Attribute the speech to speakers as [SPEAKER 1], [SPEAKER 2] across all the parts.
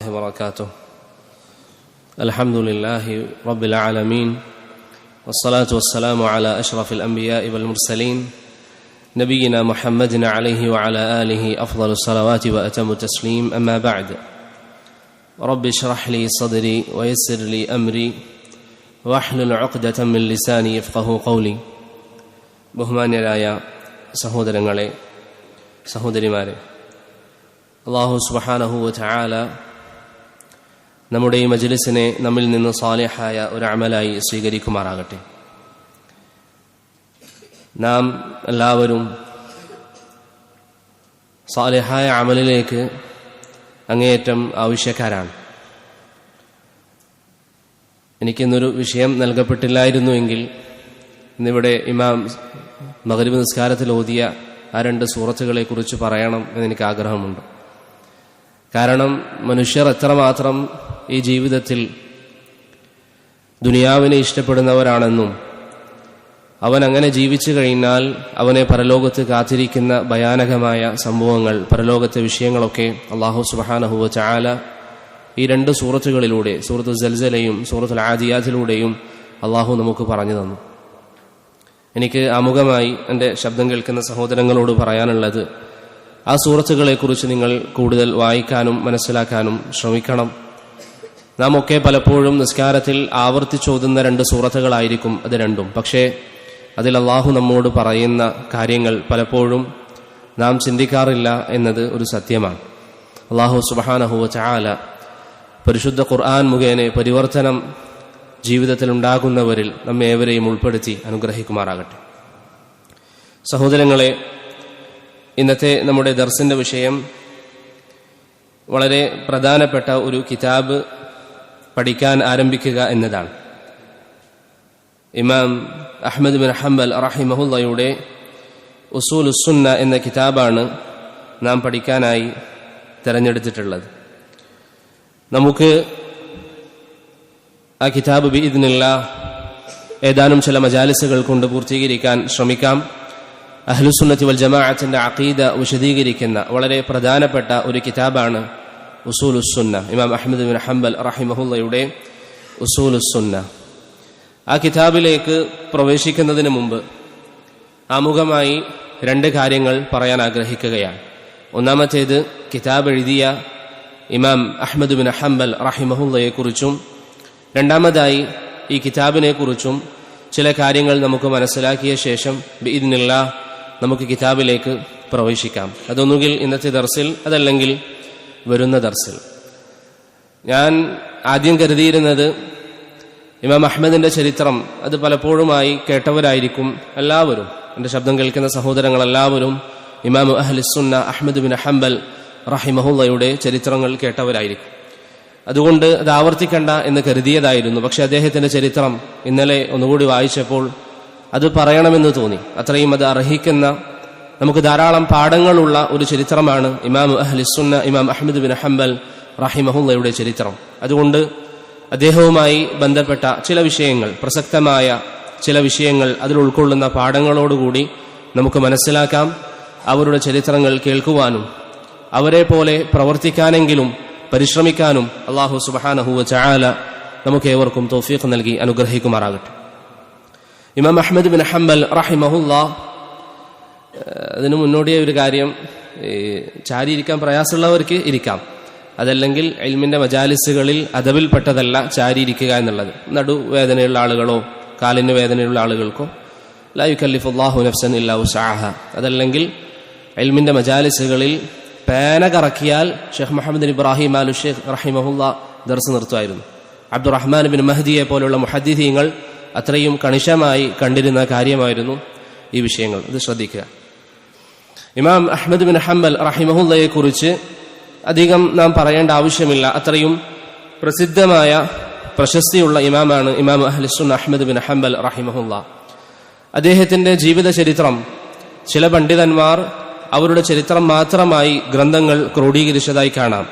[SPEAKER 1] وبركاته. الحمد لله رب العالمين والصلاة والسلام على أشرف الأنبياء والمرسلين نبينا محمد عليه وعلى آله أفضل الصلوات وأتم التسليم. أما بعد، رب اشرح لي صدري ويسر لي أمري واحلل عقدة من لساني يفقهوا قولي. ബഹുമാന്യരായ സഹോദരങ്ങളെ, സഹോദരിമാരെ, അല്ലാഹു സുബ്ഹാനഹു വ തആല നമ്മുടെ ഈ മജ്ലിസിനെ നമ്മിൽ നിന്ന് സാലിഹായ ഒരു അമലായി സ്വീകരിക്കുമാറാകട്ടെ. നാം എല്ലാവരും സാലിഹായ അമലിലേക്ക് അങ്ങേയറ്റം ആവശ്യക്കാരാണ്. എനിക്കിന്നൊരു വിഷയം നൽകപ്പെട്ടില്ലായിരുന്നുവെങ്കിൽ ഇന്നിവിടെ ഇമാം മഗ്രിബ് നിസ്കാരത്തിൽ ഓതിയ ആ 2 സൂറത്തുകളെ കുറിച്ച് പറയണം എന്നെനിക്ക് ആഗ്രഹമുണ്ട്. കാരണം മനുഷ്യർ എത്രമാത്രം ഈ ജീവിതത്തിൽ ദുനിയാവിനെ ഇഷ്ടപ്പെടുന്നവരാണെന്നും അവൻ അങ്ങനെ ജീവിച്ചു കഴിഞ്ഞാൽ അവനെ പരലോകത്ത് കാത്തിരിക്കുന്ന ഭയാനകമായ സംഭവങ്ങൾ, പരലോകത്തെ വിഷയങ്ങളൊക്കെ അല്ലാഹു സുബ്ഹാനഹു വ തആല ഈ 2 സൂറത്തുകളിലൂടെ, സൂറത്തുൽ സൽസലയും സൂറത്തുൽ ആദിയാത്തിലൂടെയും അല്ലാഹു നമുക്ക് പറഞ്ഞു തന്നു. എനിക്ക് ആമുഖമായി എൻ്റെ ശബ്ദം കേൾക്കുന്ന സഹോദരങ്ങളോട് പറയാനുള്ളത്, ആ സൂറത്തുകളെക്കുറിച്ച് നിങ്ങൾ കൂടുതൽ വായിക്കാനും മനസ്സിലാക്കാനും ശ്രമിക്കണം. നാം ഒക്കെ പലപ്പോഴും നിസ്കാരത്തിൽ ആവർത്തിച്ചോതുന്ന 2 സൂറത്തുകളായിരിക്കും അത് രണ്ടും. പക്ഷേ അതിൽ അല്ലാഹു നമ്മോട് പറയുന്ന കാര്യങ്ങൾ പലപ്പോഴും നാം ചിന്തിക്കാറില്ല എന്നത് ഒരു സത്യമാണ്. അല്ലാഹു സുബ്ഹാനഹു വ തആല പരിശുദ്ധ ഖുർആൻ മുഖേന പരിവർത്തനം ജീവിതത്തിൽ ഉണ്ടാകുന്നവരിൽ നമ്മെ ഏവരെയും ഉൾപ്പെടുത്തി അനുഗ്രഹിക്കുമാറാകട്ടെ. സഹോദരങ്ങളെ, ഇന്നത്തെ നമ്മുടെ ദർസിന്റെ വിഷയം വളരെ പ്രധാനപ്പെട്ട ഒരു കിതാബ് പഠിക്കാൻ ആരംഭിക്കുക എന്നതാണ്. ഇമാം അഹ്മദ് ബിൻ ഹംബൽ റഹിമഹുള്ളയുടെ ഉസൂലുസ് സുന്ന എന്ന കിതാബാണ് നാം പഠിക്കാനായി തിരഞ്ഞെടുത്തിട്ടുള്ളത്. നമുക്ക് ആ കിതാബ് ബിഇദ്നില്ലാഹ് ഏതാനും ചില മജാലിസുകൾ കൊണ്ട് പൂർത്തീകരിക്കാൻ ശ്രമിക്കാം. അഹ്ലുസുന്നത്തി വൽ ജമാഅത്തിന്റെ അഖീദ വിശദീകരിക്കുന്ന വളരെ പ്രധാനപ്പെട്ട ഒരു കിതാബാണ് ഉസൂലുസ് സുന്ന, ഇമാം അഹ്മദ് ബിൻ ഹംബൽ റഹിമഹുള്ളയുടെ ഉസൂലുസ് സുന്ന. ആ കിതാബിലേക്ക് പ്രവേശിക്കുന്നതിന് മുമ്പ് ആമുഖമായി 2 കാര്യങ്ങൾ പറയാൻ ആഗ്രഹിക്കുകയാണ്. ഒന്നാമത്തേത്, കിതാബ് എഴുതിയ ഇമാം അഹ്മദ് ബിൻ ഹംബൽ റഹിമഹുള്ളയെക്കുറിച്ചും രണ്ടാമതായി ഈ കിതാബിനെ കുറിച്ചും ചില കാര്യങ്ങൾ നമുക്ക് മനസ്സിലാക്കിയ ശേഷം ബിഇദ്നില്ലാഹ് നമുക്ക് കിതാബിലേക്ക് പ്രവേശിക്കാം. അതൊന്നുകിൽ ഇന്നത്തെ ദർസിൽ, അതല്ലെങ്കിൽ വരുന്ന ദർസിൽ. ഞാൻ ആദ്യം കരുതിയിരുന്നത് ഇമാം അഹ്മദിന്റെ ചരിത്രം അത് പലപ്പോഴുമായി കേട്ടവരായിരിക്കും എല്ലാവരും. എൻ്റെ ശബ്ദം കേൾക്കുന്ന സഹോദരങ്ങളെല്ലാവരും ഇമാം അഹ്ലുസുന്ന അഹ്മദ് ബിൻ ഹംബൽ റഹിമഹുള്ളയുടെ ചരിത്രങ്ങൾ കേട്ടവരായിരിക്കും. അതുകൊണ്ട് അത് ആവർത്തിക്കണ്ട എന്ന് കരുതിയതായിരുന്നു. പക്ഷെ അദ്ദേഹത്തിന്റെ ചരിത്രം ഇന്നലെ ഒന്നുകൂടി വായിച്ചപ്പോൾ അത് പറയണമെന്ന് തോന്നി. അത്രയും അത് അർഹിക്കുന്ന, നമുക്ക് ധാരാളം പാഠങ്ങളുള്ള ഒരു ചരിത്രമാണ് ഇമാം അഹ്ലുസുന്ന ഇമാം അഹ്മദ് ബിൻ ഹംബൽ റഹിമഹുള്ളയുടെ ചരിത്രം. അതുകൊണ്ട് അദ്ദേഹവുമായി ബന്ധപ്പെട്ട ചില വിഷയങ്ങൾ, പ്രസക്തമായ ചില വിഷയങ്ങൾ, അതിൽ ഉൾക്കൊള്ളുന്ന പാഠങ്ങളോടുകൂടി നമുക്ക് മനസ്സിലാക്കാം. അവരുടെ ചരിത്രങ്ങൾ കേൾക്കുവാനും അവരെ പോലെ പ്രവർത്തിക്കാനെങ്കിലും പരിശ്രമിക്കാനും അല്ലാഹു സുബ്ഹാനഹു വ തആല നമുക്ക് ഏവർക്കും തൗഫീഖ് നൽകി അനുഗ്രഹിക്കുമാറാകട്ടെ. ഇമാം അഹ്മദ് ബിൻ ഹംബൽ റഹിമഹുല്ലാഹ്, അതിനു മുന്നോടിയായ ഒരു കാര്യം, ചാരിയിരിക്കാൻ പ്രയാസമുള്ളവർക്ക് ഇരിക്കാം, അതല്ലെങ്കിൽ ഇൽമിന്റെ മജാലിസുകളിൽ അദബിൽപ്പെട്ടതല്ല ചാരിയിരിക്കുക എന്നുള്ളത്. നടുവേദനയുള്ള ആളുകളോ കാലിന് വേദനയുള്ള ആളുകൾക്കോ ലാ യുകല്ലിഫുല്ലാഹു നഫ്സൻ ഇല്ലാ വസ്അഹ, അതല്ലെങ്കിൽ ഇൽമിന്റെ മജാലിസുകളിൽ പേന കറക്കിയാൽ ഷെയ്ഖ് മുഹമ്മദ് ബിൻ ഇബ്രാഹിം ആലു ഷെയ്ഖ് റഹിമഹുല്ലാഹ് ദർസ് നിർത്തുമായിരുന്നു. അബ്ദുറഹ്മാൻ ബിൻ മഹ്ദിയെ പോലുള്ള മുഹദ്ദിഥീങ്ങൾ അത്രയും കണിശമായി കണ്ടിരുന്ന കാര്യമായിരുന്നു ഈ വിഷയങ്ങൾ. ഇത് ശ്രദ്ധിക്കുക. ഇമാം അഹ്മദ് ബിൻ ഹംബൽ റഹിമഹുള്ളയെ കുറിച്ച് അധികം നാം പറയേണ്ട ആവശ്യമില്ല. അത്രയും പ്രസിദ്ധമായ പ്രശസ്തിയുള്ള ഇമാമാണ് ഇമാം അഹ്ലുസുന്ന അഹ്മദ് ബിൻ ഹംബൽ റഹിമഹുല്ലാഹ്. അദ്ദേഹത്തിന്റെ ജീവിത ചരിത്രം ചില പണ്ഡിതന്മാർ അവരുടെ ചരിത്രം മാത്രമായി ഗ്രന്ഥങ്ങൾ ക്രോഡീകരിച്ചതായി കാണാം.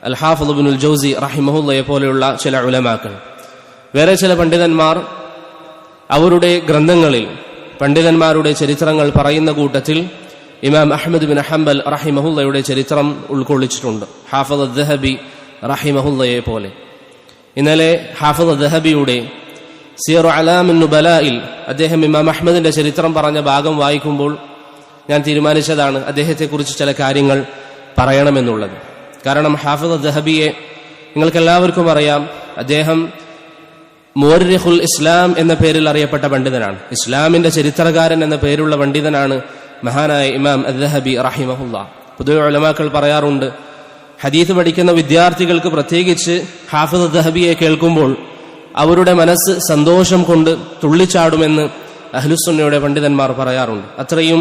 [SPEAKER 1] അൽ ഹാഫിദ് ഇബ്നുൽ ജൗസി റഹിമഹുള്ളയെ പോലെയുള്ള ചില ഉലമാക്കൾ. വേറെ ചില പണ്ഡിതന്മാർ അവരുടെ ഗ്രന്ഥങ്ങളിൽ പണ്ഡിതന്മാരുടെ ചരിത്രങ്ങൾ പറയുന്ന കൂട്ടത്തിൽ ഇമാം അഹ്മദ് ബിൻ ഹംബൽ റഹിമഹുള്ളയുടെ ചരിത്രം ഉൾക്കൊള്ളിച്ചിട്ടുണ്ട്. ഹാഫിദ് അദ്ദഹബി റഹിമഹുല്ലയെ പോലെ. ഇന്നലെ ഹാഫിദ് ദഹബിയുടെ സിയറു അലാമിൻ നുബലായിൽ അദ്ദേഹം ഇമാം അഹ്മദിന്റെ ചരിത്രം പറഞ്ഞ ഭാഗം വായിക്കുമ്പോൾ ഞാൻ തീരുമാനിച്ചതാണ് അദ്ദേഹത്തെക്കുറിച്ച് ചില കാര്യങ്ങൾ പറയണമെന്നുള്ളത്. കാരണം ഹാഫിദ് ദഹബിയെ നിങ്ങൾക്കെല്ലാവർക്കും അറിയാം. അദ്ദേഹം മുവർരിഖുൽ ഇസ്ലാം എന്ന പേരിൽ അറിയപ്പെട്ട പണ്ഡിതനാണ്. ഇസ്ലാമിന്റെ ചരിത്രകാരൻ എന്ന പേരുള്ള പണ്ഡിതനാണ് മഹാനായ ഇമാം അദ്ദഹബി റഹിമഹുല്ലാ. പൊതുവെ ഉലമാക്കൾ പറയാറുണ്ട്, ഹദീസ് പഠിക്കുന്ന വിദ്യാർത്ഥികൾക്ക് പ്രത്യേകിച്ച് ഹാഫിദ് ദഹബിയെ കേൾക്കുമ്പോൾ അവരുടെ മനസ്സ് സന്തോഷം കൊണ്ട് തുള്ളിച്ചാടുമെന്ന് അഹ്ലുസുന്നയുടെ പണ്ഡിതന്മാർ പറയാറുണ്ട്. അത്രയും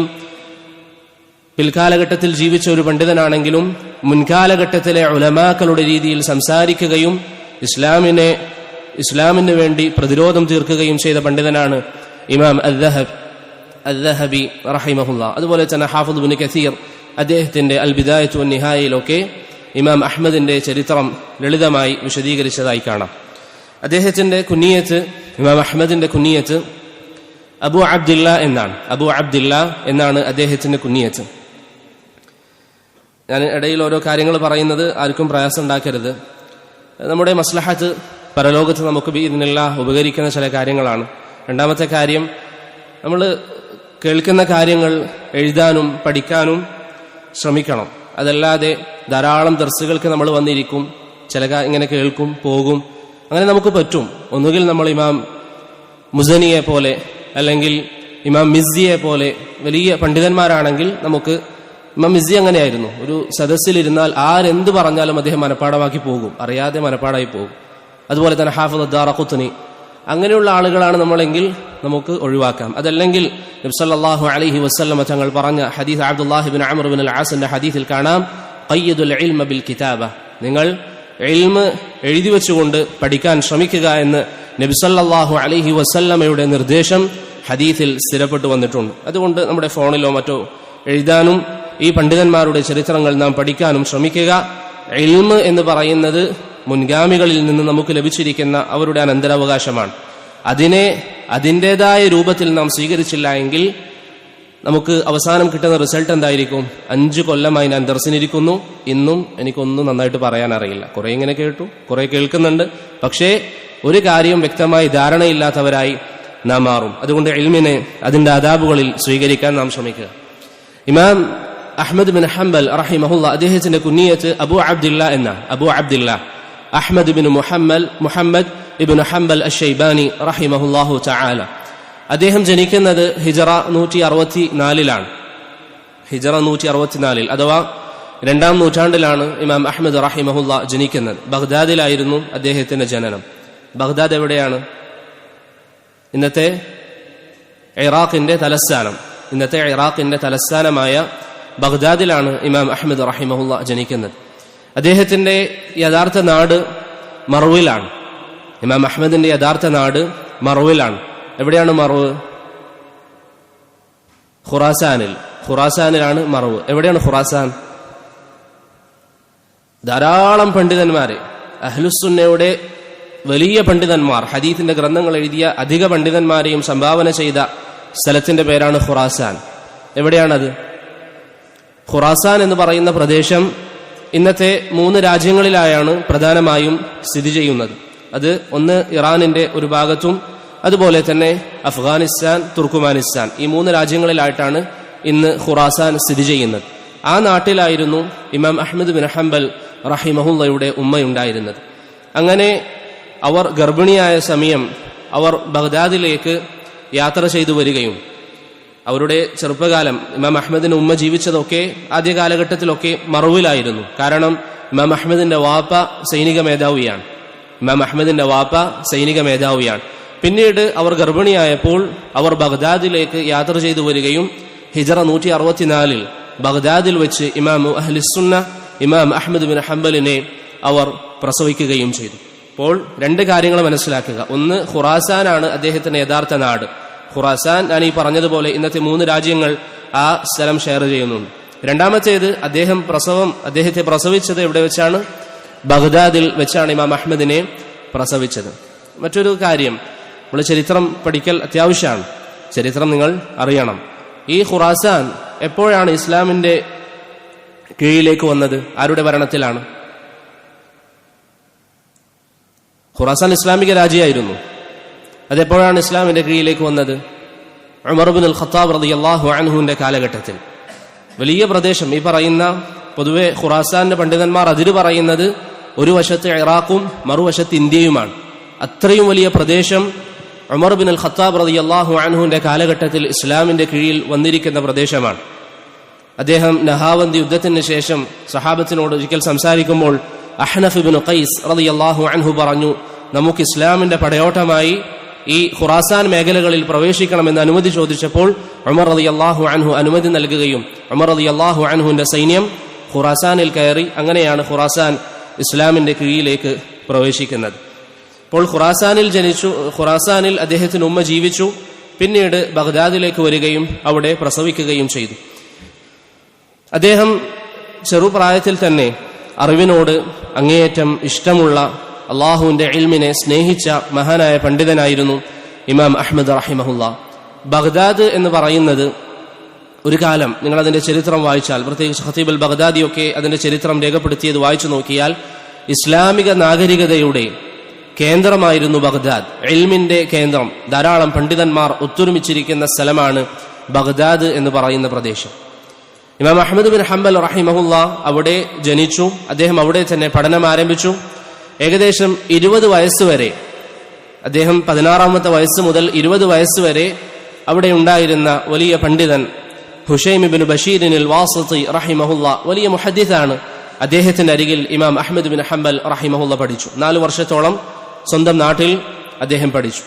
[SPEAKER 1] പിൽക്കാലഘട്ടത്തിൽ ജീവിച്ച ഒരു പണ്ഡിതനാണെങ്കിലും മുൻകാലഘട്ടത്തിലെ ഉലമാക്കളുടെ രീതിയിൽ സംസാരിക്കുകയും ഇസ്ലാമിന് വേണ്ടി പ്രതിരോധം തീർക്കുകയും ചെയ്ത പണ്ഡിതനാണ് ഇമാം അദ്ദഹബി റഹിമഹുല്ലാ. അതുപോലെ തന്നെ ഹാഫിദ് ഇബ്നു കസീർ അദ്ദേഹത്തിന്റെ അൽ ബിദായത്തു വൻ നിഹായയിലൊക്കെ ഇമാം അഹ്മദിന്റെ ചരിത്രം ലളിതമായി വിശദീകരിച്ചതായി കാണാം. അദ്ദേഹത്തിന്റെ കുനിയത്ത്, ഇമാം അഹ്മദിന്റെ കുനിയത്ത് അബു അബ്ദില്ല എന്നാണ് അദ്ദേഹത്തിന്റെ കുനിയത്ത്. ഞാൻ ഇടയിൽ ഓരോ കാര്യങ്ങൾ പറയുന്നത് ആർക്കും പ്രയാസം ഉണ്ടാക്കരുത്. നമ്മുടെ മസ്ലഹത്ത് പരലോകത്ത് നമുക്ക് ബിഇദ്നില്ലാഹ് ഉപകരിക്കുന്ന ചില കാര്യങ്ങളാണ്. രണ്ടാമത്തെ കാര്യം, നമ്മൾ കേൾക്കുന്ന കാര്യങ്ങൾ എഴുതാനും പഠിക്കാനും ശ്രമിക്കണം. അതല്ലാതെ ധാരാളം ദർസുകൾക്ക് നമ്മൾ വന്നിരിക്കും, ചില ഇങ്ങനെ കേൾക്കും പോകും, അങ്ങനെ നമുക്ക് പറ്റും. ഒന്നുകിൽ നമ്മൾ ഇമാം മുസനിയെ പോലെ അല്ലെങ്കിൽ ഇമാം മിസ്സിയെ പോലെ വലിയ പണ്ഡിതന്മാരാണെങ്കിൽ നമുക്ക്, ഇമാം മിസ്സി അങ്ങനെയായിരുന്നു, ഒരു സദസ്സിലിരുന്നാൽ ആരെന്ത് പറഞ്ഞാലും അദ്ദേഹം മനപ്പാടമാക്കി പോകും, അറിയാതെ മനപ്പാടായി പോകും. അതുപോലെ തന്നെ ഹാഫിദ് അദ്ദാറഖുത്നി, അങ്ങനെയുള്ള ആളുകളാണ് നമ്മളെങ്കിൽ നമുക്ക് ഒഴിവാക്കാം. അതല്ലെങ്കിൽ നബി സല്ലല്ലാഹു അലൈഹി വസല്ലം തങ്ങൾ പറഞ്ഞ ഹദീസ് അബ്ദുല്ലാഹി ഇബ്നു അംർ ഇബ്നു അൽ ആസിന്റെ ഹദീസിൽ കാണാം, ഖയ്യിദുൽ ഇൽമ ബിൽ കിതാബ, നിങ്ങൾ ഇൽമ് എഴുതി വെച്ചുകൊണ്ട് പഠിക്കാൻ ശ്രമിക്കുക എന്ന് നബി സല്ലല്ലാഹു അലൈഹി വസല്ലമയുടെ നിർദ്ദേശം ഹദീസിൽ സ്ഥിരപ്പെട്ടു വന്നിട്ടുണ്ട്. അതുകൊണ്ട് നമ്മുടെ ഫോണിലോ മറ്റോ എഴുതാനും ഈ പണ്ഡിതന്മാരുടെ ചരിത്രങ്ങൾ നാം പഠിക്കാനും ശ്രമിക്കുക. ഇൽമ് എന്ന് പറയുന്നത് മുൻഗാമികളിൽ നിന്ന് നമുക്ക് ലഭിച്ചിരിക്കുന്ന അവരുടെ അനന്തരാവകാശമാണ്. അതിനെ അതിൻ്റെതായ രൂപത്തിൽ നാം സ്വീകരിച്ചില്ല എങ്കിൽ നമുക്ക് അവസാനം കിട്ടുന്ന റിസൾട്ട് എന്തായിരിക്കും? 5 കൊല്ലമായി ഞാൻ ദർസിനിരിക്കുന്നു, ഇന്നും എനിക്കൊന്നും നന്നായിട്ട് പറയാൻ അറിയില്ല. കുറെ ഇങ്ങനെ കേട്ടു, കുറെ കേൾക്കുന്നുണ്ട്, പക്ഷേ ഒരു കാര്യം വ്യക്തമായി ധാരണയില്ലാത്തവരായി നാം മാറും. അതുകൊണ്ട് ഇൽമിനെ അതിന്റെ ആദാബുകളിൽ സ്വീകരിക്കാൻ നാം ശ്രമിക്കുക. ഇമാം അഹ്മദ് ബിൻ ഹംബൽ റഹിമഹുല്ലാ അദ്ദേഹത്തിന്റെ കുനിയത്ത് അബു അബ്ദില്ല അഹ്മദ് ബിൻ മുഹമ്മദ് ഇബ്നു ഹംബൽ അശ്ശൈബാനി റഹിമഹുല്ലാഹു തആല. അദ്ദേഹം ജനിക്കുന്നത് ഹിജറ 164-ലാണ്. ഹിജറ 164 അഥവാ 2-ാം നൂറ്റാണ്ടിലാണ് ഇമാം അഹ്മദ് റഹിമഹുല്ലാ ജനിക്കുന്നത്. ബഗ്ദാദിലായിരുന്നു അദ്ദേഹത്തിന്റെ ജനനം. ബഗ്ദാദ് എവിടെയാണ്? ഇന്നത്തെ ഇറാഖിന്റെ തലസ്ഥാനമായ ബഗ്ദാദിലാണ് ഇമാം അഹ്മദ് റഹിമഹുല്ലാ ജനിക്കുന്നത്. അദ്ദേഹത്തിന്റെ യഥാർത്ഥ നാട് മർവിലാണ്. ഇമാം അഹ്മദിന്റെ യഥാർത്ഥ നാട് മർവിലാണ്. എവിടെയാണ് മർവ്? ഖുറാസാനിലാണ് മർവ്. എവിടെയാണ് ഖുറാസാൻ? ധാരാളം പണ്ഡിതന്മാരെ, അഹ്ലുസുന്നയുടെ വലിയ പണ്ഡിതന്മാർ, ഹദീത്തിന്റെ ഗ്രന്ഥങ്ങൾ എഴുതിയ അധിക പണ്ഡിതന്മാരെയും സംഭാവന ചെയ്ത സ്ഥലത്തിന്റെ പേരാണ് ഖുറാസാൻ. എവിടെയാണത്? ഖുറാസാൻ എന്ന് പറയുന്ന പ്രദേശം ഇന്നത്തെ 3 രാജ്യങ്ങളിലായാണ് പ്രധാനമായും സ്ഥിതി ചെയ്യുന്നത്. അത് ഒന്ന് ഇറാനിന്റെ ഒരു ഭാഗത്തും അതുപോലെ തന്നെ അഫ്ഗാനിസ്ഥാൻ, തുർക്കുമാനിസ്ഥാൻ, ഈ 3 രാജ്യങ്ങളിലായിട്ടാണ് ഇന്ന് ഖുറാസാൻ സ്ഥിതി ചെയ്യുന്നത്. ആ നാട്ടിലായിരുന്നു ഇമാം അഹ്മദ് ബിൻ ഹംബൽ റഹിമഹുല്ലയുടെ ഉമ്മയുണ്ടായിരുന്നത്. അങ്ങനെ അവർ ഗർഭിണിയായ സമയം അവർ ബഗ്ദാദിലേക്ക് യാത്ര ചെയ്തു വരികയും അവരുടെ ചെറുപ്പകാലം, ഇമാം അഹ്മദിന്റെ ഉമ്മ ജീവിച്ചതൊക്കെ ആദ്യ കാലഘട്ടത്തിലൊക്കെ മർവിലായിരുന്നു. കാരണം ഇമാം അഹ്മദിന്റെ വാപ്പ സൈനിക മേധാവിയാണ്. പിന്നീട് അവർ ഗർഭിണിയായപ്പോൾ അവർ ബഗ്ദാദിലേക്ക് യാത്ര ചെയ്തു വരികയും ഹിജറ 164 ബഗ്ദാദിൽ വെച്ച് ഇമാം അഹ്ലുസുന്ന ഇമാം അഹ്മദ് ബിൻ ഹംബലിനെ അവർ പ്രസവിക്കുകയും ചെയ്തു. അപ്പോൾ 2 കാര്യങ്ങൾ മനസ്സിലാക്കുക. ഒന്ന്, ഖുറാസാനാണ് അദ്ദേഹത്തിന്റെ യഥാർത്ഥ നാട്. ഖുറാസാൻ, ഞാൻ ഈ പറഞ്ഞതുപോലെ ഇന്നത്തെ 3 രാജ്യങ്ങൾ ആ സ്ഥലം ഷെയർ ചെയ്യുന്നുണ്ട്. രണ്ടാമത്തേത്, അദ്ദേഹത്തെ പ്രസവിച്ചത് എവിടെ വെച്ചാണ്? ബഗ്ദാദിൽ വെച്ചാണ് ഇമാം അഹ്മദിനെ പ്രസവിച്ചത്. മറ്റൊരു കാര്യം, നമ്മൾ ചരിത്രം പഠിക്കൽ അത്യാവശ്യമാണ്. ചരിത്രം നിങ്ങൾ അറിയണം. ഈ ഖുറാസാൻ എപ്പോഴാണ് ഇസ്ലാമിന്റെ കീഴിലേക്ക് വന്നത്? ആരുടെ ഭരണത്തിലാണ്? ഖുറാസാൻ ഇസ്ലാമിക രാജ്യമായിരുന്നു. അതെപ്പോഴാണ് ഇസ്ലാമിന്റെ കീഴിലേക്ക് വന്നത്? ഉമർ ഇബ്നുൽ ഖത്താബ് റളിയല്ലാഹു അൻഹുവിന്റെ കാലഘട്ടത്തിൽ. വലിയ പ്രദേശം, ഈ പറയുന്ന പൊതുവെ ഖുറാസാന്റെ പണ്ഡിതന്മാർ അതിര് പറയുന്നത് ഒരു വശത്ത് ഇറാഖും മറുവശത്ത് ഇന്ത്യയുമാണ്. അത്രയും വലിയ പ്രദേശം ഉമർ ഇബ്നുൽ ഖത്താബ് റളിയല്ലാഹു അൻഹുവിന്റെ കാലഘട്ടത്തിൽ ഇസ്ലാമിന്റെ കീഴിൽ വന്നിരിക്കുന്ന പ്രദേശമാണ്. അദ്ദേഹം നഹാവന്തി യുദ്ധത്തിന് ശേഷം സഹാബത്തിനോട് ഒരിക്കൽ സംസാരിക്കുമ്പോൾ അഹ്നഫ് ഇബ്നു ഖൈസ് റളിയല്ലാഹു അൻഹു പറഞ്ഞു, നമുക്ക് ഇസ്ലാമിന്റെ പടയോട്ടമായി ഈ ഖുറാസാൻ മേഖലകളിൽ പ്രവേശിക്കണമെന്ന് അനുമതി ചോദിച്ചപ്പോൾ ഉമർ റളിയല്ലാഹു അൻഹു അനുമതി നൽകുകയും ഉമർ റളിയല്ലാഹു അൻഹുവിന്റെ സൈന്യം ഖുറാസാനിൽ കയറി. അങ്ങനെയാണ് ഖുറാസാൻ ഇസ്ലാമിന്റെ കീഴിലേക്ക് പ്രവേശിക്കുന്നത്. അപ്പോൾ ഖുറാസാനിൽ ജനിച്ചു. ഖുറാസാനിൽ അദ്ദേഹത്തിന് ഉമ്മ ജീവിച്ചു. പിന്നീട് ബഗ്ദാദിലേക്ക് വരികയും അവിടെ പ്രസവിക്കുകയും ചെയ്തു. അദ്ദേഹം ചെറുപ്രായത്തിൽ തന്നെ അറിവിനോട് അങ്ങേയറ്റം ഇഷ്ടമുള്ള, അള്ളാഹുവിന്റെ ഇൽമിനെ സ്നേഹിച്ച മഹാനായ പണ്ഡിതനായിരുന്നു ഇമാം അഹ്മദ് റഹിമഹുല്ലാ. ബഗ്ദാദ് എന്ന് പറയുന്നത് ഒരു കാലം, നിങ്ങൾ അതിന്റെ ചരിത്രം വായിച്ചാൽ, പ്രത്യേകിച്ച് ഖതീബ് അൽ ബഗ്ദാദിയൊക്കെ അതിന്റെ ചരിത്രം രേഖപ്പെടുത്തിയത് വായിച്ചു നോക്കിയാൽ, ഇസ്ലാമിക നാഗരികതയുടെ കേന്ദ്രമായിരുന്നു ബഗ്ദാദ്. ഇൽമിന്റെ കേന്ദ്രം, ധാരാളം പണ്ഡിതന്മാർ ഒത്തൊരുമിച്ചിരിക്കുന്ന സ്ഥലമാണ് ബഗ്ദാദ് എന്ന് പറയുന്ന പ്രദേശം. ഇമാം അഹ്മദ് ബിൻ ഹംബൽ റഹിമഹുല്ലാ അവിടെ ജനിച്ചു. അദ്ദേഹം അവിടെ തന്നെ പഠനം ആരംഭിച്ചു. ഏകദേശം 20 വയസ്സ് വരെ, അദ്ദേഹം 16ാമത്തെ വയസ്സ് മുതൽ 20 വയസ്സ് വരെ അവിടെ ഉണ്ടായിരുന്ന വലിയ പണ്ഡിതൻ ഹുശൈം ഇബ്നു ബഷീർ അൽ വാസിതി റഹിമഹുല്ലാ, വലിയ മുഹദ്ദിസാണ്. അദ്ദേഹത്തിന്റെ അരികിൽ ഇമാം അഹ്മദ് ബിൻ ഹംബൽ റഹിമഹുല്ലാ പഠിച്ചു. 4 വർഷത്തോളം സ്വന്തം നാട്ടിൽ അദ്ദേഹം പഠിച്ചു.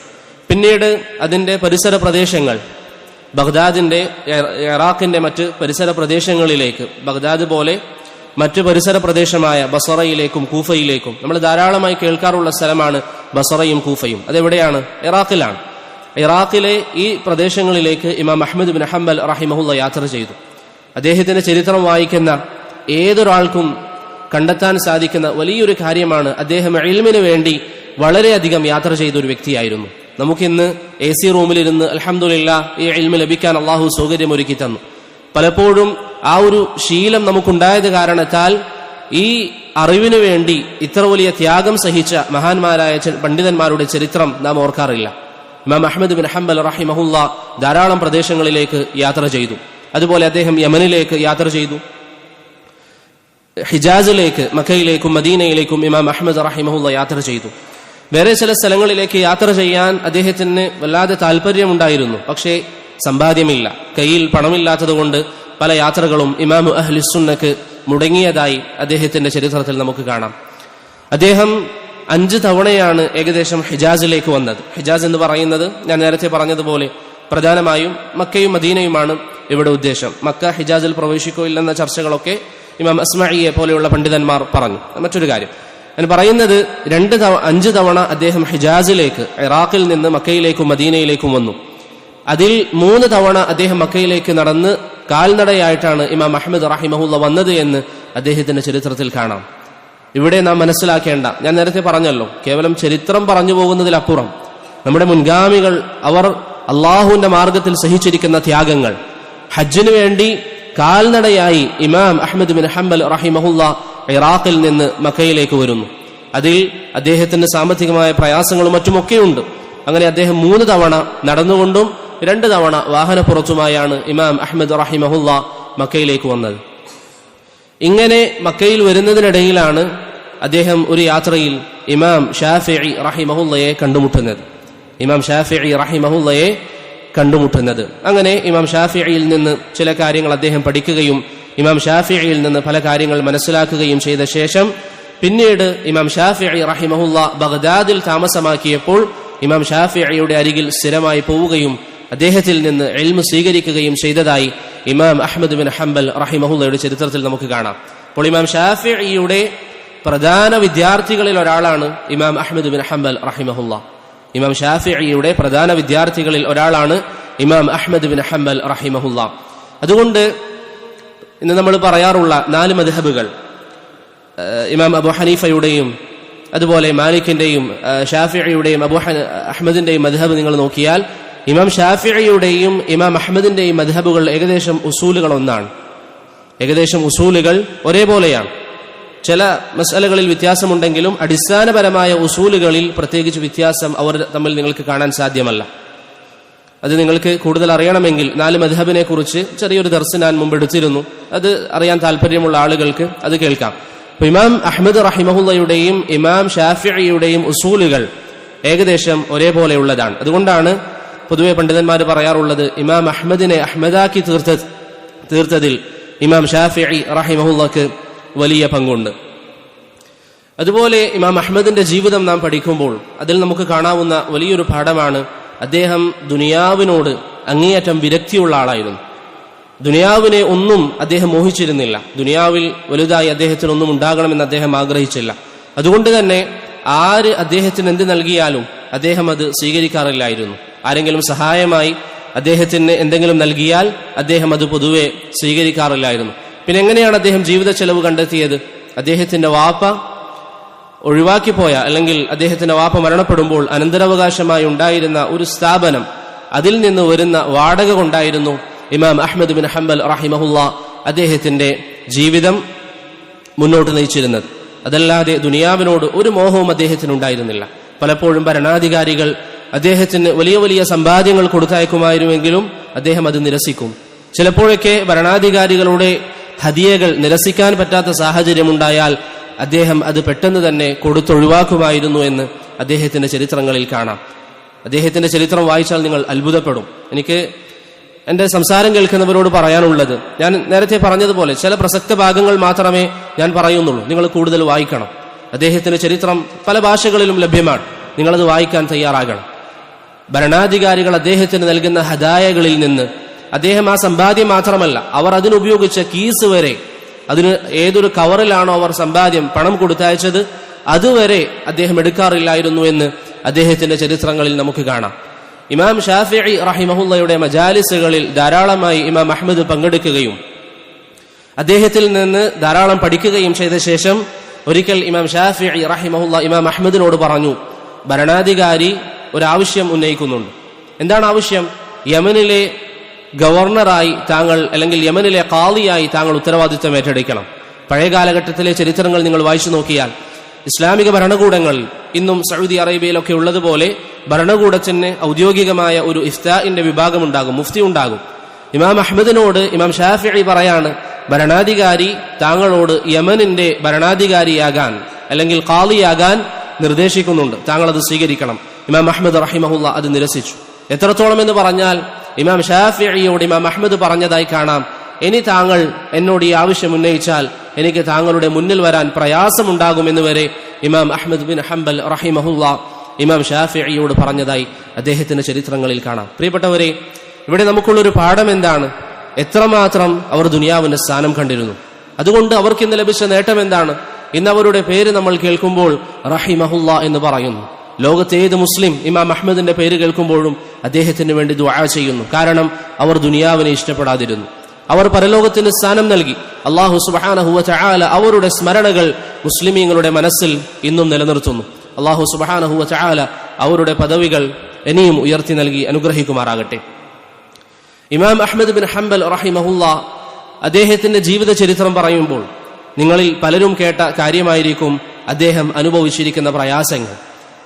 [SPEAKER 1] പിന്നീട് അതിന്റെ പരിസര പ്രദേശങ്ങൾ, ബഗ്ദാദിന്റെ, ഇറാഖിന്റെ മറ്റ് പരിസര പ്രദേശങ്ങളിലേക്ക്, ബഗ്ദാദ് പോലെ മറ്റ് പരിസര പ്രദേശമായ ബസറയിലേക്കും കൂഫയിലേക്കും, നമ്മൾ ധാരാളമായി കേൾക്കാറുള്ള സ്ഥലമാണ് ബസറയും കൂഫയും. അതെവിടെയാണ്? ഇറാഖിലാണ്. ഇറാഖിലെ ഈ പ്രദേശങ്ങളിലേക്ക് ഇമാം അഹ്മദ് ബിൻ ഹംബൽ റഹിമഹുല്ലാ യാത്ര ചെയ്തു. അദ്ദേഹത്തിന്റെ ചരിത്രം വായിക്കുന്ന ഏതൊരാൾക്കും കണ്ടെത്താൻ സാധിക്കുന്ന വലിയൊരു കാര്യമാണ്, അദ്ദേഹം ഇൽമിന് വേണ്ടി വളരെയധികം യാത്ര ചെയ്ത ഒരു വ്യക്തിയായിരുന്നു. നമുക്കിന്ന് AC റൂമിലിരുന്ന് അൽഹംദുലില്ലാഹ് ഈ ഇൽമ് ലഭിക്കാൻ അള്ളാഹു സൗകര്യമൊരുക്കി തന്നു. പലപ്പോഴും ആ ഒരു ശീലം നമുക്കുണ്ടായത് കാരണത്താൽ ഈ അറിവിനു വേണ്ടി ഇത്ര വലിയ ത്യാഗം സഹിച്ച മഹാന്മാരായ പണ്ഡിതന്മാരുടെ ചരിത്രം നാം ഓർക്കാറില്ല. ഇമാം അഹ്മദ് ബിൻ ഹംബൽ റഹിമഹുല്ലാ ധാരാളം പ്രദേശങ്ങളിലേക്ക് യാത്ര ചെയ്തു. അതുപോലെ അദ്ദേഹം യമനിലേക്ക് യാത്ര ചെയ്തു. ഹിജാസിലേക്ക്, മക്കയിലേക്കും മദീനയിലേക്കും ഇമാം അഹ്മദ് റഹിമഹുല്ലാ യാത്ര ചെയ്തു. വേറെ ചില സ്ഥലങ്ങളിലേക്ക് യാത്ര ചെയ്യാൻ അദ്ദേഹത്തിന് വല്ലാതെ താല്പര്യമുണ്ടായിരുന്നു. പക്ഷേ സമ്പാദ്യമില്ല, കയ്യിൽ പണമില്ലാത്തതുകൊണ്ട് പല യാത്രകളും ഇമാമു അഹ്ലുസുന്നക്ക് മുടങ്ങിയതായി അദ്ദേഹത്തിന്റെ ചരിത്രത്തിൽ നമുക്ക് കാണാം. അദ്ദേഹം 5 തവണയാണ് ഏകദേശം ഹിജാസിലേക്ക് വന്നത്. ഹിജാസ് എന്ന് പറയുന്നത് ഞാൻ നേരത്തെ പറഞ്ഞതുപോലെ പ്രധാനമായും മക്കയും മദീനയുമാണ് ഇവിടെ ഉദ്ദേശം. മക്ക ഹിജാസിൽ പ്രവേശിക്കോ ഇല്ലെന്ന ചർച്ചകളൊക്കെ ഇമാം അസ്മഈയെ പോലെയുള്ള പണ്ഡിതന്മാർ പറഞ്ഞു. മറ്റൊരു കാര്യം ഞാൻ പറയുന്നത്, 5 തവണ അദ്ദേഹം ഹിജാസിലേക്ക്, ഇറാഖിൽ നിന്ന് മക്കയിലേക്കും മദീനയിലേക്കും വന്നു. അതിൽ 3 തവണ അദ്ദേഹം മക്കയിലേക്ക് നടന്ന് കാൽനടയായിട്ടാണ് ഇമാം അഹ്മദ് റഹിമഹുല്ലാ വന്നത് എന്ന് അദ്ദേഹത്തിന്റെ ചരിത്രത്തിൽ കാണാം. ഇവിടെ നാം മനസ്സിലാക്കേണ്ട, ഞാൻ നേരത്തെ പറഞ്ഞല്ലോ, കേവലം ചരിത്രം പറഞ്ഞു പോകുന്നതിലപ്പുറം നമ്മുടെ മുൻഗാമികൾ അവർ അള്ളാഹുവിന്റെ മാർഗത്തിൽ സഹിച്ചിരിക്കുന്ന ത്യാഗങ്ങൾ. ഹജ്ജിനു വേണ്ടി കാൽനടയായി ഇമാം അഹ്മദ് ബിൻ ഹംബൽ റഹിമഹുല്ലാ ഇറാഖിൽ നിന്ന് മക്കയിലേക്ക് വരുന്നു. അതിൽ അദ്ദേഹത്തിന് സാമ്പത്തികമായ പ്രയാസങ്ങളും മറ്റുമൊക്കെയുണ്ട്. അങ്ങനെ അദ്ദേഹം 3 തവണ നടന്നുകൊണ്ടും 2 തവണ വാഹനപ്പുറത്തുമായാണ് ഇമാം അഹ്മദ് റഹിമഹുല്ലാ മക്കയിലേക്ക് വന്നത്. ഇങ്ങനെ മക്കയിൽ വരുന്നതിനിടയിലാണ് അദ്ദേഹം ഒരു യാത്രയിൽ ഇമാം ഷാഫിഈ റഹിമഹുല്ലയെ കണ്ടുമുട്ടുന്നത്. അങ്ങനെ ഇമാം ഷാഫിഈയിൽ നിന്ന് ചില കാര്യങ്ങൾ അദ്ദേഹം പഠിക്കുകയും ഇമാം ഷാഫിഈയിൽ നിന്ന് പല കാര്യങ്ങൾ മനസ്സിലാക്കുകയും ചെയ്ത ശേഷം പിന്നീട് ഇമാം ഷാഫിഈ റഹിമഹുല്ലാ ബഗ്ദാദിൽ താമസമാക്കിയപ്പോൾ ഇമാം ഷാഫിഈയുടെ അരികിൽ സ്ഥിരമായി പോവുകയും അദ്ദേഹത്തിൽ നിന്ന് ഇൽമ് സ്വീകരിക്കുകയും ചെയ്തതായി ഇമാം അഹ്മദ് ബിൻ ഹംബൽ റഹിമഹുല്ലയുടെ ചരിത്രത്തിൽ നമുക്ക് കാണാം. അപ്പോൾ ഇമാം ഷാഫിഈയുടെ പ്രധാന വിദ്യാർത്ഥികളിൽ ഒരാളാണ് ഇമാം അഹ്മദ് ബിൻ ഹംബൽ റഹിമഹുല്ലാ. ഇമാം ഷാഫിഈയുടെ പ്രധാന വിദ്യാർത്ഥികളിൽ ഒരാളാണ് ഇമാം അഹ്മദ് ബിൻ ഹംബൽ റഹിമഹുല്ലാ. അതുകൊണ്ട് ഇന്ന് നമ്മൾ പറയാറുള്ള 4 മദ്ഹബുകൾ, ഇമാം അബൂ ഹനീഫയുടെയും അതുപോലെ മാലിക്കിന്റെയും ഷാഫിഈയുടെയും അഹ്മദിന്റെയും മദ്ഹബ് നിങ്ങൾ നോക്കിയാൽ ഇമാം ഷാഫിഈയുടെയും ഇമാം അഹ്മദിന്റെയും മദ്ഹബുകൾ ഏകദേശം ഉസൂലുകൾ ഒന്നാണ്. ഏകദേശം ഉസൂലുകൾ ഒരേപോലെയാണ്. ചില മസ്അലകളിൽ വ്യത്യാസമുണ്ടെങ്കിലും അടിസ്ഥാനപരമായ ഉസൂലുകളിൽ പ്രത്യേകിച്ച് വ്യത്യാസം അവർ തമ്മിൽ നിങ്ങൾക്ക് കാണാൻ സാധ്യമല്ല. അത് നിങ്ങൾക്ക് കൂടുതൽ അറിയണമെങ്കിൽ 4 മദ്ഹബിനെ കുറിച്ച് ചെറിയൊരു ദർസ് ഞാൻ മുമ്പ് എടുത്തിരുന്നു. അത് അറിയാൻ താല്പര്യമുള്ള ആളുകൾക്ക് അത് കേൾക്കാം. അപ്പൊ ഇമാം അഹ്മദ് റഹിമഹുല്ലയുടെയും ഇമാം ഷാഫിഈയുടെയും ഉസൂലുകൾ ഏകദേശം ഒരേപോലെയുള്ളതാണ്. അതുകൊണ്ടാണ് പൊതുവെ പണ്ഡിതന്മാർ പറയാറുള്ളത് ഇമാം അഹ്മദിനെ അഹ്മദാക്കി തീർത്തതിൽ ഇമാം ഷാഫിഈ റഹിമഹുല്ലക്ക് വലിയ പങ്കുണ്ട്. അതുപോലെ ഇമാം അഹ്മദിന്റെ ജീവിതം നാം പഠിക്കുമ്പോൾ അതിൽ നമുക്ക് കാണാവുന്ന വലിയൊരു പാഠമാണ്, അദ്ദേഹം ദുനിയാവിനോട് അങ്ങേയറ്റം വിരക്തിയുള്ള ആളായിരുന്നു. ദുനിയാവിനെ ഒന്നും അദ്ദേഹം മോഹിച്ചിരുന്നില്ല. ദുനിയാവിൽ വലുതായി അദ്ദേഹത്തിനൊന്നും ഉണ്ടാകണമെന്ന് അദ്ദേഹം ആഗ്രഹിച്ചില്ല. അതുകൊണ്ട് തന്നെ ആര് അദ്ദേഹത്തിന് എന്ത് നൽകിയാലും അദ്ദേഹം അത് സ്വീകരിക്കാറില്ലായിരുന്നു. ആരെങ്കിലും സഹായമായി അദ്ദേഹത്തിന് എന്തെങ്കിലും നൽകിയാൽ അദ്ദേഹം അത് പൊതുവെ സ്വീകരിക്കാറില്ലായിരുന്നു. പിന്നെ എങ്ങനെയാണ് അദ്ദേഹം ജീവിത ചെലവ് കണ്ടെത്തിയത്? അദ്ദേഹത്തിന്റെ വാപ്പ ഒഴിവാക്കിപ്പോയ, അല്ലെങ്കിൽ അദ്ദേഹത്തിന്റെ വാപ്പ മരണപ്പെടുമ്പോൾ അനന്തരാവകാശമായി ഉണ്ടായിരുന്ന ഒരു സ്ഥാപനം, അതിൽ നിന്ന് വരുന്ന വാടക കൊണ്ടായിരുന്നു ഇമാം അഹ്മദ് ബിൻ ഹംബൽ റഹിമഹുല്ല അദ്ദേഹത്തിന്റെ ജീവിതം മുന്നോട്ട് നയിച്ചിരുന്നത്. അതല്ലാതെ ദുനിയാവിനോട് ഒരു മോഹവും അദ്ദേഹത്തിന് ഉണ്ടായിരുന്നില്ല. പലപ്പോഴും ഭരണാധികാരികൾ അദ്ദേഹത്തിന് വലിയ വലിയ സമ്പാദ്യങ്ങൾ കൊടുത്തയക്കുമായിരുന്നെങ്കിലും അദ്ദേഹം അത് നിരസിക്കും. ചിലപ്പോഴൊക്കെ ഭരണാധികാരികളുടെ ഹദിയകൾ നിരസിക്കാൻ പറ്റാത്ത സാഹചര്യമുണ്ടായാൽ അദ്ദേഹം അത് പെട്ടെന്ന് തന്നെ കൊടുത്തൊഴിവാക്കുമായിരുന്നു എന്ന് അദ്ദേഹത്തിന്റെ ചരിത്രങ്ങളിൽ കാണാം. അദ്ദേഹത്തിന്റെ ചരിത്രം വായിച്ചാൽ നിങ്ങൾ അത്ഭുതപ്പെടും. എനിക്ക് എന്റെ സംസാരം കേൾക്കുന്നവരോട് പറയാനുള്ളത്, ഞാൻ നേരത്തെ പറഞ്ഞതുപോലെ ചില പ്രസക്ത ഭാഗങ്ങൾ മാത്രമേ ഞാൻ പറയുന്നുള്ളൂ. നിങ്ങൾ കൂടുതൽ വായിക്കണം. അദ്ദേഹത്തിന്റെ ചരിത്രം പല ഭാഷകളിലും ലഭ്യമാണ്. നിങ്ങളത് വായിക്കാൻ തയ്യാറാകണം. ഭരണാധികാരികൾ അദ്ദേഹത്തിന് നൽകുന്ന ഹദായകളിൽ നിന്ന് അദ്ദേഹം ആ സമ്പാദ്യം മാത്രമല്ല, അവർ അതിനുപയോഗിച്ച കീസ് വരെ, അതിന് ഏതൊരു കവറിലാണോ അവർ സമ്പാദ്യം പണം കൊടുത്തയച്ചത് അതുവരെ അദ്ദേഹം എടുക്കാറില്ലായിരുന്നു എന്ന് അദ്ദേഹത്തിന്റെ ചരിത്രങ്ങളിൽ നമുക്ക് കാണാം. ഇമാം ഷാഫിഈ റഹിമഹുല്ലയുടെ മജാലിസുകളിൽ ധാരാളമായി ഇമാം അഹ്മദ് പങ്കെടുക്കുകയും അദ്ദേഹത്തിൽ നിന്ന് ധാരാളം പഠിക്കുകയും ചെയ്ത ശേഷം ഒരിക്കൽ ഇമാം ഷാഫിഈ റഹിമഹുല്ല ഇമാം അഹ്മദിനോട് പറഞ്ഞു, ഭരണാധികാരി ഒരാവശ്യം ഉന്നയിക്കുന്നുണ്ട്. എന്താണ് ആവശ്യം? യമനിലെ ഗവർണറായി താങ്കൾ, അല്ലെങ്കിൽ യമനിലെ ഖാളിയായി താങ്കൾ ഉത്തരവാദിത്വം ഏറ്റെടുക്കണം. പഴയ കാലഘട്ടത്തിലെ ചരിത്രങ്ങൾ നിങ്ങൾ വായിച്ചു നോക്കിയാൽ ഇസ്ലാമിക ഭരണകൂടങ്ങൾ ഇന്നും സൗദി അറേബ്യയിലൊക്കെ ഉള്ളതുപോലെ ഭരണകൂടത്തിന് ഔദ്യോഗികമായ ഒരു ഇഫ്താഇന്റെ വിഭാഗമുണ്ടാകും, മുഫ്തി ഉണ്ടാകും. ഇമാം അഹ്മദിനോട് ഇമാം ഷാഫിഈ പറയാണ്, ഭരണാധികാരി താങ്കളോട് യമനിന്റെ ഭരണാധികാരിയാകാൻ അല്ലെങ്കിൽ ഖാളിയാകാൻ നിർദ്ദേശിക്കുന്നുണ്ട്, താങ്കൾ അത് സ്വീകരിക്കണം. ഇമാം അഹ്മദ് റഹിമഹുല്ല അത് നിരസിച്ചു. എത്രത്തോളം എന്ന് പറഞ്ഞാൽ ഇമാം ഷാഫിഈയോട് ഇമാം അഹ്മദ് പറഞ്ഞതായി കാണാം, ഇനി താങ്കൾ എന്നോട് ഈ ആവശ്യം ഉന്നയിച്ചാൽ എനിക്ക് താങ്കളുടെ മുന്നിൽ വരാൻ പ്രയാസമുണ്ടാകുമെന്ന് വരെ ഇമാം അഹ്മദ് ബിൻ ഹംബൽ റഹിമഹുല്ല ഇമാം ഷാഫിഈയോട് പറഞ്ഞതായി അദ്ദേഹത്തിന്റെ ചരിത്രങ്ങളിൽ കാണാം. പ്രിയപ്പെട്ടവരെ, ഇവിടെ നമുക്കുള്ളൊരു പാഠം എന്താണ്? എത്രമാത്രം അവർ ദുനിയാവിന്റെ സ്ഥാനം കണ്ടിരുന്നു. അതുകൊണ്ട് അവർക്ക് ഇന്ന് ലഭിച്ച നേട്ടം എന്താണ്? ഇന്ന് അവരുടെ പേര് നമ്മൾ കേൾക്കുമ്പോൾ റഹിമഹുല്ല എന്ന് പറയുന്നു. ലോകത്തെ ഏത് മുസ്ലിം ഇമാം അഹ്മദിന്റെ പേര് കേൾക്കുമ്പോഴും അദ്ദേഹത്തിന് വേണ്ടി ദുആ ചെയ്യുന്നു. കാരണം അവർ ദുനിയാവിനെ ഇഷ്ടപ്പെടാതിരുന്നു. അവർ പരലോകത്തിന് സ്ഥാനം നൽകി. അല്ലാഹു സുബ്ഹാനഹു വ തആല അവരുടെ സ്മരണകൾ മുസ്ലിമീങ്ങളുടെ മനസ്സിൽ ഇന്നും നിലനിർത്തുന്നു. അല്ലാഹു സുബ്ഹാനഹു വ തആല അവരുടെ പദവികൾ ഇനിയും ഉയർത്തി നൽകി അനുഗ്രഹിക്കുമാറാകട്ടെ. ഇമാം അഹ്മദ് ബിൻ ഹംബൽ റഹിമഹുല്ല അദ്ദേഹത്തിന്റെ ജീവിത ചരിത്രം പറയുമ്പോൾ നിങ്ങളിൽ പലരും കേട്ട കാര്യമായിരിക്കും അദ്ദേഹം അനുഭവിച്ചിരിക്കുന്ന പ്രയാസങ്ങൾ.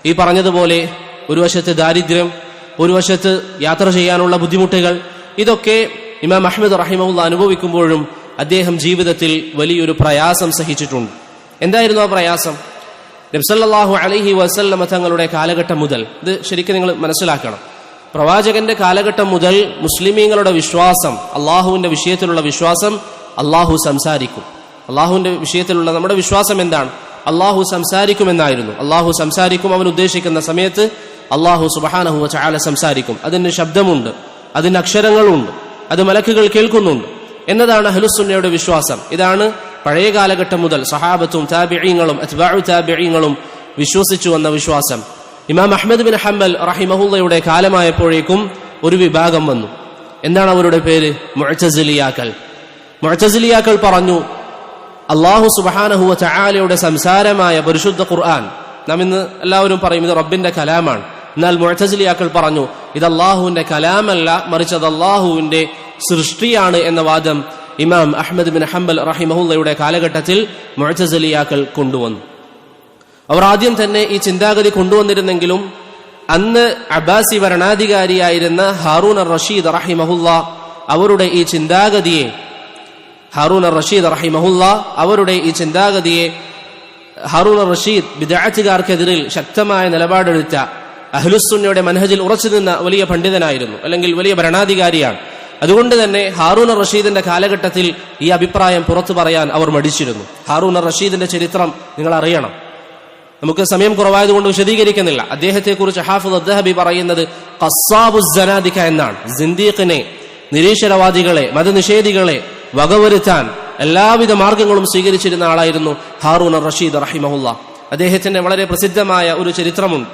[SPEAKER 1] ഈ പറഞ്ഞതുപോലെ ഒരു വശത്ത് ദാരിദ്ര്യം, ഒരു വശത്ത് യാത്ര ചെയ്യാനുള്ള ബുദ്ധിമുട്ടുകൾ, ഇതൊക്കെ ഇമാം അഹ്മദ് റഹിമഹുല്ല അനുഭവിക്കുമ്പോഴും അദ്ദേഹം ജീവിതത്തിൽ വലിയൊരു പ്രയാസം സഹിച്ചിട്ടുണ്ട്. എന്തായിരുന്നു ആ പ്രയാസം? നബി സല്ലല്ലാഹു അലൈഹി വസല്ലമ തങ്ങളുടെ കാലഘട്ടം മുതൽ, ഇത് ശരിക്കും നിങ്ങൾ മനസ്സിലാക്കണം, പ്രവാചകന്റെ കാലഘട്ടം മുതൽ മുസ്ലിമീങ്ങളുടെ വിശ്വാസം, അള്ളാഹുവിന്റെ വിഷയത്തിലുള്ള വിശ്വാസം, അള്ളാഹു സംസാരിക്കും. അള്ളാഹുവിന്റെ വിഷയത്തിലുള്ള നമ്മുടെ വിശ്വാസം എന്താണ്? അള്ളാഹു സംസാരിക്കുമെന്നായിരുന്നു. അള്ളാഹു സംസാരിക്കും, അവൻ ഉദ്ദേശിക്കുന്ന സമയത്ത് അള്ളാഹു സുബ്ഹാനഹു വ തആല സംസാരിക്കും. അതിന് ശബ്ദമുണ്ട്, അതിന് അക്ഷരങ്ങളുണ്ട്, അത് മലക്കുകൾ കേൾക്കുന്നുണ്ട് എന്നതാണ് അഹ്ലുസുന്നയുടെ വിശ്വാസം. ഇതാണ് പഴയ കാലഘട്ടം മുതൽ സഹാബത്തും താബിഈങ്ങളും അത്ബാഉ താബിഈങ്ങളും വിശ്വസിച്ചു വന്ന വിശ്വാസം. ഇമാം അഹ്മദ് ബിൻ ഹംബൽ റഹിമഹുല്ലയുടെ കാലമായപ്പോഴേക്കും ഒരു വിഭാഗം വന്നു. എന്താണ് അവരുടെ പേര്? മുഅ്തസിലിയാക്കൾ. മുഅ്തസിലിയാക്കൾ പറഞ്ഞു, അല്ലാഹു സുബ്ഹാനഹു വ തആലയുടെ സംസാരമായ പരിശുദ്ധ ഖുർആൻ, നാം ഇന്ന് എല്ലാവരും പറയും ഇത് റബ്ബിന്റെ കലാമാണ്. എന്നാൽ മുഅ്തസിലിയാക്കൾ പറഞ്ഞു ഇത് അല്ലാഹുവിന്റെ കലാമല്ല, മറിച്ച് അത് അല്ലാഹുവിന്റെ സൃഷ്ടിയാണ് എന്ന വാദം ഇമാം അഹ്മദ് ബിൻ ഹംബൽ റഹിമഹുല്ലയുടെ കാലഘട്ടത്തിൽ മുഅ്തസിലിയാക്കൾ കൊണ്ടുവന്നു. അവർ ആദ്യം തന്നെ ഈ ചിന്താഗതി കൊണ്ടുവന്നിരുന്നെങ്കിലും അന്ന് അബ്ബാസി ഭരണാധികാരിയായിരുന്ന ഹാറൂൻ അർ റഷീദ് റഹിമഹുല്ല അവരുടെ ഈ ചിന്താഗതിയെ ഹാറൂൻ അർ റഷീദ് ബിദ്അത്തുകാർക്കെതിരിൽ ശക്തമായ നിലപാടെടുത്ത അഹ്ലുസുന്നയുടെ മനഹജിൽ ഉറച്ചു നിന്ന വലിയ പണ്ഡിതനായിരുന്നു, അല്ലെങ്കിൽ വലിയ ഭരണാധികാരിയാണ്. അതുകൊണ്ട് തന്നെ ഹാറൂൻ അർ റഷീദിന്റെ കാലഘട്ടത്തിൽ ഈ അഭിപ്രായം പുറത്തു പറയാൻ അവർ മടിച്ചിരുന്നു. ഹാറൂൻ അർ റഷീദിന്റെ ചരിത്രം നിങ്ങൾ അറിയണം. നമുക്ക് സമയം കുറവായതുകൊണ്ട് വിശദീകരിക്കുന്നില്ല. അദ്ദേഹത്തെക്കുറിച്ച് ഹാഫിദ് അദ്ദഹബി പറയുന്നത് ഖസ്സാബുസ് സനാദിഖ എന്നാണ്. സിന്ദീഖിനെ, നിരീശ്വരവാദികളെ, മതനിഷേധികളെ വകവരുത്താൻ എല്ലാവിധ മാർഗങ്ങളും സ്വീകരിച്ചിരുന്ന ആളായിരുന്നു ഹാറൂൻ അർ റഷീദ് റഹിമഹുല്ല. അദ്ദേഹത്തിന്റെ വളരെ പ്രസിദ്ധമായ ഒരു ചരിത്രമുണ്ട്.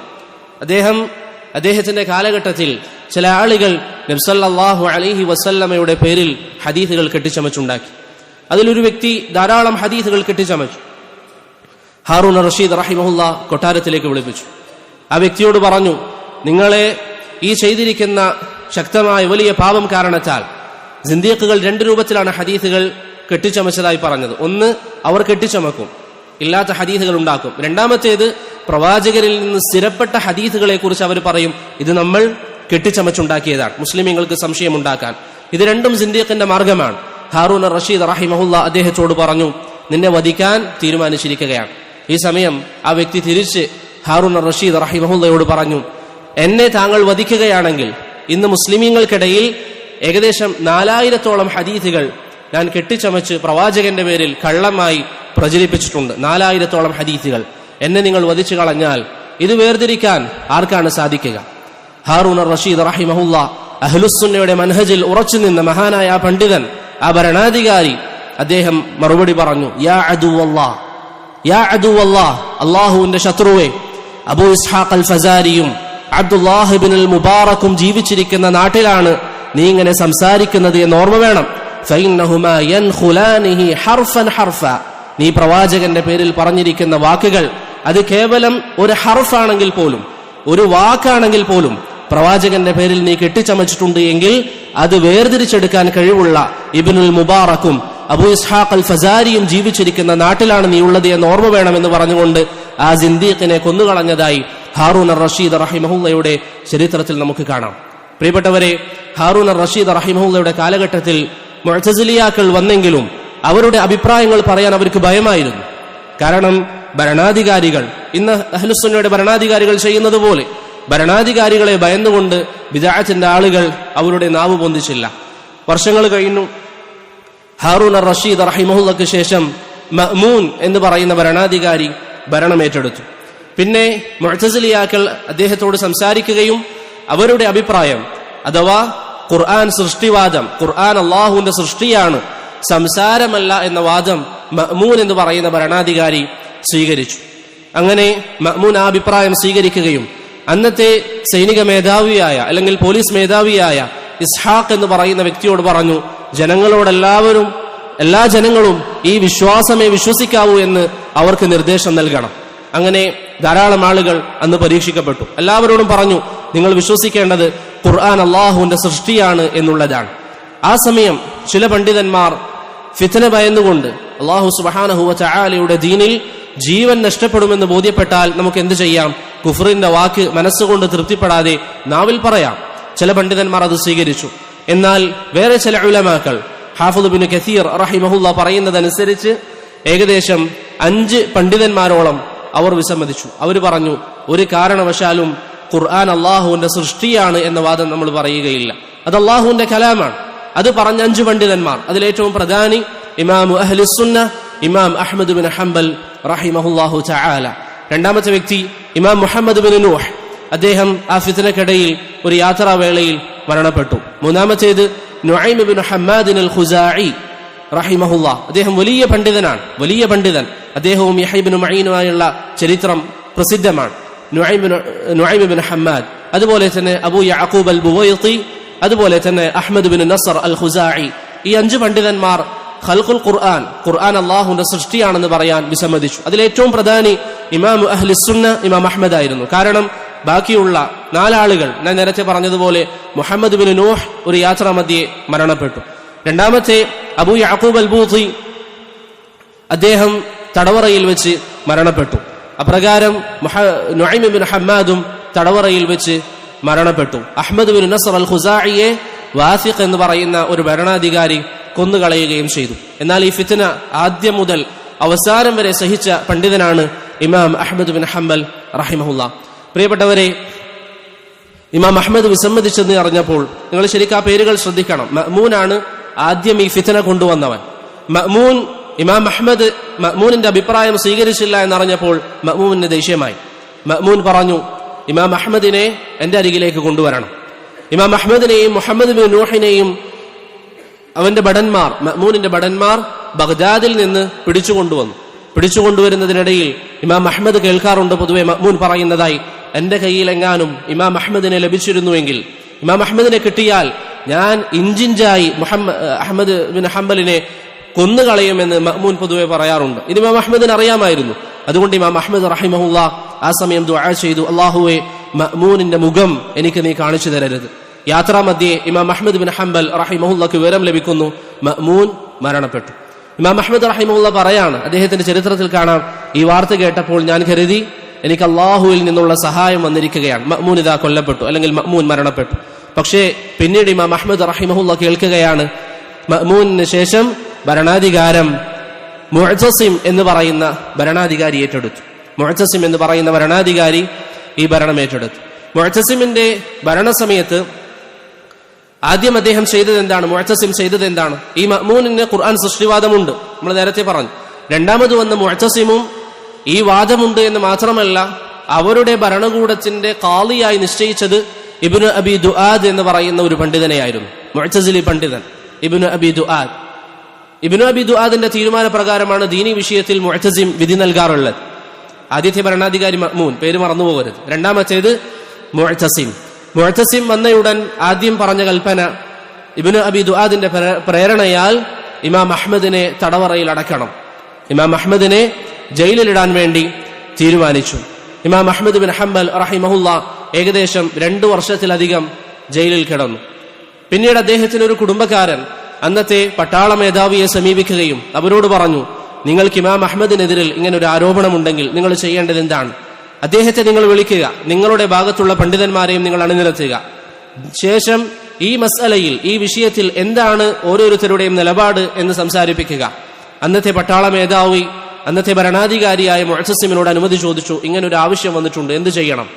[SPEAKER 1] അദ്ദേഹത്തിന്റെ കാലഘട്ടത്തിൽ ചില ആളുകൾ നബി സല്ലല്ലാഹു അലൈഹി വസല്ലമയുടെ പേരിൽ ഹദീസുകൾ കെട്ടിച്ചമച്ചുണ്ടാക്കി. അതിലൊരു വ്യക്തി ധാരാളം ഹദീസുകൾ കെട്ടിച്ചമച്ചു. ഹാറൂൻ അർ റഷീദ് റഹിമഹുല്ല കൊട്ടാരത്തിലേക്ക് വിളിപ്പിച്ചു. ആ വ്യക്തിയോട് പറഞ്ഞു, നിങ്ങളെ ഈ ചെയ്തിരിക്കുന്ന ശക്തമായ വലിയ പാപം കാരണത്താൽ സിന്ദീഖുകൾ രണ്ട് രൂപത്തിലാണ് ഹദീസുകൾ കെട്ടിച്ചമച്ചതായി പറഞ്ഞത്. ഒന്ന്, അവർ കെട്ടിച്ചമക്കും, ഇല്ലാത്ത ഹദീസുകൾ ഉണ്ടാക്കും. രണ്ടാമത്തേത്, പ്രവാചകരിൽ നിന്ന് സ്ഥിരപ്പെട്ട ഹദീസുകളെ കുറിച്ച് അവർ പറയും, ഇത് നമ്മൾ കെട്ടിച്ചമച്ചുണ്ടാക്കിയതാണ്, മുസ്ലിമീങ്ങൾക്ക് സംശയമുണ്ടാക്കാൻ. ഇത് രണ്ടും സിന്ദീഖിന്റെ മാർഗമാണ്. ഹാറൂൻ അർ റഷീദ് റഹിമഹുല്ല അദ്ദേഹത്തോട് പറഞ്ഞു, നിന്നെ വധിക്കാൻ തീരുമാനിച്ചിരിക്കുകയാണ്. ഈ സമയം ആ വ്യക്തി തിരിച്ച് ഹാറൂൻ അർ റഷീദ് റഹിമഹുല്ലയോട് പറഞ്ഞു, എന്നെ താങ്കൾ വധിക്കുകയാണെങ്കിൽ ഇന്ന് മുസ്ലിമീങ്ങൾക്കിടയിൽ ഏകദേശം 4000-ഓളം ഹദീസുകൾ ഞാൻ കെട്ടിച്ചമച്ച് പ്രവാചകന്റെ പേരിൽ കള്ളമായി പ്രചരിപ്പിച്ചിട്ടുണ്ട്. 4000-ഓളം ഹദീസുകൾ എന്നെ നിങ്ങൾ വധിച്ചു കളഞ്ഞാൽ ഇത് വേർതിരിക്കാൻ ആർക്കാണ് സാധിക്കുക? ഹാറൂൻ അർ റഷീദ് റഹിമഹുല്ല അഹ്ലുസുന്നയുടെ മനഹജിൽ ഉറച്ചു നിന്ന മഹാനായ ആ പണ്ഡിതൻ, ആ ഭരണാധികാരി, അദ്ദേഹം മറുപടി പറഞ്ഞു, യാ അദുവല്ലാഹ്, യാ അദുവല്ലാഹ്, അല്ലാഹുവിന്റെ ശത്രുവേ, അബൂ ഇസ്ഹാഖ് അൽ ഫസാരിയും അബ്ദുല്ലാഹ് ഇബ്നുൽ മുബാറക്കും ജീവിച്ചിരിക്കുന്ന നാട്ടിലാണ് നീ ഇങ്ങനെ സംസാരിക്കുന്നത് എന്ന് ഓർമ്മ വേണം. ഫഇന്നഹുമാ യൻഖുലാനിഹി ഹർഫൻ ഹർഫ, നീ പ്രവാചകന്റെ പേരിൽ പറഞ്ഞിരിക്കുന്ന വാക്കുകൾ അത് കേവലം ഒരു ഹർഫാണെങ്കിൽ പോലും, ഒരു വാക്കാണെങ്കിൽ പോലും പ്രവാചകന്റെ പേരിൽ നീ കെട്ടിച്ചമച്ചിട്ടുണ്ട് എങ്കിൽ അത് വേർതിരിച്ചെടുക്കാൻ കഴിവുള്ള ഇബ്നുൽ മുബാറക്കും അബൂ ഇസ്ഹാഖ് അൽ ഫസാരിയും ജീവിച്ചിരിക്കുന്ന നാട്ടിലാണ് നീ ഉള്ളത് എന്ന് ഓർമ്മ വേണമെന്ന് പറഞ്ഞുകൊണ്ട് ആ സിന്ദീഖിനെ കൊന്നുകളഞ്ഞതായി ഹാറൂൻ അർ റഷീദ് റഹിമഹുല്ലയുടെ ചരിത്രത്തിൽ നമുക്ക് കാണാം. പ്രിയപ്പെട്ടവരെ, ഹാറൂൻ അർ റഷീദ് റഹിമഹുല്ലയുടെ കാലഘട്ടത്തിൽ മുഅ്തസിലിയാക്കൾ വന്നെങ്കിലും അവരുടെ അഭിപ്രായങ്ങൾ പറയാൻ അവർക്ക് ഭയമായിരുന്നു. കാരണം ഭരണാധികാരികൾ, ഇന്ന് അഹ്ലുസുന്നയുടെ ഭരണാധികാരികൾ ചെയ്യുന്നത് പോലെ ഭരണാധികാരികളെ ഭയന്നുകൊണ്ട് ബിദ്അത്തിന്റെ ആളുകൾ അവരുടെ നാവ് പൊന്തിച്ചില്ല. വർഷങ്ങൾ കഴിഞ്ഞു. ഹാറൂൻ അർ റഷീദ് റഹിമഹുല്ലക്ക് ശേഷം മഅ്മൂൻ എന്ന് പറയുന്ന ഭരണാധികാരി ഭരണമേറ്റെടുത്തു. പിന്നെ മുഅ്തസിലിയാക്കൾ അദ്ദേഹത്തോട് സംസാരിക്കുകയും അവരുടെ അഭിപ്രായം, അഥവാ ഖുർആൻ സൃഷ്ടിവാദം, ഖുർആൻ അല്ലാഹുവിന്റെ സൃഷ്ടിയാണ്, സംസാരമല്ല എന്ന വാദം മഅ്മൂൻ എന്ന് പറയുന്ന ഭരണാധികാരി സ്വീകരിച്ചു. അങ്ങനെ മഅ്മൂൻ ആ അഭിപ്രായം സ്വീകരിക്കുകയും അന്നത്തെ സൈനിക മേധാവിയായ, അല്ലെങ്കിൽ പോലീസ് മേധാവിയായ ഇസ്ഹാഖ് എന്ന് പറയുന്ന വ്യക്തിയോട് പറഞ്ഞു, ജനങ്ങളോടെല്ലാവരും, എല്ലാ ജനങ്ങളും ഈ വിശ്വാസമേ വിശ്വസിക്കാവൂ എന്ന് അവർക്ക് നിർദ്ദേശം നൽകണം. അങ്ങനെ ധാരാളം ആളുകൾ അന്ന് പരീക്ഷിക്കപ്പെട്ടു. എല്ലാവരോടും പറഞ്ഞു, നിങ്ങൾ വിശ്വസിക്കേണ്ടത് ഖുർആൻ അല്ലാഹുവിന്റെ സൃഷ്ടിയാണ് എന്നുള്ളതാണ്. ആ സമയം ചില പണ്ഡിതന്മാർ ഫിത്ന ഭയന്നുകൊണ്ട് അല്ലാഹു സുബ്ഹാനഹു വ തആലയുടെ ദീനിൽ ജീവൻ നഷ്ടപ്പെടുമെന്ന് ബോധ്യപ്പെട്ടാൽ നമുക്ക് എന്ത് ചെയ്യാം? കുഫറിന്റെ വാക്ക് മനസ്സുകൊണ്ട് തൃപ്തിപ്പെടാതെ നാവിൽ പറയാം. ചില പണ്ഡിതന്മാർ അത് സ്വീകരിച്ചു. എന്നാൽ വേറെ ചില ഉലമാക്കൾ, ഹാഫിദ് ഇബ്നു കസീർ റഹിമഹുല്ല പറയുന്നതനുസരിച്ച് ഏകദേശം 5 പണ്ഡിതന്മാരോളം അവർ വിസമ്മതിച്ചു. അവർ പറഞ്ഞു, ഒരു കാരണവശാലും ഖുർആൻ അല്ലാഹുവിന്റെ സൃഷ്ടിയാണ് എന്ന വാദം നമ്മൾ പറയുകയില്ല, അത് അല്ലാഹുവിന്റെ കലാമാണ്. അത് പറഞ്ഞ 5 പണ്ഡിതന്മാർ, അതിലേറ്റവും പ്രധാനി ഇമാമു അഹ്ലുസുന്ന ഇമാം അഹ്മദ് ബിൻ ഹംബൽ റഹിമഹുല്ലാഹു തആല. രണ്ടാമത്തെ വ്യക്തി ഇമാം മുഹമ്മദ് ബിൻ നൂഹ്, അദ്ദേഹം ആ ഫിത്നക്കിടയിൽ ഒരു യാത്രാവേളയിൽ മരണപ്പെട്ടു. മൂന്നാമത്തേത് നുഐം ഇബ്നു ഹമ്മാദ് അൽ ഖുസാഇ റഹിമഹുല്ലാ, അദ്ദേഹം വലിയ പണ്ഡിതനാണ്, വലിയ പണ്ഡിതൻ. അദ്ദേഹവും യഹ്യ ഇബ്നു മഈനുമായുള്ള ചരിത്രം പ്രസിദ്ധമാണ്. നുഐം ഇബ്നു ഹമ്മാദ്, അതുപോലെ തന്നെ അബൂ യഅഖൂബ് അൽ ബുവൈത്തി, അതുപോലെ തന്നെ അഹ്മദ് ബിൻ നസ്ർ അൽ ഖുസാഇ. ഈ 5 പണ്ഡിതന്മാർ ഖൽഖുൽ ഖുർആൻ, ഖുർആൻ അല്ലാഹുവിന്റെ സൃഷ്ടിയാണെന്ന് പറയാൻ വിസമ്മതിച്ചു. അതിലേറ്റവും പ്രധാനി ഇമാം അഹ്ലുസുന്ന ഇമാം അഹ്മദ് ആയിരുന്നു. കാരണം ബാക്കിയുള്ള 4 ആളുകൾ, ഞാൻ നേരത്തെ പറഞ്ഞതുപോലെ മുഹമ്മദ് ബിൻ നൂഹ് ഒരു യാത്രാമധ്യേ മരണപ്പെട്ടു. രണ്ടാമത്തെ അബൂ യഅഖൂബ് അൽ-ബൂത്തി, അദ്ദേഹം തടവറയിൽ വെച്ച് മരണപ്പെട്ടു. അപ്രകാരം നുഐം ഇബ്നു ഹമ്മാദും തടവറയിൽ വെച്ച് മരണപ്പെട്ടു. അഹ്മദ് ബിൻ നസ്ർ അൽ ഖുസാഇയെ വാസിഖ് എന്ന് പറയുന്ന ഒരു ഭരണാധികാരി കൊന്നുകളയുകയും ചെയ്തു. എന്നാൽ ഈ ഫിത്ന ആദ്യം മുതൽ അവസാനം വരെ സഹിച്ച പണ്ഡിതനാണ് ഇമാം അഹ്മദ് ബിൻ ഹംബൽ റഹിമഹുല്ലാ. പ്രിയപ്പെട്ടവരെ, ഇമാം അഹ്മദ് വിസമ്മതിച്ചെന്ന് അറിഞ്ഞപ്പോൾ നിങ്ങൾ ശരിക്കും ആ പേരുകൾ ശ്രദ്ധിക്കണം. മഅ്മൂനാണ് ആദ്യം ഈ ഫിത്ന കൊണ്ടുവന്നവൻ. മഅ്മൂൻ, ഇമാം അഹ്മദ് മഅ്മൂനിന്റെ അഭിപ്രായം സ്വീകരിച്ചില്ല എന്നറിഞ്ഞപ്പോൾ മഅ്മൂനിന് ദേഷ്യമായി. മഅ്മൂൻ പറഞ്ഞു, ഇമാം അഹ്മദിനെ എന്റെ അരികിലേക്ക് കൊണ്ടുവരണം. ഇമാം അഹ്മദിനെയും മുഹമ്മദ് ബിൻ നൂഹിനെയും അവന്റെ ഭടന്മാർ, മഅ്മൂനിന്റെ ഭടന്മാർ ബഗ്ദാദിൽ നിന്ന് പിടിച്ചുകൊണ്ടുവരുന്നതിനിടയിൽ ഇമാം അഹ്മദ് കേൾക്കാറുണ്ട് പൊതുവെ മഅ്മൂൻ പറയുന്നതായി, എന്റെ കയ്യിലെങ്ങാനും ഇമാം അഹ്മദിനെ ലഭിച്ചിരുന്നുവെങ്കിൽ, ഇമാം അഹ്മദിനെ കിട്ടിയാൽ ഞാൻ ഇഞ്ചിഞ്ചായി അഹ്മദ് ബിൻ ഹംബലിനെ കൊന്നുകളയുമെന്ന് മഅ്മൂൻ പൊതുവെ പറയാറുണ്ട്. ഇത് ഇമാം അഹ്മദിന് അറിയാമായിരുന്നു. അതുകൊണ്ട് ഇമാം അഹ്മദ് റഹിമഹുല്ലാ ആ സമയം ദുആ ചെയ്തു, അല്ലാഹുവേ, മഅ്മൂനിന്റെ മുഖം എനിക്ക് നീ കാണിച്ചു തരരുത്. യാത്രാമധ്യേ ഇമാം അഹ്മദ് ബിൻ ഹംബൽ റഹിമഹുല്ലക്ക് വിവരം ലഭിക്കുന്നു, മഅ്മൂൻ മരണപ്പെട്ടു. ഇമാം അഹ്മദ് റഹിമഹുല്ല പറയാണ്, അദ്ദേഹത്തിന്റെ ചരിത്രത്തിൽ കാണാം, ഈ വാർത്ത കേട്ടപ്പോൾ ഞാൻ കരുതി എനിക്ക് അള്ളാഹുവിൽ നിന്നുള്ള സഹായം വന്നിരിക്കുകയാണ്, മഅ്മൂൻ ഇതാ കൊല്ലപ്പെട്ടു, അല്ലെങ്കിൽ മഅ്മൂൻ മരണപ്പെട്ടു. പക്ഷേ പിന്നീട് ഇമാം അഹ്മദ് റഹിമഹുല്ല കേൾക്കുകയാണ്, മഅ്മൂനിന് ശേഷം ഭരണാധികാരം മുഅ്തസിം എന്ന് പറയുന്ന ഭരണാധികാരി ഏറ്റെടുത്തു. മുഅ്തസിം എന്ന് പറയുന്ന ഭരണാധികാരി ഈ ഭരണം ഏറ്റെടുത്തു. മുഅ്തസിമിന്റെ ഭരണസമയത്ത് ആദ്യം അദ്ദേഹം ചെയ്തത് എന്താണ്? മുഅ്തസിം ചെയ്തത് എന്താണ്? ഈ മഅ്മൂനിന് ഖുർആൻ സൃഷ്ടിവാദമുണ്ട്, നമ്മൾ നേരത്തെ പറഞ്ഞു. രണ്ടാമത് വന്ന മുഅ്തസിമും ഈ വാദമുണ്ട് എന്ന് മാത്രമല്ല, അവരുടെ ഭരണകൂടത്തിന്റെ ഖാളിയായി നിശ്ചയിച്ചത് ഇബ്നു അബി ദുആദ് എന്ന് പറയുന്ന ഒരു പണ്ഡിതനെയായിരുന്നു. മുഅ്തസിലി പണ്ഡിതൻ ഇബ്നു അബി ദുആദ്. ഇബ്നു അബി ദുആദിന്റെ തീരുമാനപ്രകാരമാണ് ദീനി വിഷയത്തിൽ മുഅ്തസിം വിധി നൽകാറുള്ളത്. ആദ്യത്തെ ഭരണാധികാരി മഅ്മൂൻ, പേര് മറന്നുപോകരുത്. രണ്ടാമത്തേത് മുഅ്തസിം വന്നയുടൻ ആദ്യം പറഞ്ഞ കൽപ്പന, ഇബ്നു അബി ദുആദിന്റെ പ്രേരണയാൽ ഇമാം അഹ്മദിനെ തടവറയിൽ അടക്കണം, ഇമാം അഹ്മദിനെ ജയിലിലിടാൻ വേണ്ടി തീരുമാനിച്ചു. ഇമാം അഹ്മദ് ബിൻ ഹംബൽ റഹിമഹുല്ലാ ഏകദേശം 2 വർഷത്തിലധികം ജയിലിൽ കിടന്നു. പിന്നീട് അദ്ദേഹത്തിന് ഒരു കുടുംബക്കാരൻ അന്നത്തെ പട്ടാള മേധാവിയെ സമീപിക്കുകയും അവരോട് പറഞ്ഞു, നിങ്ങൾക്ക് ഇമാം അഹ്മദിനെതിരിൽ ഇങ്ങനെ ഒരു ആരോപണമുണ്ടെങ്കിൽ നിങ്ങൾ ചെയ്യേണ്ടത് എന്താണ്? അദ്ദേഹത്തെ നിങ്ങൾ വിളിക്കുക, നിങ്ങളുടെ ഭാഗത്തുള്ള പണ്ഡിതന്മാരെയും നിങ്ങൾ അണിനിരത്തുക. ശേഷം ഈ മസ്അലയിൽ, ഈ വിഷയത്തിൽ എന്താണ് ഓരോരുത്തരുടെയും നിലപാട് എന്ന് സംസാരിപ്പിക്കുക. അന്നത്തെ പട്ടാള മേധാവി, അന്നത്തെ ഭരണാധികാരിയായ മുഅ്തസിമിനോട് അനുമതി ചോദിച്ചു. ഇങ്ങനൊരു ആവശ്യം വന്നിട്ടുണ്ട്, എന്ത് ചെയ്യണം?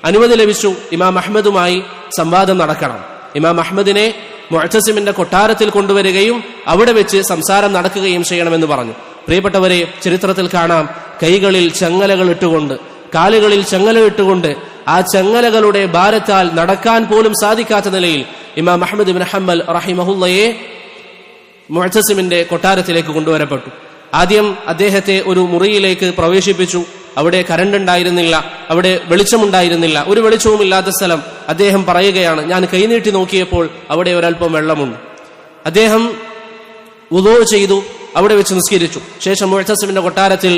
[SPEAKER 1] അനുമതി ലഭിച്ചു. ഇമാം അഹ്മദുമായി സംവാദം നടക്കണം. ഇമാം അഹ്മദിനെ മുഅ്തസിമിന്റെ കൊട്ടാരത്തിൽ കൊണ്ടുവരികയും അവിടെ വെച്ച് സംസാരം നടക്കുകയും ചെയ്യണമെന്ന് പറഞ്ഞു. പ്രിയപ്പെട്ടവരെ, ചരിത്രത്തിൽ കാണാം, കൈകളിൽ ചങ്ങലകൾ ഇട്ടുകൊണ്ട്, കാലുകളിൽ ചങ്ങല ഇട്ടുകൊണ്ട്, ആ ചങ്ങലകളുടെ ഭാരത്താൽ നടക്കാൻ പോലും സാധിക്കാത്ത നിലയിൽ ഇമാം അഹ്മദ് ബിൻ ഹംബൽ റഹിമഹുല്ലയെ മുഅ്തസിമിന്റെ കൊട്ടാരത്തിലേക്ക് കൊണ്ടുവരപ്പെട്ടു. ആദ്യം അദ്ദേഹത്തെ ഒരു മുറിയിലേക്ക് പ്രവേശിപ്പിച്ചു. അവിടെ കറണ്ട് ഉണ്ടായിരുന്നില്ല, അവിടെ വെളിച്ചമുണ്ടായിരുന്നില്ല, ഒരു വെളിച്ചവും ഇല്ലാത്ത സ്ഥലം. അദ്ദേഹം പറയുകയാണ്, ഞാൻ കൈനീട്ടി നോക്കിയപ്പോൾ അവിടെ ഒരൽപ്പം വെള്ളമുണ്ട്. അദ്ദേഹം വുളൂ ചെയ്തു, അവിടെ വെച്ച് നിസ്കരിച്ചു. ശേഷം മുഅ്തസിമിന്റെ കൊട്ടാരത്തിൽ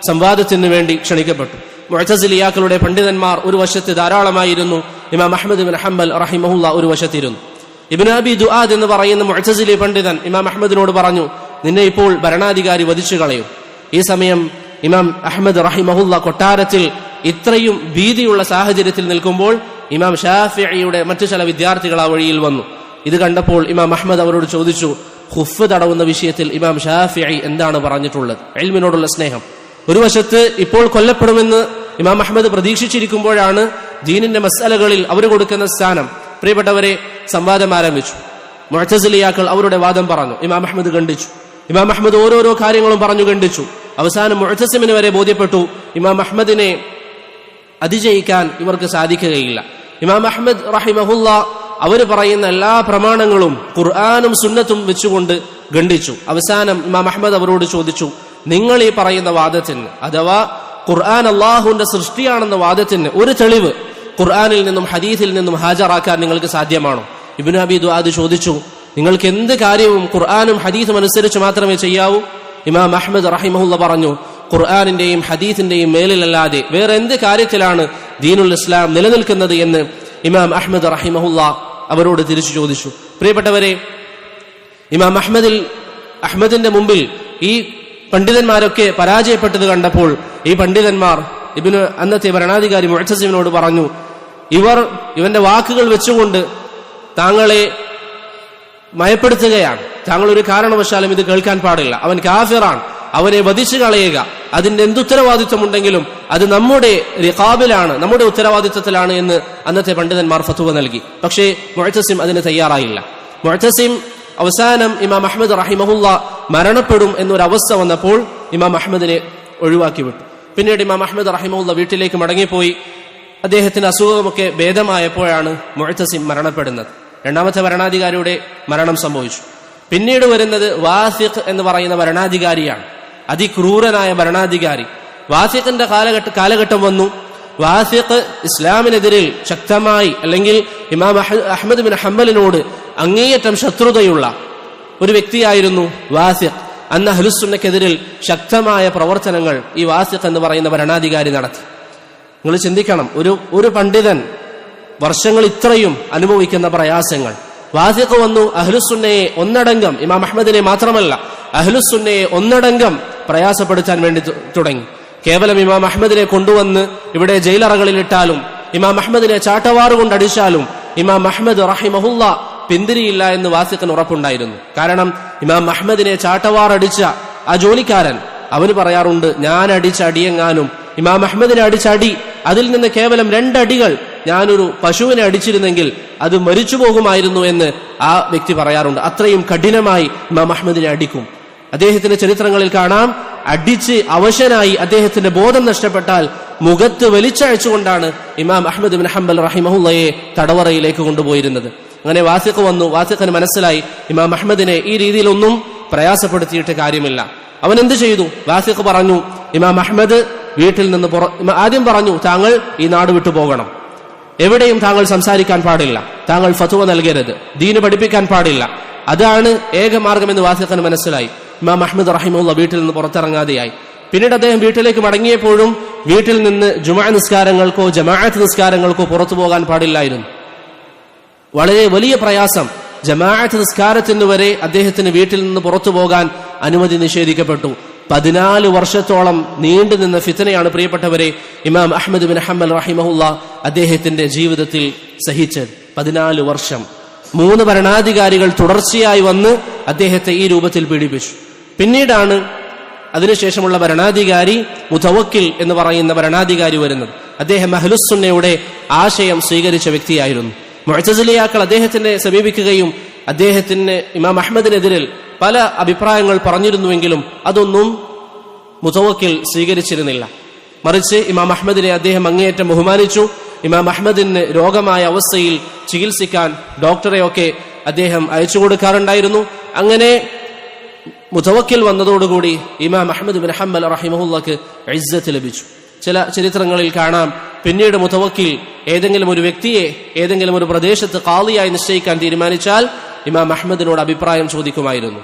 [SPEAKER 1] സംവാദത്തിന് വേണ്ടി ക്ഷണിക്കപ്പെട്ടു. മുഅ്തസിലിയാക്കളുടെ പണ്ഡിതന്മാർ ഒരു വശത്ത് ധാരാളമായിരുന്നു, ഇമാം അഹ്മദ് ബിൻ ഹംബൽ റഹിമഹുല്ല ഒരു വശത്തിരുന്നു. ഇബ്നു അബി ദുആദ് എന്ന് പറയുന്ന മുഅ്തസിലി പണ്ഡിതൻ ഇമാം അഹ്മദിനോട് പറഞ്ഞു, നിന്നെ ഇപ്പോൾ ഭരണാധികാരി വധിച്ചു കളയും. ഈ സമയം ഇമാം അഹ്മദ് റഹിമഹുല്ല കൊട്ടാരത്തിൽ ഇത്രയും ഭീതിയുള്ള സാഹചര്യത്തിൽ നിൽക്കുമ്പോൾ ഇമാം ഷാഫിഈയുടെ മറ്റു ചില വിദ്യാർത്ഥികൾ ആ വഴിയിൽ വന്നു. ഇത് കണ്ടപ്പോൾ ഇമാം അഹ്മദ് അവരോട് ചോദിച്ചു, ഖുഫ് തടവുന്ന വിഷയത്തിൽ ഇമാം ഷാഫിഈ എന്താണ് പറഞ്ഞിട്ടുള്ളത്? ഇൽമിനോടുള്ള സ്നേഹം. ഒരു വശത്ത് ഇപ്പോൾ കൊല്ലപ്പെടുമെന്ന് ഇമാം അഹ്മദ് പ്രതീക്ഷിച്ചിരിക്കുമ്പോഴാണ് ദീനിന്റെ മസ്അലകളിൽ അവർ കൊടുക്കുന്ന സ്ഥാനം. പ്രിയപ്പെട്ടവരെ, സംവാദം ആരംഭിച്ചു. മുഅ്തസിലിയാക്കൾ അവരുടെ വാദം പറഞ്ഞു. ഇമാം അഹ്മദ് ഖണ്ഡിച്ചു. ഇമാം അഹ്മദ് ഓരോരോ കാര്യങ്ങളും പറഞ്ഞു ഖണ്ഡിച്ചു. അവസാനം മുഅ്തസിമിന് വരെ ബോധ്യപ്പെട്ടു, ഇമാം അഹ്മദിനെ അതിജയിക്കാൻ ഇവർക്ക് സാധിക്കുകയില്ല. ഇമാം അഹ്മദ് റഹിമഹുല്ല അവർ പറയുന്ന എല്ലാ പ്രമാണങ്ങളും ഖുർആനും സുന്നത്തും വെച്ചുകൊണ്ട് ഖണ്ഡിച്ചു. അവസാനം ഇമാം അഹ്മദ് അവരോട് ചോദിച്ചു, നിങ്ങൾ ഈ പറയുന്ന വാദത്തിന്, അഥവാ ഖുർആൻ അള്ളാഹുവിന്റെ സൃഷ്ടിയാണെന്ന വാദത്തിന് ഒരു തെളിവ് ഖുർആനിൽ നിന്നും ഹദീസിൽ നിന്നും ഹാജരാക്കാൻ നിങ്ങൾക്ക് സാധ്യമാണോ? ഇബ്നു അബി ദുആദ് ചോദിച്ചു, നിങ്ങൾക്ക് എന്ത് കാര്യവും ഖുർആനും ഹദീസും അനുസരിച്ച് മാത്രമേ ചെയ്യാവൂ? ഇമാം അഹ്മദ് റഹിമഹുല്ല പറഞ്ഞു, ഖുർആനിന്റെയും ഹദീസിന്റെയും മേലിലല്ലാതെ വേറെ എന്ത് കാര്യത്തിലാണ് ദീനുൽ ഇസ്ലാം നിലനിൽക്കുന്നത് എന്ന് ഇമാം അഹ്മദ് റഹിമഹുല്ല അവരോട് തിരിച്ചു ചോദിച്ചു. പ്രിയപ്പെട്ടവരെ, ഇമാം അഹ്മദിന്റെ മുമ്പിൽ ഈ പണ്ഡിതന്മാരൊക്കെ പരാജയപ്പെട്ടത് കണ്ടപ്പോൾ ഈ പണ്ഡിതന്മാർ അന്നത്തെ ഭരണാധികാരി മുഅ്തസിമിനോട് പറഞ്ഞു, ഇവന്റെ വാക്കുകൾ വെച്ചുകൊണ്ട് താങ്കളെ മയപ്പെടുത്തുകയാണ്. താങ്കൾ ഒരു കാരണവശാലും ഇത് കേൾക്കാൻ പാടില്ല. അവൻ കാഫിറാണ്, അവനെ വധിച്ചു കളയുക. അതിന്റെ എന്തുത്തരവാദിത്വമുണ്ടെങ്കിലും അത് നമ്മുടെ റിഖാബിലാണ്, നമ്മുടെ ഉത്തരവാദിത്വത്തിലാണ് എന്ന് അന്നത്തെ പണ്ഡിതന്മാർ ഫത്വ നൽകി. പക്ഷേ മുഅ്തസിം അതിന് തയ്യാറായില്ല. മുഅ്തസിം അവസാനം ഇമാം അഹ്മദ് റഹിമഹുല്ല മരണപ്പെടും എന്നൊരവസ്ഥ വന്നപ്പോൾ ഇമാം അഹ്മദിനെ ഒഴിവാക്കി വിട്ടു. പിന്നീട് ഇമാം അഹ്മദ് റഹിമഹുല്ല വീട്ടിലേക്ക് മടങ്ങിപ്പോയി. അദ്ദേഹത്തിന്റെ അസുഖമൊക്കെ ഭേദമായപ്പോഴാണ് മുഅ്തസിം മരണപ്പെടുന്നത്. രണ്ടാമത്തെ ഭരണാധികാരിയുടെ മരണം സംഭവിച്ചു. പിന്നീട് വരുന്നത് വാസിഖ് എന്ന് പറയുന്ന ഭരണാധികാരിയാണ്, അതിക്രൂരനായ ഭരണാധികാരി. വാസിഖിന്റെ കാലഘട്ടം വന്നു. വാസിഖ് ഇസ്ലാമിനെതിരിൽ ശക്തമായി, അല്ലെങ്കിൽ ഇമാം അഹ്മദ് ബിൻ ഹംബലിനോട് അങ്ങേയറ്റം ശത്രുതയുള്ള ഒരു വ്യക്തിയായിരുന്നു വാസിഖ്. അന്ന് അഹ്ലുസുന്നക്കെതിരിൽ ശക്തമായ പ്രവർത്തനങ്ങൾ ഈ വാസിഖ് എന്ന് പറയുന്ന ഭരണാധികാരി നടത്തി. നിങ്ങൾ ചിന്തിക്കണം, ഒരു പണ്ഡിതൻ വർഷങ്ങൾ ഇത്രയും അനുഭവിക്കുന്ന പ്രയാസങ്ങൾ. വാസിഖ് വന്നു അഹ്ലുസുന്നയെ ഒന്നടങ്കം, ഇമാം അഹ്മദിനെ മാത്രമല്ല അഹ്ലുസുന്നയെ ഒന്നടങ്കം പ്രയാസപ്പെടുത്താൻ വേണ്ടി തുടങ്ങി. കേവലം ഇമാം അഹ്മദിനെ കൊണ്ടുവന്ന് ഇവിടെ ജയിലറകളിൽ ഇട്ടാലും, ഇമാം അഹ്മദിനെ ചാട്ടവാറുകൊണ്ട് അടിച്ചാലും ഇമാം അഹ്മദ് റഹിമഹുല്ല പിന്തിരിയില്ല എന്ന് വാസിഖിന് ഉറപ്പുണ്ടായിരുന്നു. കാരണം ഇമാം അഹ്മദിനെ ചാട്ടവാറടിച്ച ആ ജോലിക്കാരൻ അവന് പറയാറുണ്ട്, ഞാൻ അടിച്ച അടിയെങ്ങാനും ഇമാം അഹ്മദിനെ അടിച്ച അടി, അതിൽ നിന്ന് കേവലം 2 അടികൾ ഞാനൊരു പശുവിനെ അടിച്ചിരുന്നെങ്കിൽ അത് മരിച്ചു പോകുമായിരുന്നു എന്ന് ആ വ്യക്തി പറയാറുണ്ട്. അത്രയും കഠിനമായി ഇമാം അഹ്മദിനെ അടിക്കും. അദ്ദേഹത്തിന്റെ ചരിത്രങ്ങളിൽ കാണാം, അടിച്ച് അവശനായി അദ്ദേഹത്തിന്റെ ബോധം നഷ്ടപ്പെട്ടാൽ മുഖത്ത് വലിച്ചയച്ചുകൊണ്ടാണ് ഇമാം അഹ്മദ് ബിൻ ഹംബൽ റഹിമഹുല്ലയെ തടവറയിലേക്ക് കൊണ്ടുപോയിരുന്നത്. അങ്ങനെ വാസിഖ് വന്നു. വാസിഖിന് മനസ്സിലായി ഇമാം അഹ്മദിനെ ഈ രീതിയിലൊന്നും പ്രയാസപ്പെടുത്തിയിട്ട് കാര്യമില്ല. അവൻ എന്ത് ചെയ്തു? വാസിഖ് പറഞ്ഞു, ഇമാം അഹ്മദ് വീട്ടിൽ നിന്ന് ആദ്യം പറഞ്ഞു, താങ്കൾ ഈ നാട് വിട്ടു പോകണം, എവിടെയും താങ്കൾ സംസാരിക്കാൻ പാടില്ല, താങ്കൾ ഫത്വ നൽകരുത്, ദീന് പഠിപ്പിക്കാൻ പാടില്ല. അതാണ് ഏക മാർഗമെന്ന് വാസിഖിന് മനസ്സിലായി. ഇമാം അഹ്മദ് റഹിമഹുല്ല വീട്ടിൽ നിന്ന് പുറത്തിറങ്ങാതെയായി. പിന്നീട് അദ്ദേഹം വീട്ടിലേക്ക് മടങ്ങിയപ്പോഴും വീട്ടിൽ നിന്ന് ജുമുഅ നിസ്കാരങ്ങൾക്കോ ജമാഅത്ത് നിസ്കാരങ്ങൾക്കോ പുറത്തു പോകാൻ പാടില്ലായിരുന്നു. വളരെ വലിയ പ്രയാസം. ജമാഅത്ത് നിസ്കാരത്തിന് വരെ അദ്ദേഹത്തിന് വീട്ടിൽ നിന്ന് പുറത്തു പോകാൻ അനുമതി നിഷേധിക്കപ്പെട്ടു. 14 വർഷത്തോളം നീണ്ടുനിന്ന ഫിത്നയാണ് പ്രിയപ്പെട്ടവരെ ഇമാം അഹ്മദ് ബിൻ ഹംബൽ റഹിമഹുല്ല അദ്ദേഹത്തിന്റെ ജീവിതത്തിൽ സഹിച്ചത്. 14 വർഷം 3 ഭരണാധികാരികൾ തുടർച്ചയായി വന്ന് അദ്ദേഹത്തെ ഈ രൂപത്തിൽ പീഡിപ്പിച്ചു. പിന്നീടാണ് അതിനുശേഷമുള്ള ഭരണാധികാരി മുതവക്കിൽ എന്ന് പറയുന്ന ഭരണാധികാരി വരുന്നത്. അദ്ദേഹം അഹ്ലുസുന്നയുടെ ആശയം സ്വീകരിച്ച വ്യക്തിയായിരുന്നു. മുഅ്തസിലിയാക്കൾ അദ്ദേഹത്തിനെ സമീപിക്കുകയും അദ്ദേഹത്തിന് ഇമാം അഹ്മദിനെതിരിൽ പല അഭിപ്രായങ്ങൾ പറഞ്ഞിരുന്നുവെങ്കിലും അതൊന്നും മുതവക്കിൽ സ്വീകരിച്ചിരുന്നില്ല. മറിച്ച് ഇമാം അഹ്മദിനെ അദ്ദേഹം അങ്ങേയറ്റം ബഹുമാനിച്ചു. ഇമാം അഹ്മദിന് രോഗമായ അവസ്ഥയിൽ ചികിത്സിക്കാൻ ഡോക്ടറെയൊക്കെ അദ്ദേഹം അയച്ചു കൊടുക്കാറുണ്ടായിരുന്നു. അങ്ങനെ മുതവക്കിൽ വന്നതോടുകൂടി ഇമാം അഹ്മദ് ബിൻ ഹംബൽ റഹിമഹുല്ലക്ക് ഇസ്സത്ത് ലഭിച്ചു. ചില ചരിത്രങ്ങളിൽ കാണാം, പിന്നീട് മുതവക്കിൽ ഏതെങ്കിലും ഒരു വ്യക്തിയെ ഏതെങ്കിലും ഒരു പ്രദേശത്ത് ഖാളിയായി നിശ്ചയിക്കാൻ തീരുമാനിച്ചാൽ ഇമാം അഹ്മദിനോട് അഭിപ്രായം ചോദിക്കുമായിരുന്നു.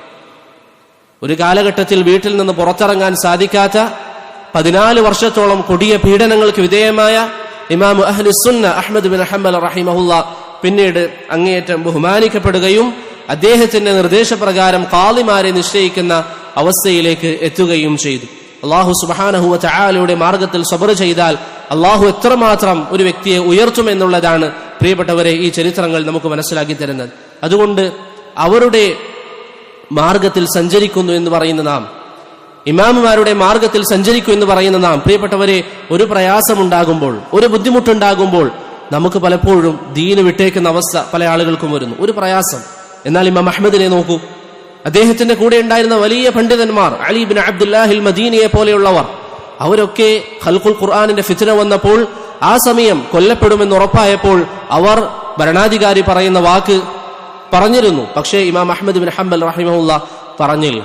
[SPEAKER 1] ഒരു കാലഘട്ടത്തിൽ വീട്ടിൽ നിന്ന് പുറത്തിറങ്ങാൻ സാധിക്കാത്ത 14 വർഷത്തോളം കൊടിയ പീഡനങ്ങൾക്ക് വിധേയമായ ഇമാം അഹ്ലുസുന്ന അഹ്മദ് ബിൻ ഹംബൽ റഹിമഹുല്ല പിന്നീട് അങ്ങേയറ്റം ബഹുമാനിക്കപ്പെടുകയും അദ്ദേഹത്തിന്റെ നിർദ്ദേശപ്രകാരം ഖാളിമാരെ നിശ്ചയിക്കുന്ന അവസ്ഥയിലേക്ക് എത്തുകയും ചെയ്തു. അല്ലാഹു സുബ്ഹാനഹു വ തആലയുടെ മാർഗത്തിൽ സബർ ചെയ്താൽ അല്ലാഹു എത്രമാത്രം ഒരു വ്യക്തിയെ ഉയർത്തുമെന്നുള്ളതാണ് പ്രിയപ്പെട്ടവരെ ഈ ചരിത്രങ്ങൾ നമുക്ക് മനസ്സിലാക്കി തരുന്നത്. അതുകൊണ്ട് അവരുടെ മാർഗത്തിൽ സഞ്ചരിക്കുന്നു എന്ന് പറയുന്ന നാം, ഇമാമുമാരുടെ മാർഗത്തിൽ സഞ്ചരിക്കും എന്ന് പറയുന്ന നാം, പ്രിയപ്പെട്ടവരെ, ഒരു പ്രയാസമുണ്ടാകുമ്പോൾ, ഒരു ബുദ്ധിമുട്ടുണ്ടാകുമ്പോൾ നമുക്ക് പലപ്പോഴും ദീന് വിട്ടേക്കുന്ന അവസ്ഥ പല ആളുകൾക്കും വരുന്നു. ഒരു പ്രയാസം. എന്നാൽ ഇമാം അഹ്മദിനെ നോക്കൂ, അദ്ദേഹത്തിന്റെ കൂടെ ഉണ്ടായിരുന്ന വലിയ പണ്ഡിതന്മാർ, അലി ഇബ്നു അബ്ദുല്ലാഹിൽ മദീനിയെ പോലെയുള്ളവർ, അവരൊക്കെ ഖൽഖുൽ ഖുർആനിന്റെ ഫിത്ന വന്നപ്പോൾ ആ സമയം കൊല്ലപ്പെടുമെന്ന് ഉറപ്പായപ്പോൾ അവർ ഭരണാധികാരി പറയുന്ന വാക്ക് പറഞ്ഞിരുന്നു. പക്ഷേ ഇമാം അഹ്മദ് ബിൻ ഹംബൽ റഹിമഹുല്ല പറഞ്ഞില്ല.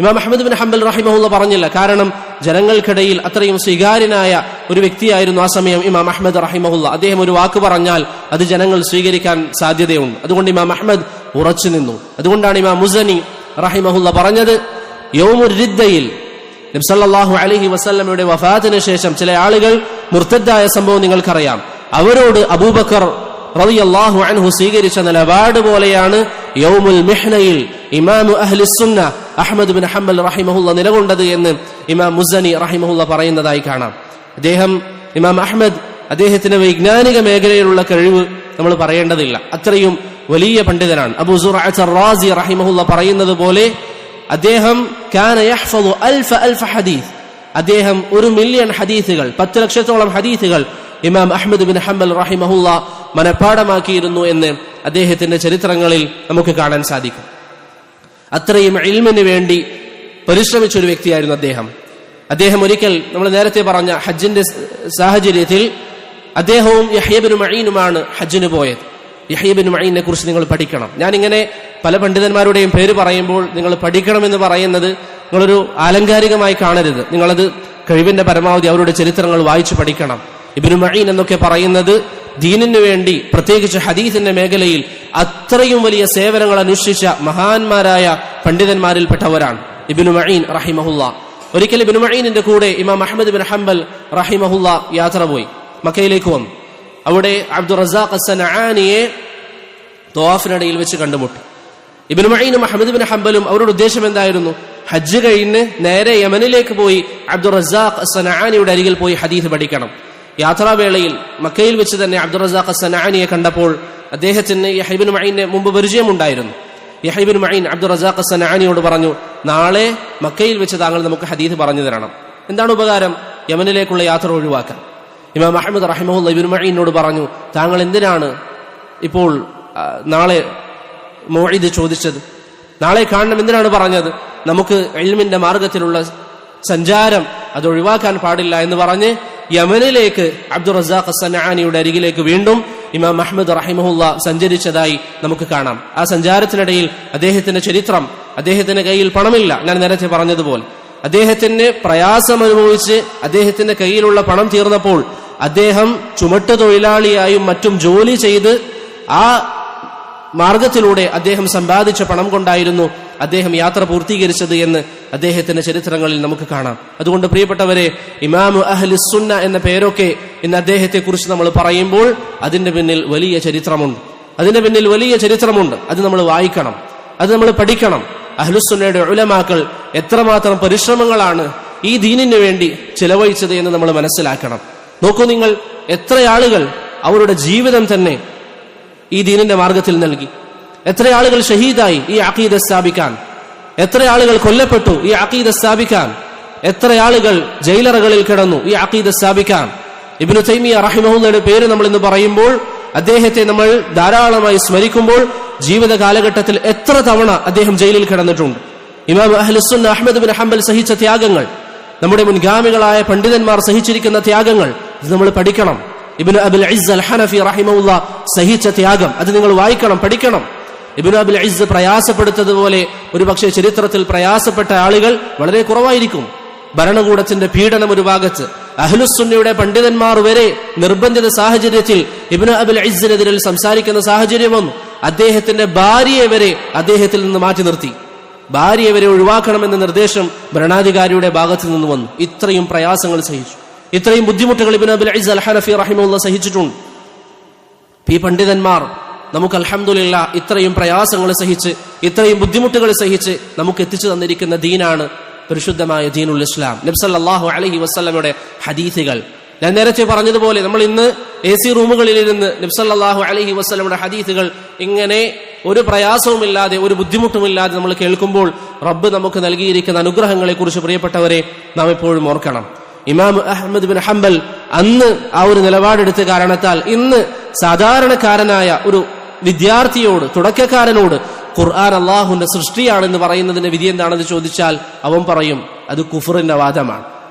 [SPEAKER 1] ഇമാം അഹ്മദ് ബിൻ ഹംബൽ റഹിമഹുല്ല പറഞ്ഞില്ല. കാരണം ജനങ്ങൾക്കിടയിൽ അത്രയും സ്വീകാര്യനായ ഒരു വ്യക്തിയായിരുന്നു ആ സമയം ഇമാം അഹ്മദ് റഹിമഹുല്ല. അദ്ദേഹം ഒരു വാക്ക് പറഞ്ഞാൽ അത് ജനങ്ങൾ സ്വീകരിക്കാൻ സാധ്യതയുണ്ട്. അതുകൊണ്ട് ഇമാം അഹ്മദ് ഉറച്ചു നിന്നു. അതുകൊണ്ടാണ് ഇമാം മുസനി റഹിമഹുല്ല പറഞ്ഞത്, യൗമുർ റിദ്ദയിൽ നബി സല്ലല്ലാഹു അലൈഹി വസല്ലമയുടെ വഫാത്തിന് ശേഷം ചില ആളുകൾ മുർത്തദ്ദായ സംഭവം നിങ്ങൾക്കറിയാം. അവരോട് അബൂബക്കർ റളിയല്ലാഹു അൻഹു സ്വീകരിച്ച നിലപാട് പോലെയാണ് യൗമുൽ മിഹ്നയിൽ ഇമാമു അഹ്ലുസുന്ന അഹ്മദ് ബിൻ ഹംബൽ റഹിമഹുല്ല നിലകൊണ്ടത് എന്ന് ഇമാം മുസനി റഹിമഹുല്ല പറയുന്നതായി കാണാം. ഇമാം അഹ്മദ് അദ്ദേഹത്തിന്റെ വൈജ്ഞാനിക മേഖലയിലുള്ള കഴിവ് നമ്മൾ പറയേണ്ടതില്ല, അത്രയും വലിയ പണ്ഡിതനാണ്. അബൂ സുറഅത്ത് റാസി റഹിമഹുല്ല പറയുന്നത് പോലെ അദ്ദേഹം കാന യഹ്ഫദു അൽഫ ഹദീസ്, അദ്ദേഹം 1,000,000 ഹദീസുകൾ, 10 ലക്ഷത്തോളം ഹദീസുകൾ ഇമാം അഹ്മദ് ബിൻ ഹംബൽ റഹിമഹുല്ല മനഃപ്പാഠമാക്കിയിരുന്നു എന്ന് അദ്ദേഹത്തിന്റെ ചരിത്രങ്ങളിൽ നമുക്ക് കാണാൻ സാധിക്കും. അത്രയും ഇൽമിന് വേണ്ടി പരിശ്രമിച്ച ഒരു വ്യക്തിയായിരുന്നു അദ്ദേഹം ഒരിക്കൽ നമ്മൾ നേരത്തെ പറഞ്ഞ ഹജ്ജിന്റെ സാഹചര്യത്തിൽ അദ്ദേഹവും യഹ്യ ബിൻ മഈനുമാണ് ഹജ്ജിന് പോയത്. യഹ്യ ബിൻ മഈനെ കുറിച്ച് നിങ്ങൾ പഠിക്കണം. ഞാനിങ്ങനെ പല പണ്ഡിതന്മാരുടെയും പേര് പറയുമ്പോൾ നിങ്ങൾ പഠിക്കണമെന്ന് പറയുന്നത് നിങ്ങളൊരു ആലങ്കാരികമായി കാണരുത്. നിങ്ങളത് കഴിവിന്റെ പരമാവധി അവരുടെ ചരിത്രങ്ങൾ വായിച്ചു പഠിക്കണം. ഇബ്നു മഈൻ എന്നൊക്കെ പറയുന്നത് ദീനിനു വേണ്ടി പ്രത്യേകിച്ച് ഹദീസിന്റെ മേഖലയിൽ അത്രയും വലിയ സേവനങ്ങൾ അനുഷ്ഠിച്ച മഹാന്മാരായ പണ്ഡിതന്മാരിൽപ്പെട്ടവരാണ് ഇബ്നു മഈൻ റഹിമഹുല്ല. ഒരിക്കൽ ഇബ്നു മഈനിന്റെ കൂടെ ഇമാം അഹ്മദ് ബിൻ ഹംബൽ റഹിമഹുല്ല യാത്ര പോയി, മക്കയിലേക്ക് വന്നു. അവിടെ അബ്ദുർ റസാഖ് അസ്സനആനിയെ തവാഫിനിടയിൽ വെച്ച് കണ്ടുമുട്ടി. ഇബ്നു മഈനും അഹ്മദ് ബിൻ ഹംബലും അവരുടെ ഉദ്ദേശം എന്തായിരുന്നു? ഹജ്ജ് കഴിഞ്ഞ് നേരെ യമനിലേക്ക് പോയി അബ്ദുർ റസാഖ് അസ്സനആനിയുടെ അരികിൽ പോയി ഹദീസ് പഠിക്കണം. യാത്രാവേളയിൽ മക്കയിൽ വെച്ച് തന്നെ അബ്ദുർ റസാഖ് അസ്സനആനിയെ കണ്ടപ്പോൾ അദ്ദേഹത്തിന് യഹ്യ ബിൻ മഈനെ മുമ്പ് പരിചയമുണ്ടായിരുന്നു. യഹ്യ ബിൻ മഈൻ അബ്ദുർ റസാഖ് അസ്സനആനിയോട് പറഞ്ഞു, നാളെ മക്കയിൽ വെച്ച് താങ്കൾ നമുക്ക് ഹദീസ് പറഞ്ഞു തരണം. എന്താണ് ഉപകാരം? യമനിലേക്കുള്ള യാത്ര ഒഴിവാക്കാം. ഇമാം അഹ്മദ് റഹിമഹുല്ല ഇബ്നു മഈനോട് പറഞ്ഞു, താങ്കൾ എന്തിനാണ് ഇപ്പോൾ നാളെ മൗഇദ് ചോദിച്ചത്? നാളെ കാണണം എന്തിനാണ് പറഞ്ഞത്? നമുക്ക് ഇൽമിന്റെ മാർഗത്തിലുള്ള സഞ്ചാരം അത് ഒഴിവാക്കാൻ പാടില്ല എന്ന് പറഞ്ഞ് യമനിലേക്ക് അബ്ദുർ റസാഖ് അസ്സനആനിയുടെ അരികിലേക്ക് വീണ്ടും ഇമാം അഹ്മദ് റഹിമഹുല്ല സഞ്ചരിച്ചതായി നമുക്ക് കാണാം. ആ സഞ്ചാരത്തിനിടയിൽ അദ്ദേഹത്തിന്റെ ചരിത്രം, അദ്ദേഹത്തിന്റെ കയ്യിൽ പണമില്ല, ഞാൻ നേരത്തെ പറഞ്ഞതുപോലെ അദ്ദേഹത്തിന് പ്രയാസം അനുഭവിച്ച് അദ്ദേഹത്തിന്റെ കയ്യിലുള്ള പണം തീർന്നപ്പോൾ അദ്ദേഹം ചുമട്ട് തൊഴിലാളിയായും മറ്റും ജോലി ചെയ്ത് ആ മാർഗത്തിലൂടെ അദ്ദേഹം സമ്പാദിച്ച പണം കൊണ്ടായിരുന്നു അദ്ദേഹം യാത്ര പൂർത്തീകരിച്ചത് എന്ന് അദ്ദേഹത്തിന്റെ ചരിത്രങ്ങളിൽ നമുക്ക് കാണാം. അതുകൊണ്ട് പ്രിയപ്പെട്ടവരെ, ഇമാമു അഹ്ലുസുന്ന എന്ന പേരൊക്കെ ഇന്ന് അദ്ദേഹത്തെ കുറിച്ച് നമ്മൾ പറയുമ്പോൾ അതിന്റെ പിന്നിൽ വലിയ ചരിത്രമുണ്ട്. അത് നമ്മൾ വായിക്കണം, അത് നമ്മൾ പഠിക്കണം. അഹ്ലുസുന്നയുടെ ഉലമാക്കൾ എത്രമാത്രം പരിശ്രമങ്ങളാണ് ഈ ദീനിനു വേണ്ടി ചിലവഴിച്ചത് എന്ന് നമ്മൾ മനസ്സിലാക്കണം. നോക്കൂ നിങ്ങൾ, എത്ര ആളുകൾ അവരുടെ ജീവിതം തന്നെ ഈ ദീനിന്റെ മാർഗത്തിൽ നൽകി, എത്ര ആളുകൾ ഷഹീദായി ഈ അഖീദ സ്ഥാപിക്കാൻ, എത്ര ആളുകൾ കൊല്ലപ്പെട്ടു ഈ അഖീദ സ്ഥാപിക്കാൻ, എത്ര ആളുകൾ ജയിലറകളിൽ കിടന്നു ഈ അഖീദ സ്ഥാപിക്കാൻ. ഇബ്നു തൈമിയ റഹിമഹുല്ലയുടെ പേര് നമ്മൾ ഇന്ന് പറയുമ്പോൾ, അദ്ദേഹത്തെ നമ്മൾ ധാരാളമായി സ്മരിക്കുമ്പോൾ ജീവിത കാലഘട്ടത്തിൽ എത്ര തവണ അദ്ദേഹം ജയിലിൽ കിടന്നിട്ടുണ്ട്. ഇമാം അഹ്ലുസുന്ന അഹ്മദ് ബിൻ ഹംബൽ സഹിച്ച ത്യാഗങ്ങൾ, നമ്മുടെ മുൻഗാമികളായ പണ്ഡിതന്മാർ സഹിച്ചിരിക്കുന്ന ത്യാഗങ്ങൾ ഇത് നമ്മൾ പഠിക്കണം. ഇബ്നു അബുൽ ഇസ്സ് അൽ ഹനഫി റഹിമഹുല്ല സഹിച്ച ത്യാഗം അത് നിങ്ങൾ വായിക്കണം, പഠിക്കണം. ഇബ്നു അബുൽ ഇസ്സ് പ്രയാസപ്പെടുത്തതുപോലെ ഒരുപക്ഷെ ചരിത്രത്തിൽ പ്രയാസപ്പെട്ട ആളുകൾ വളരെ കുറവായിരിക്കും. ഭരണകൂടത്തിന്റെ പീഡനം ഒരു ഭാഗത്ത്, അഹ്ലുസുന്നയുടെ പണ്ഡിതന്മാർ വരെ നിർബന്ധിത സാഹചര്യത്തിൽ ഇബ്നു അബുൽ ഇസ്സിനെതിരെ സംസാരിക്കുന്ന സാഹചര്യം വന്നു. അദ്ദേഹത്തിന്റെ ഭാര്യയെ വരെ അദ്ദേഹത്തിൽ നിന്ന് മാറ്റി നിർത്തി, ഭാര്യയെ വരെ ഒഴിവാക്കണമെന്ന നിർദ്ദേശം ഭരണാധികാരിയുടെ ഭാഗത്തു നിന്ന് വന്നു. ഇത്രയും പ്രയാസങ്ങൾ സഹിച്ചു, ഇത്രയും ബുദ്ധിമുട്ടുകൾ ഇബ്നു അബുൽ ഇസ്സ് അൽ ഹനഫി റഹിമഹുല്ല സഹിച്ചിട്ടുണ്ട്. ഈ പണ്ഡിതന്മാർ നമുക്ക് അൽഹംദുലില്ലാ ഇത്രയും പ്രയാസങ്ങൾ സഹിച്ച്, ഇത്രയും ബുദ്ധിമുട്ടുകൾ സഹിച്ച് നമുക്ക് എത്തിച്ചു തന്നിരിക്കുന്ന ദീനാണ് പരിശുദ്ധമായ ദീനുൽ ഇസ്ലാം. നബി സല്ലല്ലാഹു അലൈഹി വസല്ലമയുടെ ഹദീസുകൾ, ഞാൻ നേരത്തെ പറഞ്ഞതുപോലെ നമ്മൾ ഇന്ന് AC റൂമുകളിൽ ഇരുന്ന് നബി സല്ലല്ലാഹു അലൈഹി വസല്ലമയുടെ ഹദീസുകൾ ഇങ്ങനെ ഒരു പ്രയാസവുമില്ലാതെ ഒരു ബുദ്ധിമുട്ടുമില്ലാതെ നമ്മൾ കേൾക്കുമ്പോൾ റബ്ബ് നമുക്ക് നൽകിയിരിക്കുന്ന അനുഗ്രഹങ്ങളെ കുറിച്ച് പ്രിയപ്പെട്ടവരെ നാം എപ്പോഴും ഓർക്കണം. ഇമാം അഹ്മദ് ബിൻ ഹംബൽ അന്ന് ആ ഒരു നിലപാടെടുത്ത കാരണത്താൽ ഇന്ന് സാധാരണക്കാരനായ ഒരു വിദ്യാർത്ഥിയോട്, തുടക്കക്കാരനോട് ഖുർആൻ അള്ളാഹുവിന്റെ സൃഷ്ടിയാണെന്ന് പറയുന്നതിന്റെ വിധി എന്താണെന്ന് ചോദിച്ചാൽ അവൻ പറയും അത് കുഫറിന്റെ വാദമാണ്,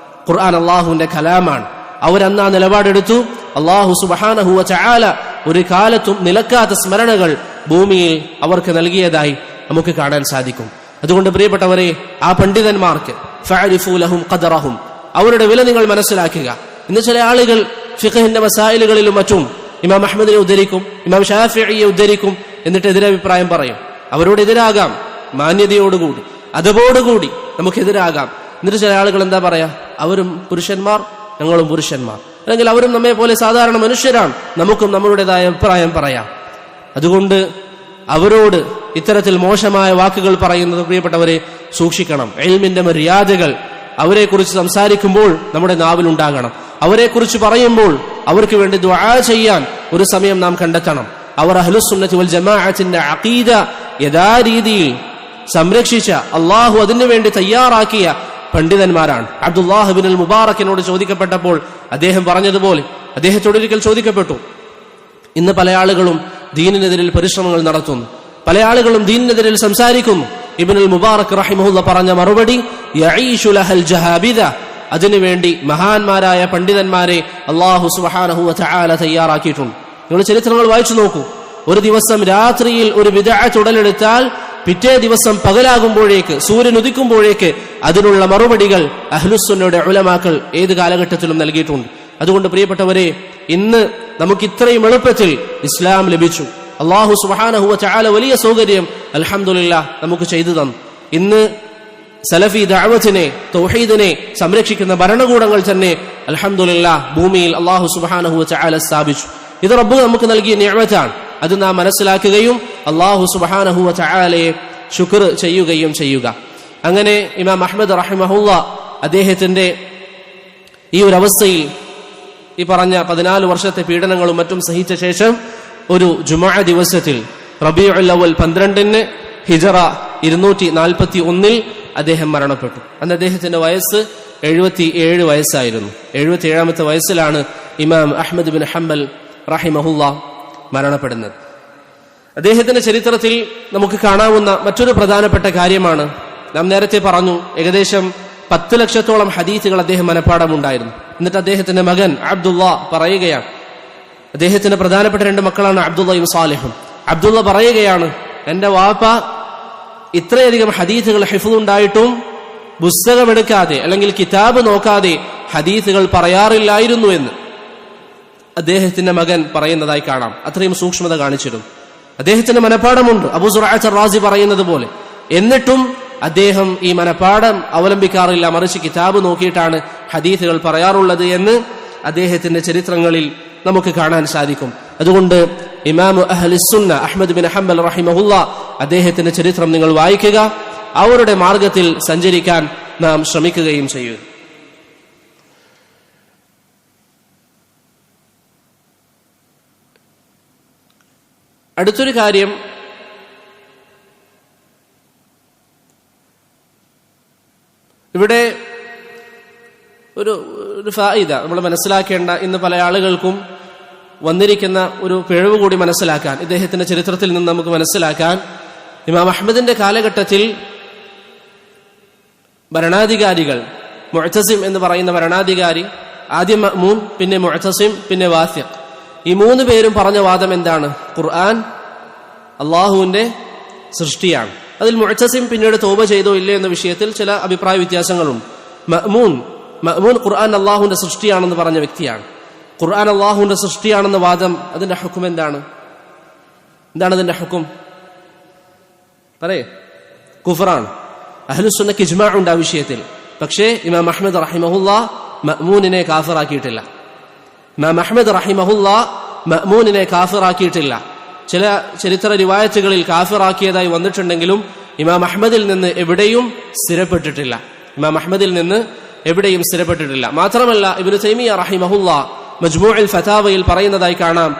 [SPEAKER 1] ഖുർആൻ അള്ളാഹുവിന്റെ കലാമാണ്. അവരന്ന് ആ നിലപാടെടുത്തു. അള്ളാഹു സുബ്ഹാനഹു വ തആല ഒരു കാലത്തും നിലക്കാത്ത സ്മരണകൾ ഭൂമിയിൽ അവർക്ക് നൽകിയതായി നമുക്ക് കാണാൻ സാധിക്കും. അതുകൊണ്ട് പ്രിയപ്പെട്ടവരെ, ആ പണ്ഡിതന്മാർക്ക് ഫഅരിഫൂ ലഹും ഖദറഹും, അവരുടെ വില നിങ്ങൾ മനസ്സിലാക്കുക. ഇന്ന് ചില ആളുകൾ ഫിഖഹിന്റെ മസായിലുകളിലും മറ്റും ഇമാം അഹ്മദിനെ ഉദ്ധരിക്കും, ഇമാം ഷാഫിഈയെ ഉദ്ധരിക്കും, എന്നിട്ട് എതിരഭിപ്രായം പറയും. അവരോട് എതിരാകാം, മാന്യതയോടുകൂടി അതബോടുകൂടി നമുക്കെതിരാകാം. എന്നിട്ട് ചില ആളുകൾ എന്താ പറയാ, അവരും പുരുഷന്മാർ ഞങ്ങളും പുരുഷന്മാർ, അല്ലെങ്കിൽ അവരും നമ്മെ പോലെ സാധാരണ മനുഷ്യരാണ്, നമുക്കും നമ്മളുടേതായ അഭിപ്രായം പറയാം. അതുകൊണ്ട് അവരോട് ഇത്തരത്തിൽ മോശമായ വാക്കുകൾ പറയുന്നത് പ്രിയപ്പെട്ടവരെ സൂക്ഷിക്കണം. ഇൽമിന്റെ മര്യാദകൾ അവരെക്കുറിച്ച് സംസാരിക്കുമ്പോൾ നമ്മുടെ നാവിലുണ്ടാകണം. അവരെക്കുറിച്ച് പറയുമ്പോൾ അവർക്ക് വേണ്ടി ദുആ ചെയ്യാൻ ഒരു സമയം നാം കണ്ടെത്തണം. അവർ അഹ്ലുസുന്നത്തി വൽ ജമാഅത്തിന്റെ അഖീദ യഥാരീതിയിൽ സംരക്ഷിച്ച, അള്ളാഹു അതിനു വേണ്ടി തയ്യാറാക്കിയ പണ്ഡിതന്മാരാണ്. അബ്ദുല്ലാഹ് ഇബ്നുൽ മുബാറക്കിനോട് ചോദിക്കപ്പെട്ടപ്പോൾ അദ്ദേഹം പറഞ്ഞതുപോലെ, അദ്ദേഹത്തോട് ഒരിക്കൽ ചോദിക്കപ്പെട്ടു, ഇന്ന് പല ആളുകളും ദീനിനെതിരിൽ പരിശ്രമങ്ങൾ നടത്തുന്നു, പല ആളുകളും ദീനിനെതിരിൽ സംസാരിക്കുന്നു. ഇബ്നുൽ മുബാറക് റഹിമഹുല്ല പറഞ്ഞ മറുപടി, യഈശു ലഹൽ ജഹാബിദ, അതിനുവേണ്ടി മഹാന്മാരായ പണ്ഡിതന്മാരെ അല്ലാഹു സുബ്ഹാനഹു വ തആല തയ്യാറാക്കിയിട്ടുണ്ട്. നിങ്ങൾ ചരിത്രങ്ങൾ വായിച്ചു നോക്കൂ. ഒരു ദിവസം രാത്രിയിൽ ഒരു ബിദ്അത്ത് ഉടലെടുത്താൽ പിറ്റേ ദിവസം പകലാകുമ്പോഴേക്ക്, സൂര്യൻ ഉദിക്കുമ്പോഴേക്ക് അതിനുള്ള മറുപടികൾ അഹ്ലുസുന്നയുടെ ഉലമാക്കൾ ഏത് കാലഘട്ടത്തിലും നൽകിയിട്ടുണ്ട്. അതുകൊണ്ട് പ്രിയപ്പെട്ടവരെ, ഇന്ന് നമുക്ക് ഇത്രയും എളുപ്പത്തിൽ ഇസ്ലാം ലഭിച്ചു. അല്ലാഹു സുബ്ഹാനഹു വ തആല വലിയ സൗകര്യം അൽഹംദുലില്ലാഹ് നമുക്ക് ചെയ്തു തന്നു. ഇന്ന് സലഫി ദഅവത്തിനെ, തൗഹീദിനെ സംരക്ഷിക്കുന്ന ഭരണകൂടങ്ങൾ തന്നെ അൽഹംദുലില്ലാഹ് ഭൂമിയിൽ അല്ലാഹു സുബ്ഹാനഹു വ തആല സ്ഥാപിച്ചു. ഇത് റബ്ബ് നമുക്ക് നൽകിയ നിഅമത്താണ്. അത് നാം മനസ്സിലാക്കുകയും അല്ലാഹു സുബ്ഹാനഹു വ തആലയെ ശുക്ർ ചെയ്യുകയും ചെയ്യുക. അങ്ങനെ ഇമാം അഹ്മദ് റഹിമഹുല്ല അദ്ദേഹത്തിന്റെ ഈ ഒരു അവസ്ഥയിൽ, ഈ പറഞ്ഞ 14 വർഷത്തെ പീഡനങ്ങളും മറ്റും സഹിച്ച ശേഷം ഒരു ജുമുഅ ദിവസത്തിൽ റബീഉൽ അവൽ 12 ഹിജറ 241 അദ്ദേഹം മരണപ്പെട്ടു. അന്ന് അദ്ദേഹത്തിന്റെ വയസ്സ് 77 വയസ്സായിരുന്നു. 77ാമത്തെ വയസ്സിലാണ് ഇമാം അഹ്മദ് ബിൻ ഹംബൽ റഹിമഹുല്ല മരണപ്പെടുന്നത്. അദ്ദേഹത്തിന്റെ ചരിത്രത്തിൽ നമുക്ക് കാണാവുന്ന മറ്റൊരു പ്രധാനപ്പെട്ട കാര്യമാണ്, നാം നേരത്തെ പറഞ്ഞു, ഏകദേശം 10 ലക്ഷത്തോളം ഹദീസുകൾ അദ്ദേഹം മനഃപ്പാടമുണ്ടായിരുന്നു. എന്നിട്ട് അദ്ദേഹത്തിന്റെ മകൻ അബ്ദുള്ള പറയുകയാണ്, അദ്ദേഹത്തിന്റെ പ്രധാനപ്പെട്ട 2 മക്കളാണ് അബ്ദുള്ളയും സാലിഹും. അബ്ദുള്ള പറയുകയാണ്, എന്റെ വാപ്പ ഇത്രയധികം ഹദീസുകൾ ഹിഫ്ളുണ്ടായിട്ടും പുസ്തകമെടുക്കാതെ അല്ലെങ്കിൽ കിതാബ് നോക്കാതെ ഹദീസുകൾ പറയാറില്ലായിരുന്നു എന്ന് അദ്ദേഹത്തിന്റെ മകൻ പറയുന്നതായി കാണാം. അത്രയും സൂക്ഷ്മത കാണിച്ചിരുന്നു. അദ്ദേഹത്തിന്റെ മനഃപ്പാടമുണ്ട്, അബൂ സുറഅത്ത് റാസി പറയുന്നത് പോലെ. എന്നിട്ടും അദ്ദേഹം ഈ മനഃപ്പാടം അവലംബിക്കാറില്ല, മറിച്ച് കിതാബ് നോക്കിയിട്ടാണ് ഹദീസുകൾ പറയാറുള്ളത് എന്ന് അദ്ദേഹത്തിന്റെ ചരിത്രങ്ങളിൽ നമുക്ക് കാണാൻ സാധിക്കും. അതുകൊണ്ട് ഇമാം അഹ്ലുസുന്ന അഹ്മദ് ബിൻ ഹംബൽ റഹിമഹുല്ല അദ്ദേഹത്തിന്റെ ചരിത്രം നിങ്ങൾ വായിക്കുക, അവരുടെ മാർഗത്തിൽ സഞ്ചരിക്കാൻ നാം ശ്രമിക്കുകയും ചെയ്യുക. അടുത്തൊരു കാര്യം, ഇവിടെ ഒരു ഫായിദ നമ്മൾ മനസ്സിലാക്കേണ്ട, ഇന്ന് പല ആളുകൾക്കും വന്നിരിക്കുന്ന ഒരു പിഴവ് കൂടി മനസ്സിലാക്കാൻ, ഇദ്ദേഹത്തിന്റെ ചരിത്രത്തിൽ നിന്ന് നമുക്ക് മനസ്സിലാക്കാൻ, ഇമാം അഹ്മദിന്റെ കാലഘട്ടത്തിൽ ഭരണാധികാരികൾ, മുഅ്തസിം എന്ന് പറയുന്ന ഭരണാധികാരി, ആദ്യം മഅ്മൂൻ, പിന്നെ മുഅ്തസിം, പിന്നെ വാസിഖ്, ഈ 3 പേരും പറഞ്ഞ വാദം എന്താണ്? ഖുർആൻ അള്ളാഹുവിന്റെ സൃഷ്ടിയാണ്. അതിൽ മുഅ്തസിം പിന്നീട് തൗബ ചെയ്തോ ഇല്ലേ എന്ന വിഷയത്തിൽ ചില അഭിപ്രായ വ്യത്യാസങ്ങളുണ്ട്. മഅ്മൂൻ ഖുർആൻ അള്ളാഹുവിന്റെ സൃഷ്ടിയാണെന്ന് പറഞ്ഞ വ്യക്തിയാണ്. ഖുർആൻ അള്ളാഹുവിന്റെ സൃഷ്ടിയാണെന്ന വാദം, അതിന്റെ ഹുക്ം എന്താണ്? അതിന്റെ ഹുക്ം? പറയേ. കുഫറാണ്. അഹ്ലുസുന്നക്ക് ഇജ്മാ ഉണ്ട് ആ വിഷയത്തിൽ. പക്ഷേ ഇമാം അഹ്മദ് റഹിമഹുല്ല മഅ്മൂനിനെ കാഫിറാക്കിയിട്ടില്ല. ഇമാം അഹ്മദ് റഹിമഹുല്ല മഅ്മൂനിനെ കാഫിറാക്കിയിട്ടില്ല. ചില ചരിത്ര റിവായത്തുകളിൽ കാഫിറാക്കിയതായി വന്നിട്ടുണ്ടെങ്കിലും ഇമാം അഹ്മദിൽ നിന്ന് എവിടെയും സ്ഥിരപ്പെട്ടിട്ടില്ല. മാത്രമല്ല ഇബ്നു തൈമിയ്യ റഹിമഹുല്ല മജ്മൂഉൽ ഫതാവയിൽ പറയുന്നതായി കാണാം,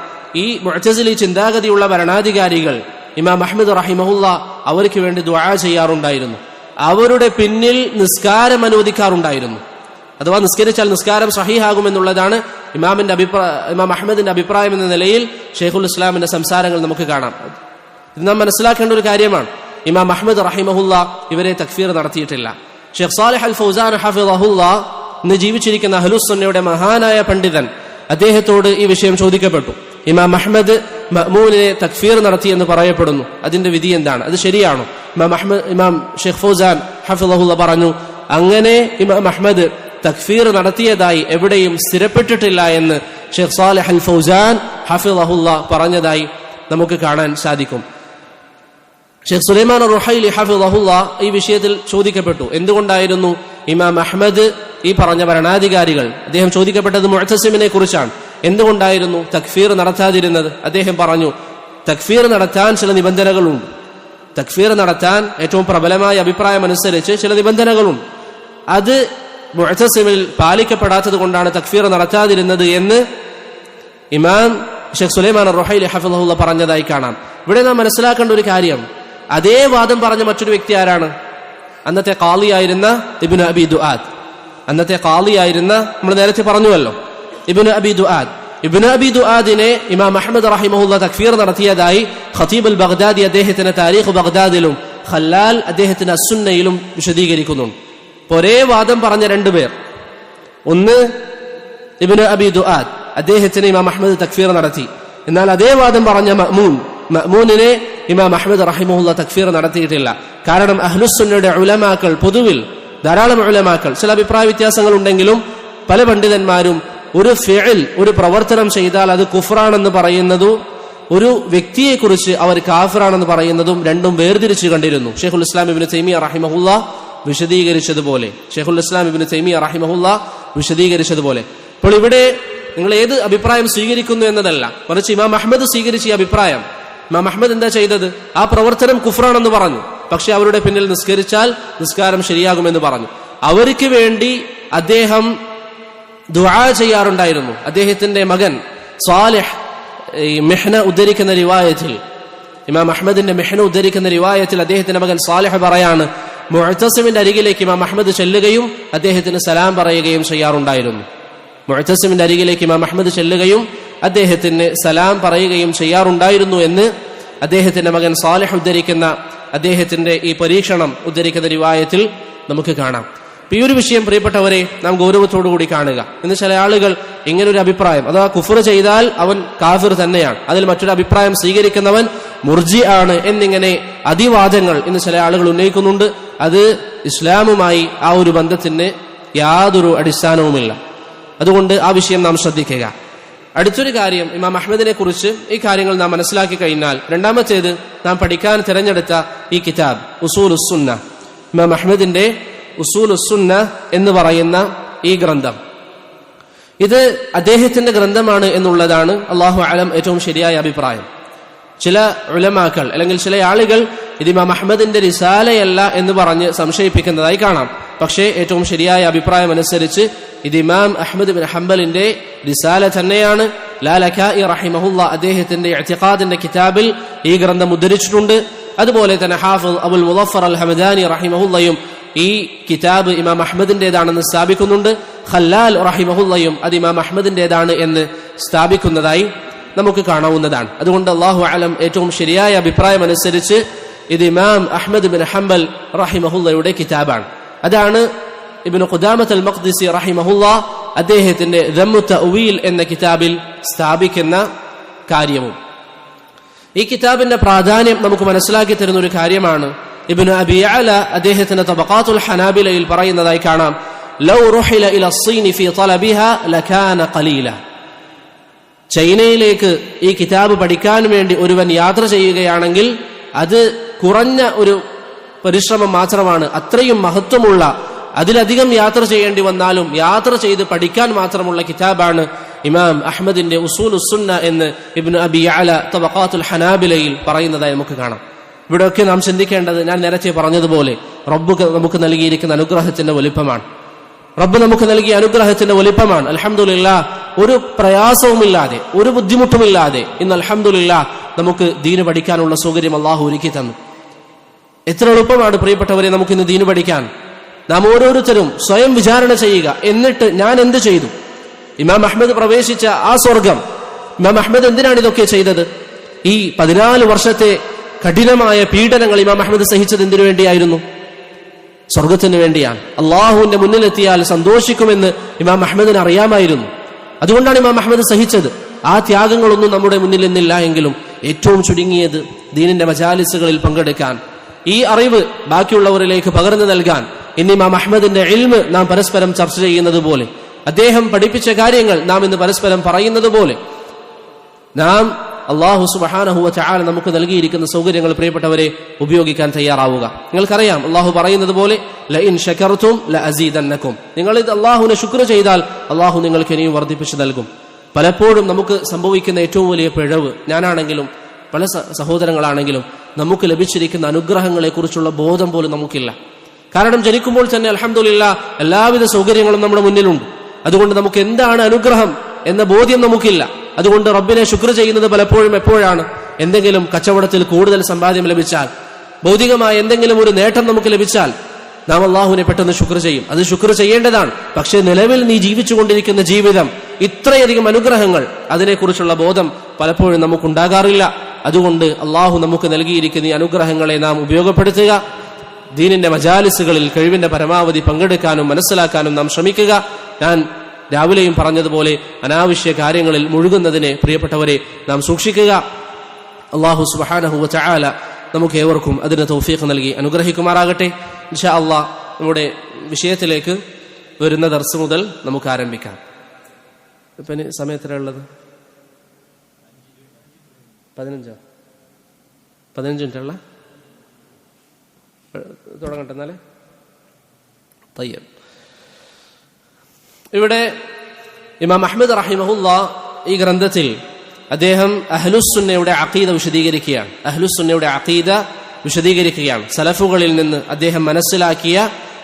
[SPEAKER 1] ഈ മുഅ്തസിലി ചിന്താഗതിയുള്ള ഭരണാധികാരികൾ ഇമാം അഹ്മദ് റഹിമഹുല്ല അവർക്ക് വേണ്ടി ദുആ ചെയ്യാറുണ്ടായിരുന്നു. അവരുടെ പിന്നിൽ നിസ്കാരം അനുവദിക്കാറുണ്ടായിരുന്നു. അഥവാ നിസ്കരിച്ചാൽ നിസ്കാരം സഹീഹാകുമെന്നുള്ളതാണ് ഇമാം അഹ്മദിന്റെ അഭിപ്രായം എന്ന നിലയിൽ ഷെയ്ഖുൽ ഇസ്ലാമിന്റെ സംസാരങ്ങൾ നമുക്ക് കാണാം. ഇത് നാം മനസ്സിലാക്കേണ്ട ഒരു കാര്യമാണ്. ഇമാം അഹ്മദ് റഹിമഹുല്ല ഇവരെ തക്ഫീർ നടത്തിയിട്ടില്ല. ഷെയ്ഖ് സാലിഹ് അൽ ഫൗസാൻ ഹഫിളഹുല്ല, ഇന്ന് ജീവിച്ചിരിക്കുന്ന അഹ്ലുസുന്നയുടെ മഹാനായ പണ്ഡിതൻ, അദ്ദേഹത്തോട് ഈ വിഷയം ചോദിക്കപ്പെട്ടു. ഇമാം അഹ്മദ് മഅ്മൂനിനെ തക്ഫീർ നടത്തി എന്ന് പറയപ്പെടുന്നു, അതിന്റെ വിധി എന്താണ്? അത് ശരിയാണോ? ഇമാം ഷെയ്ഖ് ഫൗസാൻ ഹഫിളഹുല്ല പറഞ്ഞു, അങ്ങനെ ഇമാം അഹ്മദ് തക്ഫീർ നടത്തിയതായി എവിടെയും സ്ഥിരപ്പെട്ടിട്ടില്ല എന്ന് ഷെയ്ഖ് സാലിഹ് അൽ ഫൗസാൻ ഹഫിളഹുല്ല പറഞ്ഞതായി നമുക്ക് കാണാൻ സാധിക്കും. ഷെയ്ഖ് സുലൈമാൻ റുഹൈലി ഹഫിളഹുല്ല ഈ വിഷയത്തിൽ ചോദിക്കപ്പെട്ടു, എന്തുകൊണ്ടായിരുന്നു ഇമാം അഹ്മദ് ഈ പറഞ്ഞ ഭരണാധികാരികൾ, അദ്ദേഹം ചോദിക്കപ്പെട്ടത് മുഅ്തസിമിനെ കുറിച്ചാണ്, എന്തുകൊണ്ടായിരുന്നു തക്ഫീർ നടത്താതിരുന്നത്? അദ്ദേഹം പറഞ്ഞു, തക്ഫീർ നടത്താൻ ചില നിബന്ധനകളുണ്ട്. തക്ഫീർ നടത്താൻ ഏറ്റവും പ്രബലമായ അഭിപ്രായം അനുസരിച്ച് ചില നിബന്ധനകളുണ്ട്. അത് മുഅ്തസിമിൽ പാലിക്കപ്പെടാത്തത് കൊണ്ടാണ് തക്ഫീർ നടത്താതിരുന്നത് എന്ന് ഇമാം ഷെയ്ഖ് സുലൈമാൻ അർ-റുഹൈലി ഹഫിളഹുല്ലാഹ് പറഞ്ഞതായി കാണാം. ഇവിടെ നാം മനസ്സിലാക്കേണ്ട ഒരു കാര്യം, അതേ വാദം പറഞ്ഞ മറ്റൊരു വ്യക്തി ആരാണ്? അന്നത്തെ ഖാളിയായിരുന്ന ഇബ്നു അബി ദുആദ്. അന്നത്തെ ഖാളിയായിരുന്ന നമ്മൾ നേരത്തെ പറഞ്ഞുവല്ലോ, ഇബ്നു അബി ദുആദ്. ഇബ്നു അബി ദുആദിനെ ഇമാം അഹ്മദ് റഹിമഹുല്ലാഹ് തക്ഫീർ നടത്തിയതായി ഖതീബ് അൽ ബഗ്ദാദി അദ്ദേഹത്തിന്റെ താരീഖ് ബഗ്ദാദിലും ഖല്ലാൽ അദ്ദേഹത്തിന്റെ അസ്സുന്നയിലും വിശദീകരിക്കുന്നുണ്ട്. ഒരേ വാദം പറഞ്ഞ രണ്ടുപേർ, ഒന്ന് ഇബ്നു അബി ദുആദ്, അദ്ദേഹത്തിന് ഇമാം അഹ്മദ് തക്ഫീർ നടത്തി. എന്നാൽ അതേ വാദം പറഞ്ഞ മഅ്മൂനിനെ ഇമാം അഹ്മദ് റഹിമഹുല്ലാഹ് തക്ഫീർ നടത്തിയിട്ടില്ല. കാരണം അഹ്ലുസുന്നയുടെ ഉലമാക്കൾ, പൊതുവിൽ ധാരാളം ഉലമാക്കൾ, ചില അഭിപ്രായ വ്യത്യാസങ്ങൾ ഉണ്ടെങ്കിലും പല പണ്ഡിതന്മാരും ഒരു ഫിഅൽ, ഒരു പ്രവർത്തനം ചെയ്താൽ അത് കുഫ്റാണെന്ന് പറയുന്നതും ഒരു വ്യക്തിയെക്കുറിച്ച് അവർ കാഫിറാണെന്ന് പറയുന്നതും രണ്ടും വേർതിരിച്ച് കണ്ടിരുന്നു. ഷെയ്ഖുൽ ഇസ്ലാം ഇബ്നു തൈമിയ്യ റഹിമഹുല്ലാഹ് വിശദീകരിച്ചതുപോലെ അപ്പോൾ ഇവിടെ നിങ്ങൾ ഏത് അഭിപ്രായം സ്വീകരിക്കുന്നു എന്നതല്ല, മറിച്ച് ഇമാം അഹ്മദ് സ്വീകരിച്ച ഈ അഭിപ്രായം, ഇമാം അഹ്മദ് എന്താ ചെയ്തത്? ആ പ്രവർത്തനം കുഫ്റാണെന്ന് പറഞ്ഞു, പക്ഷെ അവരുടെ പിന്നിൽ നിസ്കരിച്ചാൽ നിസ്കാരം ശരിയാകുമെന്ന് പറഞ്ഞു. അവർക്ക് വേണ്ടി അദ്ദേഹം ദുആ ചെയ്യാറുണ്ടായിരുന്നു. അദ്ദേഹത്തിന്റെ മകൻ സാലിഹ് മിഹ്ന ഉദ്ധരിക്കുന്ന റിവായത്തിൽ, ഇമാം അഹ്മദിന്റെ മിഹ്ന ഉദ്ധരിക്കുന്ന റിവായത്തിൽ അദ്ദേഹത്തിന്റെ മകൻ സാലിഹ് പറയാണ്, മുഅ്തസിമിന്റെ അരികിലേക്ക് ഇമാം അഹ്മദ് ചെല്ലുകയും അദ്ദേഹത്തിന് സലാം പറയുകയും ചെയ്യാറുണ്ടായിരുന്നു. മുഅ്തസിമിന്റെ അരികിലേക്ക് ഇമാം അഹ്മദ് ചെല്ലുകയും അദ്ദേഹത്തിന് സലാം പറയുകയും ചെയ്യാറുണ്ടായിരുന്നു എന്ന് അദ്ദേഹത്തിന്റെ മകൻ സാലിഹ് ഉദ്ധരിക്കുന്ന, അദ്ദേഹത്തിന്റെ ഈ പരീക്ഷണം ഉദ്ധരിക്കുന്ന റിവായത്തിൽ നമുക്ക് കാണാം. ഈ ഒരു വിഷയം പ്രിയപ്പെട്ടവരെ നാം ഗൗരവത്തോടുകൂടി കാണുക. ഇന്ന് ചില ആളുകൾ ഇങ്ങനൊരു അഭിപ്രായം, അഥവാ കുഫ്ർ ചെയ്താൽ അവൻ കാഫിർ തന്നെയാണ്, അതിൽ മറ്റൊരു അഭിപ്രായം സ്വീകരിക്കുന്നവൻ മുർജി ആണ് എന്നിങ്ങനെ അതിവാദങ്ങൾ ഇന്ന് ചില ആളുകൾ ഉന്നയിക്കുന്നുണ്ട്. അത് ഇസ്ലാമുമായി ആ ഒരു ബന്ധത്തിന് യാതൊരു അടിസ്ഥാനവുമില്ല. അതുകൊണ്ട് ആ വിഷയം നാം ശ്രദ്ധിക്കുക. അടുത്തൊരു കാര്യം, ഇമാം അഹ്മദിനെ കുറിച്ച് ഈ കാര്യങ്ങൾ നാം മനസ്സിലാക്കി കഴിഞ്ഞാൽ രണ്ടാമത്തേത് നാം പഠിക്കാൻ തിരഞ്ഞെടുത്ത ഈ കിതാബ് ഉസൂലുസ് സുന്ന, ഇമാം അഹ്മദിന്റെ ഉസൂലുസ് സുന്ന എന്ന് പറയുന്ന ഈ ഗ്രന്ഥം, ഇത് അദ്ദേഹത്തിന്റെ ഗ്രന്ഥമാണ് എന്നുള്ളതാണ് അല്ലാഹു അലം ഏറ്റവും ശരിയായ അഭിപ്രായം. ചില ഉലമാക്കൾ അല്ലെങ്കിൽ ചില ആളുകൾ ഇത് ഇമാം അഹ്മദിന്റെ റിസാലയല്ല എന്ന് പറഞ്ഞ് സംശയിപ്പിക്കുന്നതായി കാണാം. പക്ഷേ ഏറ്റവും ശരിയായ അഭിപ്രായം അനുസരിച്ച് ഇത് ഇമാം അഹ്മദ് ബിൻ ഹംബലിന്റെ റിസാല തന്നെയാണ്. ലാലകാഇ റഹിമഹുല്ലാഹ് അദ്ദേഹത്തിന്റെ ഇഅ്തിഖാദിന്റെ കിതാബിൽ ഈ ഗ്രന്ഥം ഉദ്ധരിച്ചിട്ടുണ്ട്. അതുപോലെ തന്നെ ഹാഫിദ് അബുൽ മുളഫർ അൽ ഹമദാനി റഹിമഹുല്ലയും ഈ കിതാബ് ഇമാം അഹ്മദിന്റേതാണെന്ന് സ്ഥാപിക്കുന്നുണ്ട്. ഖല്ലാൽ റഹിമഹുല്ലയും അത് ഇമാം അഹ്മദിന്റേതാണ് എന്ന് സ്ഥാപിക്കുന്നതായി നമുക്ക് കാണാവുന്നതാണ്. അതുകൊണ്ട് അല്ലാഹു അലം ഏറ്റവും ശരിയായ അഭിപ്രായം അനുസരിച്ച് ഇത് ഇമാം അഹ്മദ് ബിൻ ഹംബൽ റഹിമഹുല്ലയുടെ കിതാബാണ്. അതാണ് ഇബ്നു ഖുദാമത്ത് അൽ മഖ്ദിസി റഹിമഹുല്ലാഹ് അദ്ദേഹത്തിന്റെ ദമ്മു തഅ്വീൽ എന്ന കിതാബിൽ സ്ഥാപിക്കുന്ന കാര്യവും. ഈ കിതാബിന്റെ പ്രാധാന്യം നമുക്ക് മനസ്സിലാക്കി തരുന്ന ഒരു കാര്യമാണ്. ഇബ്നു അബി യഅല അദ്ദേഹത്തിന്റെ തബഖാത്തുൽ ഹനാബിലയിൽ പറയുന്നതായി കാണാം, ലൗ റുഹില ഇല الصين في طلبها لكان قليلا. ചൈനയിലേക്ക് ഈ കിതാബ് പഠിക്കാൻ വേണ്ടി ഒരുവൻ യാത്ര ചെയ്യുകയാണെങ്കിൽ അത് കുറഞ്ഞ ഒരു പരിശ്രമം മാത്രമാണ്. അത്രയും മഹത്വമുള്ള, അതിലധികം യാത്ര ചെയ്യേണ്ടി വന്നാലും യാത്ര ചെയ്ത് പഠിക്കാൻ മാത്രമുള്ള കിതാബാണ് ഇമാം അഹ്മദിന്റെ ഉസൂലുസ് സുന്ന എന്ന് ഇബ്നു അബി യഅല തബഖാത്തുൽ ഹനാബിലയിൽ പറയുന്നതായി നമുക്ക് കാണാം. ഇവിടെയൊക്കെ നാം ചിന്തിക്കേണ്ടത്, ഞാൻ നേരത്തെ പറഞ്ഞതുപോലെ, റബ്ബ് നമുക്ക് നൽകിയിരിക്കുന്ന അനുഗ്രഹത്തിന്റെ വലിപ്പമാണ്. റബ്ബ് നമുക്ക് നൽകിയ അനുഗ്രഹത്തിന്റെ വലിപ്പമാണ്. അൽഹംദുലില്ലാഹ്, ഒരു പ്രയാസവുമില്ലാതെ ഒരു ബുദ്ധിമുട്ടുമില്ലാതെ ഇന്ന് അൽഹംദുലില്ലാഹ് നമുക്ക് ദീന് പഠിക്കാനുള്ള സൗകര്യം അല്ലാഹു ഒരുക്കി തന്നു. എത്ര എളുപ്പമാണ് പ്രിയപ്പെട്ടവരെ നമുക്കിന്ന് ദീന് പഠിക്കാൻ. നാം ഓരോരുത്തരും സ്വയം വിചാരണ ചെയ്യുക. എന്നിട്ട് ഞാൻ എന്ത് ചെയ്തു? ഇമാം അഹ്മദ് പ്രവേശിച്ച ആ സ്വർഗം, ഇമാം അഹ്മദ് എന്തിനാണ് ഇതൊക്കെ ചെയ്തത്? ഈ 14 വർഷത്തെ കഠിനമായ പീഡനങ്ങൾ ഇമാം അഹ്മദ് സഹിച്ചത് എന്തിനു വേണ്ടിയായിരുന്നു? സ്വർഗത്തിന് വേണ്ടിയാണ്. അള്ളാഹുവിന്റെ മുന്നിലെത്തിയാൽ സന്തോഷിക്കുമെന്ന് ഇമാം അഹ്മദിന് അറിയാമായിരുന്നു. അതുകൊണ്ടാണ് ഇമാം അഹ്മദ് സഹിച്ചത്. ആ ത്യാഗങ്ങളൊന്നും നമ്മുടെ മുന്നിൽ നിന്നില്ല എങ്കിലും ഏറ്റവും ചുരുങ്ങിയത് ദീനിന്റെ മജാലിസുകളിൽ പങ്കെടുക്കാൻ, ഈ അറിവ് ബാക്കിയുള്ളവരിലേക്ക് പകർന്നു നൽകാൻ, ഇന്ന് ഇമാം അഹ്മദിന്റെ ഇൽമ് നാം പരസ്പരം ചർച്ച ചെയ്യുന്നത് പോലെ, അദ്ദേഹം പഠിപ്പിച്ച കാര്യങ്ങൾ നാം ഇന്ന് പരസ്പരം പറയുന്നത് പോലെ, നാം അല്ലാഹു സുബ്ഹാനഹു വ തആല നമുക്ക് നൽകിയിരിക്കുന്ന സൗകര്യങ്ങൾ പ്രിയപ്പെട്ടവരെ ഉപയോഗിക്കാൻ തയ്യാറാവുക. നിങ്ങൾക്കറിയാം, അല്ലാഹു പറയുന്നത് പോലെ ലഇൻ ശകർതും ലഅസീദന്നകും, നിങ്ങൾ ഇത് അല്ലാഹുവിനെ ശുക്ർ ചെയ്താൽ അല്ലാഹു നിങ്ങൾക്ക് ഇനിയും വർദ്ധിപ്പിച്ചു നൽകും. പലപ്പോഴും നമുക്ക് സംഭവിക്കുന്ന ഏറ്റവും വലിയ പിഴവ്, ഞാനാണെങ്കിലും പല സഹോദരങ്ങളാണെങ്കിലും നമുക്ക് ലഭിച്ചിരിക്കുന്ന അനുഗ്രഹങ്ങളെക്കുറിച്ചുള്ള ബോധം പോലും നമുക്കില്ല. കാരണം ജനിക്കുമ്പോൾ തന്നെ അൽഹംദുലില്ലാഹ് എല്ലാവിധ സൗകര്യങ്ങളും നമ്മുടെ മുന്നിലുണ്ട്. അതുകൊണ്ട് നമുക്ക് എന്താണ് അനുഗ്രഹം എന്ന ബോധ്യം നമുക്കില്ല. അതുകൊണ്ട് റബ്ബിനെ ശുക്ർ ചെയ്യുന്നത് പലപ്പോഴും എപ്പോഴാണ്? എന്തെങ്കിലും കച്ചവടത്തിൽ കൂടുതൽ സമ്പാദ്യം ലഭിച്ചാൽ, ഭൗതികമായ എന്തെങ്കിലും ഒരു നേട്ടം നമുക്ക് ലഭിച്ചാൽ നാം അള്ളാഹുവിനെ പെട്ടെന്ന് ശുക്ർ ചെയ്യും. അത് ശുക്ർ ചെയ്യേണ്ടതാണ്. പക്ഷേ നിലവിൽ നീ ജീവിച്ചുകൊണ്ടിരിക്കുന്ന ജീവിതം, ഇത്രയധികം അനുഗ്രഹങ്ങൾ, അതിനെക്കുറിച്ചുള്ള ബോധം പലപ്പോഴും നമുക്കുണ്ടാകാറില്ല. അതുകൊണ്ട് അള്ളാഹു നമുക്ക് നൽകിയിരിക്കുന്ന ഈ അനുഗ്രഹങ്ങളെ നാം ഉപയോഗപ്പെടുത്തുക. ദീനിന്റെ മജാലിസുകളിൽ കഴിവിന്റെ പരമാവധി പങ്കെടുക്കാനും മനസ്സിലാക്കാനും നാം ശ്രമിക്കുക. ഞാൻ രാവിലെയും പറഞ്ഞതുപോലെ അനാവശ്യ കാര്യങ്ങളിൽ മുഴുകുന്നതിനെ പ്രിയപ്പെട്ടവരെ നാം സൂക്ഷിക്കുക. അല്ലാഹു സുബ്ഹാനഹു വ തആല നമുക്ക് ഏവർക്കും അതിന് തൗഫീഖ് നൽകി അനുഗ്രഹിക്കുമാറാകട്ടെ. ഇൻഷാ അല്ലാഹ് നമ്മുടെ വിഷയത്തിലേക്ക് വരുന്ന ദർസ് മുതൽ നമുക്ക് ആരംഭിക്കാം. ഇപ്പം സമയം എത്രയുള്ളത്? 15 മിനിറ്റുള്ള തുടങ്ങട്ടെ എന്നാലേ. തയ്യബ്. ഇവിടെ ഇമാം അഹ്മദ് റഹിമഹുല്ലാഹ് ഈ ഗ്രന്ഥത്തിൽ അദ്ദേഹം അഹ്ലുസുന്നയുടെ അഖീദ വിശദീകരിക്കുകയാണ്. അഹ്ലുസുന്നയുടെ അഖീദ വിശദീകരിക്കുകയാണ്. സലഫുകളിൽ നിന്ന് അദ്ദേഹം മനസ്സിലാക്കിയ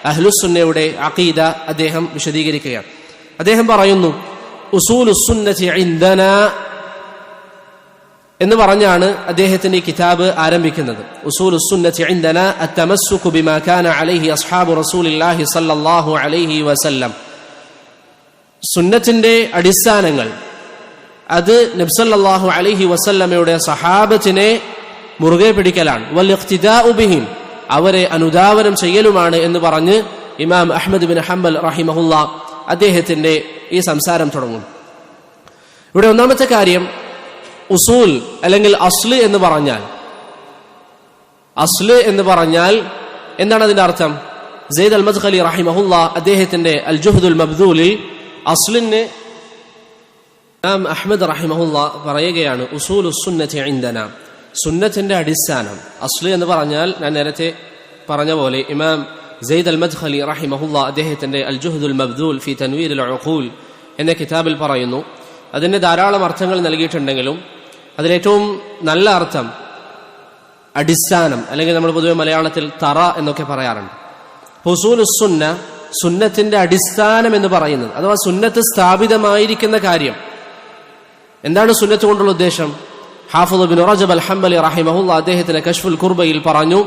[SPEAKER 1] അഹ്ലുസുന്നയുടെ അഖീദ അദ്ദേഹം വിശദീകരിക്കുകയാണ്. അദ്ദേഹം പറയുന്നു, ഉസൂലുസ്സുന്നതി ഇൻദനാ എന്ന് പറഞ്ഞാണ് അദ്ദേഹത്തിന്റെ ഈ കിതാബ് ആരംഭിക്കുന്നത്. ഉസൂലുസ്സുന്നതി ഇൻദനാ അത്തമസ്സുകു ബിമാ കാന അലൈഹി അസ്ഹാബു റസൂലില്ലാഹി സ്വല്ലല്ലാഹു അലൈഹി വസല്ലം. സുന്നത്തിന്റെ അടിസ്ഥാനങ്ങൾ അത് നബി സല്ലല്ലാഹു അലൈഹി വസല്ലമയുടെ സഹാബത്തിനെ മുറുകെ പിടിക്കലാണ്. വൽ ഇഖ്തിദാഉ ബിഹിം, അവരെ അനുധാവനം ചെയ്യലുമാണ് എന്ന് പറഞ്ഞ് ഇമാം അഹ്മദ് ബിൻ ഹംബൽ റഹിമഹുല്ലാഹ് അദ്ദേഹത്തിന്റെ ഈ സംസാരം തുടങ്ങും. ഇവിടെ ഒന്നാമത്തെ കാര്യം, ഉസൂൽ അല്ലെങ്കിൽ അസ്ല് എന്ന് പറഞ്ഞാൽ എന്താണ് അതിന്റെ അർത്ഥം? സെയ്ദ് അൽ മദ്ഖലി റഹിമഹുല്ലാഹ് അദ്ദേഹത്തിന്റെ അൽ ജുഹ്ദുൽ മബ്ദൂലിൽ അസ്ലിന് ഇമാം അഹ്മദ് റഹിമഹുല്ലാഹ് പറയുകയാണ്, ഉസൂലുസ്സുന്നതി ഇൻദനാ, സുന്നത്തിന്റെ അടിസ്ഥാനം. അസ്ല് എന്ന് പറഞ്ഞാൽ ഞാൻ നേരത്തെ പറഞ്ഞ പോലെ ഇമാം സെയ്ദ് അൽ മദ്ഖലി റഹിമഹുല്ലാഹ് അദ്ദേഹത്തിന്റെ അൽ ജുഹ്ദുൽ മബ്ദൂൽ ഫി തൻവീരിൽ ഉഖൂൽ എന്ന കിതാബിൽ പറയുന്നു. അതിന് ധാരാളം അർത്ഥങ്ങൾ നൽകിയിട്ടുണ്ടെങ്കിലും അതിലേറ്റവും നല്ല അർത്ഥം അടിസ്ഥാനം, അല്ലെങ്കിൽ നമ്മൾ പൊതുവെ മലയാളത്തിൽ തറ എന്നൊക്കെ പറയാറുണ്ട്. ഉസൂലുസ്സുന്ന, സുന്നത്തിന്റെ അടിസ്ഥാനം എന്ന് പറയുന്നത്, അഥവാ സുന്നത്ത് സ്ഥാപിതമായിരിക്കുന്ന കാര്യം. എന്താണ് സുന്നത്ത് കൊണ്ടുള്ള ഉദ്ദേശം? ഹാഫിദ് ഇബ്നു റജബ് അൽ ഹംബലി റഹിമഹുല്ലാഹ് അദ്ദേഹത്തിന്റെ കശ്ഫുൽ ഖുർബയിൽ പറഞ്ഞു,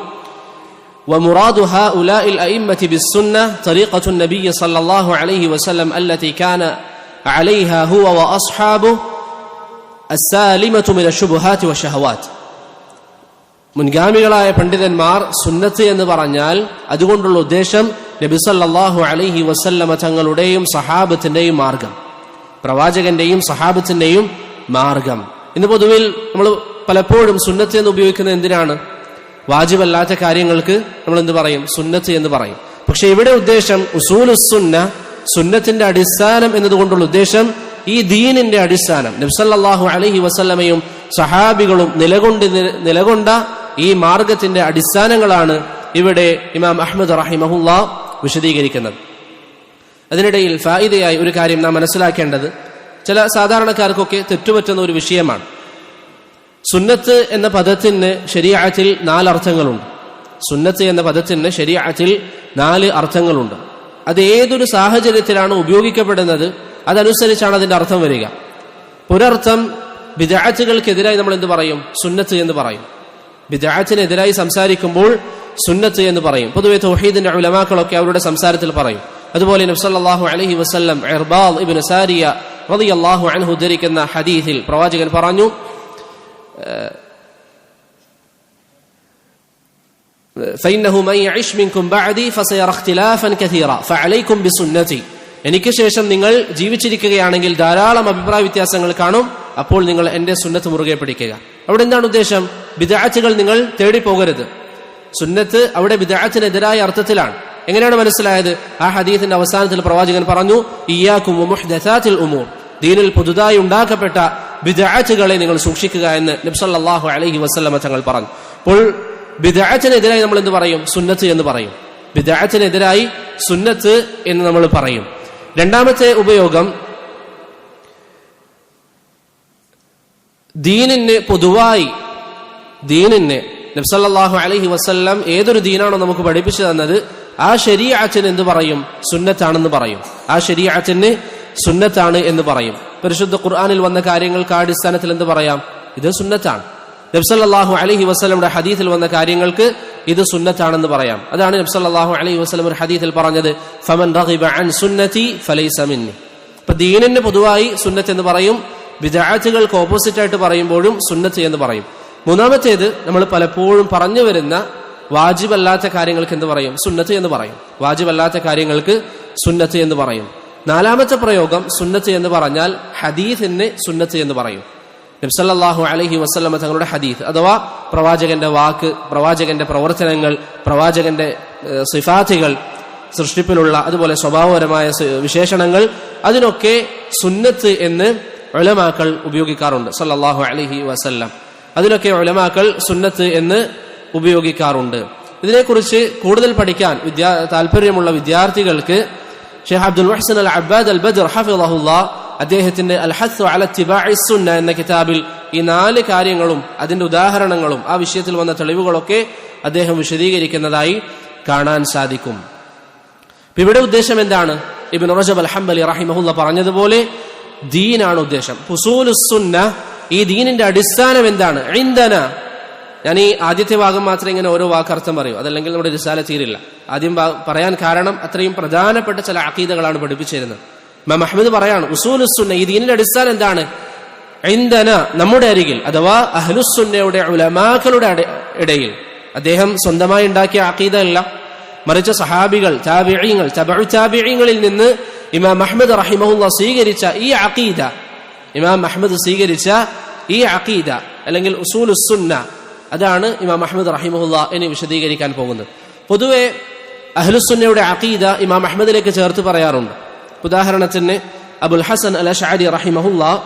[SPEAKER 1] ومراد هؤلاء الأئمة بالسنة طريقة النبي صلى الله عليه وسلم التي كان عليها هو وأصحابه السالمة من الشبهات والشهوات. മുൻഗാമികളായ പണ്ഡിതന്മാർ സുന്നത്ത് എന്ന് പറഞ്ഞാൽ അതുകൊണ്ടുള്ള ഉദ്ദേശം നബി സല്ലല്ലാഹു അലൈഹി വസല്ലമ തങ്ങളുടെയും സഹാബത്തിന്റെയും മാർഗം, പ്രവാചകന്റെയും സഹാബത്തിന്റെയും മാർഗം. ഇന്ന് പൊതുവിൽ നമ്മൾ പലപ്പോഴും സുന്നത്ത് എന്ന് ഉപയോഗിക്കുന്നത് എന്തിനാണ്? വാജിബല്ലാത്ത കാര്യങ്ങൾക്ക് നമ്മൾ എന്ത് പറയും? സുന്നത്ത് എന്ന് പറയും. പക്ഷെ ഇവിടെ ഉദ്ദേശം ഉസൂലുസ്സുന്ന, സുന്നത്തിന്റെ അടിസ്ഥാനം എന്നതുകൊണ്ടുള്ള ഉദ്ദേശം ഈ ദീനിന്റെ അടിസ്ഥാനം, നബി സല്ലല്ലാഹു അലൈഹി വസല്ലമയും സഹാബികളും നിലകൊണ്ട ഈ മാർഗത്തിന്റെ അടിസ്ഥാനങ്ങളാണ് ഇവിടെ ഇമാം അഹ്മദ് റഹിമഹുല്ലാഹ് വിശദീകരിക്കുന്നത്. അതിനിടയിൽ ഫായിദയായി ഒരു കാര്യം നാം മനസ്സിലാക്കേണ്ടത്, ചില സാധാരണക്കാർക്കൊക്കെ തെറ്റുപറ്റുന്ന ഒരു വിഷയമാണ്. സുന്നത്ത് എന്ന പദത്തിന് ശരീഅത്തിൽ 4 അർത്ഥങ്ങളുണ്ട്. സുന്നത്ത് എന്ന പദത്തിന് ശരീഅത്തിൽ 4 അർത്ഥങ്ങളുണ്ട്. അത് ഏതൊരു സാഹചര്യത്തിലാണ് ഉപയോഗിക്കപ്പെടുന്നത് അതനുസരിച്ചാണ് അതിന്റെ അർത്ഥം വരിക. ഒരർത്ഥം ബിദ്അത്തുകൾക്കെതിരായി നമ്മൾ എന്ത് പറയും? സുന്നത്ത് എന്ന് പറയും. ബിദ്അത്തിനെതിരായി സംസാരിക്കുമ്പോൾ സുന്നത്ത് എന്ന് പറയും. പൊതുവെ തൗഹീദിന്റെ ഉലമാക്കളൊക്കെ അവരുടെ സംസാരത്തിൽ പറയും. അതുപോലെ നബി സല്ലല്ലാഹു അലൈഹി വസല്ലം ഇർബാദ് ഇബ്നു സാരിയ റളിയല്ലാഹു അൻഹു ഉദ്ധരിക്കുന്ന ഹദീസിൽ പ്രവാചകൻ പറഞ്ഞു, فإنه من يعش منكم بعدي فسيرى اختلافا كثيرا فعليكم بسنتي. എനിക്ക് ശേഷം നിങ്ങൾ ജീവിച്ചിരിക്കുകയാണെങ്കിൽ ധാരാളം അഭിപ്രായ വ്യത്യാസങ്ങൾ കാണും. അപ്പോൾ നിങ്ങൾ എന്റെ സുന്നത്ത് മുറുകെ പിടിക്കുക. അവിടെ എന്താണ് ഉദ്ദേശം? ബിദ്അത്തുകൾ നിങ്ങൾ തേടിപ്പോകരുത്. സുന്നത്ത് അവിടെ ബിദ്അത്തിനെതിരായ അർത്ഥത്തിലാണ്. എങ്ങനെയാണ് മനസ്സിലായത്? ആ ഹദീസിന്റെ അവസാനത്തിൽ പ്രവാചകൻ പറഞ്ഞു, ഇയ്യാകും വമുഹ്ദസാതിൽ ഉമൂർ, ദീനിൽ പുതുതായി ഉണ്ടാക്കപ്പെട്ട ബിദ്അത്തുകളെ നിങ്ങൾ സൂക്ഷിക്കുക എന്ന് നബി സല്ലല്ലാഹു അലൈഹി വസല്ലമ തങ്ങൾ പറഞ്ഞു. അപ്പോൾ ബിദ്അത്തിനെതിരായി നമ്മൾ എന്ത് പറയും? സുന്നത്ത് എന്ന് പറയും. ബിദ്അത്തിനെതിരായി സുന്നത്ത് എന്ന് നമ്മൾ പറയും. രണ്ടാമത്തെ ഉപയോഗം, ദീനിന് പൊതുവായി നബി സല്ലല്ലാഹു അലൈഹി വസല്ലം ഏതൊരു ദീനാണോ നമുക്ക് പഠിപ്പിച്ചു തന്നത്, ആ ശരീഅത്തിന് എന്ത് പറയും? സുന്നത്താണെന്ന് പറയും. ആ ശരീഅത്തിന് സുന്നത്താണ് എന്ന് പറയും. പരിശുദ്ധ ഖുർആനിൽ വന്ന കാര്യങ്ങൾക്ക് ആ അടിസ്ഥാനത്തിൽ എന്ത് പറയാം? ഇത് സുന്നത്താണ്. നബി സല്ലല്ലാഹു അലൈഹി വസല്ലമയുടെ ഹദീസിൽ വന്ന കാര്യങ്ങൾക്ക് ഇത് സുന്നത്താണെന്ന് പറയാം. അതാണ് നബി സല്ലല്ലാഹു അലൈഹി വസല്ലം ഒരു ഹദീസിൽ പറഞ്ഞത്, ഫമൻ റഗിബ അൻ സുന്നതി ഫലൈസ മിന്നി. ഇപ്പൊ ദീനിന് പൊതുവായി സുന്നത്ത് എന്ന് പറയും, ബിദ്അത്തുകൾക്ക് ഓപ്പോസിറ്റ് ആയിട്ട് പറയുമ്പോഴും സുന്നത്ത് എന്ന് പറയും. മൂന്നാമത്തേത്, നമ്മൾ പലപ്പോഴും പറഞ്ഞു വരുന്ന വാജിബല്ലാത്ത കാര്യങ്ങൾക്ക് എന്ത് പറയും? സുന്നത്ത് എന്ന് പറയും. വാജിബല്ലാത്ത കാര്യങ്ങൾക്ക് സുന്നത്ത് എന്ന് പറയും. നാലാമത്തെ പ്രയോഗം, സുന്നത്ത് എന്ന് പറഞ്ഞാൽ ഹദീസിന് സുന്നത്ത് എന്ന് പറയും. നബി സല്ലല്ലാഹു അലൈഹി വസല്ലം തങ്ങളുടെ ഹദീസ് അഥവാ പ്രവാചകന്റെ വാക്ക്, പ്രവാചകന്റെ പ്രവർത്തനങ്ങൾ, പ്രവാചകന്റെ സിഫാത്തുകൾ, സൃഷ്ടിപ്പിലുള്ള അതുപോലെ സ്വഭാവപരമായ വിശേഷണങ്ങൾ, അതിനൊക്കെ സുന്നത്ത് എന്ന് ഉലമാക്കൾ ഉപയോഗിക്കാറുണ്ട്. സല്ലല്ലാഹു അലൈഹി വസല്ലം അതിനൊക്കെ ഉലമാക്കൾ സുന്നത്ത് എന്ന് ഉപയോഗിക്കാറുണ്ട്. ഇതിനെക്കുറിച്ച് കൂടുതൽ പഠിക്കാൻ താല്പര്യമുള്ള വിദ്യാർത്ഥികൾക്ക് ഷെയ്ഖ് അബ്ദുൽ മുഹ്സിൻ അൽ അബ്ബാദ് അൽ ബദർ ഹഫിളഹുല്ലാഹ് അദ്ദേഹത്തിന്റെ അൽ ഹസ്സു അല ഇത്തിബാഇ സുന്ന എന്ന കിതാബിൽ ഈ 4 കാര്യങ്ങളും അതിന്റെ ഉദാഹരണങ്ങളും ആ വിഷയത്തിൽ വന്ന തെളിവുകളൊക്കെ അദ്ദേഹം വിശദീകരിക്കുന്നതായി കാണാൻ സാധിക്കും. ഇവിടെ ഉദ്ദേശം എന്താണ്? ഇബ്നു റജബ് അൽ ഹംബലി റഹിമഹുല്ലാഹ് പറഞ്ഞതുപോലെ ദീനാണ് ഉദ്ദേശം. ഉസൂലുസ് സുന്ന, ഈ ദീനിന്റെ അടിസ്ഥാനം എന്താണ്? ഇൻദന. ഞാൻ ഈ ആദ്യത്തെ ഭാഗം മാത്രം ഇങ്ങനെ ഓരോ വാക്കർത്ഥം പറയും, അതല്ലെങ്കിൽ നമ്മുടെ റിസാല തീരില്ല. ആദ്യം പറയാൻ കാരണം അത്രയും പ്രധാനപ്പെട്ട ചില അഖീദകളാണ് പഠിപ്പിച്ചിരുന്നത്. ഇമാം അഹ്മദ് പറയാണ്, ഉസൂലുസ് സുന്ന, ഈ ദീനിന്റെ അടിസ്ഥാനം എന്താണ്? ഇൻദന, നമ്മുടെ അരികിൽ, അഥവാ അഹ്ലുസ് സുന്നയുടെ ഉലമാക്കളുടെ ഇടയിൽ. അദ്ദേഹം സ്വന്തമായി ഉണ്ടാക്കിയ അഖീദ അല്ല, മറിച്ച് സഹാബികൾ, താബിഈങ്ങൾ, തബഉ താബിഈങ്ങളിൽ നിന്ന് ഇമാം അഹ്മദ് റഹിമഹുല്ലാഹ് സ്വീകരിച്ച ഈ അഖീദ, ഇമാം അഹ്മദ് സ്വീകരിച്ച ഈ അഖീദ അല്ലെങ്കിൽ ഉസൂലുസ് സുന്ന, അതാണ് ഇമാം അഹ്മദ് റഹിമഹുല്ലാഹ് ഇനി വിശദീകരിക്കാൻ പോകുന്നത്. പൊതുവെ അഹ്ലുസ് സുന്നയുടെ അഖീദ ഇമാം അഹ്മദിലേക്ക് ചേർത്ത് പറയാറുണ്ട്. ഉദാഹരണത്തിന് അബുൽ ഹസൻ അൽ അശ്അരി റഹിമഹുല്ലാഹ്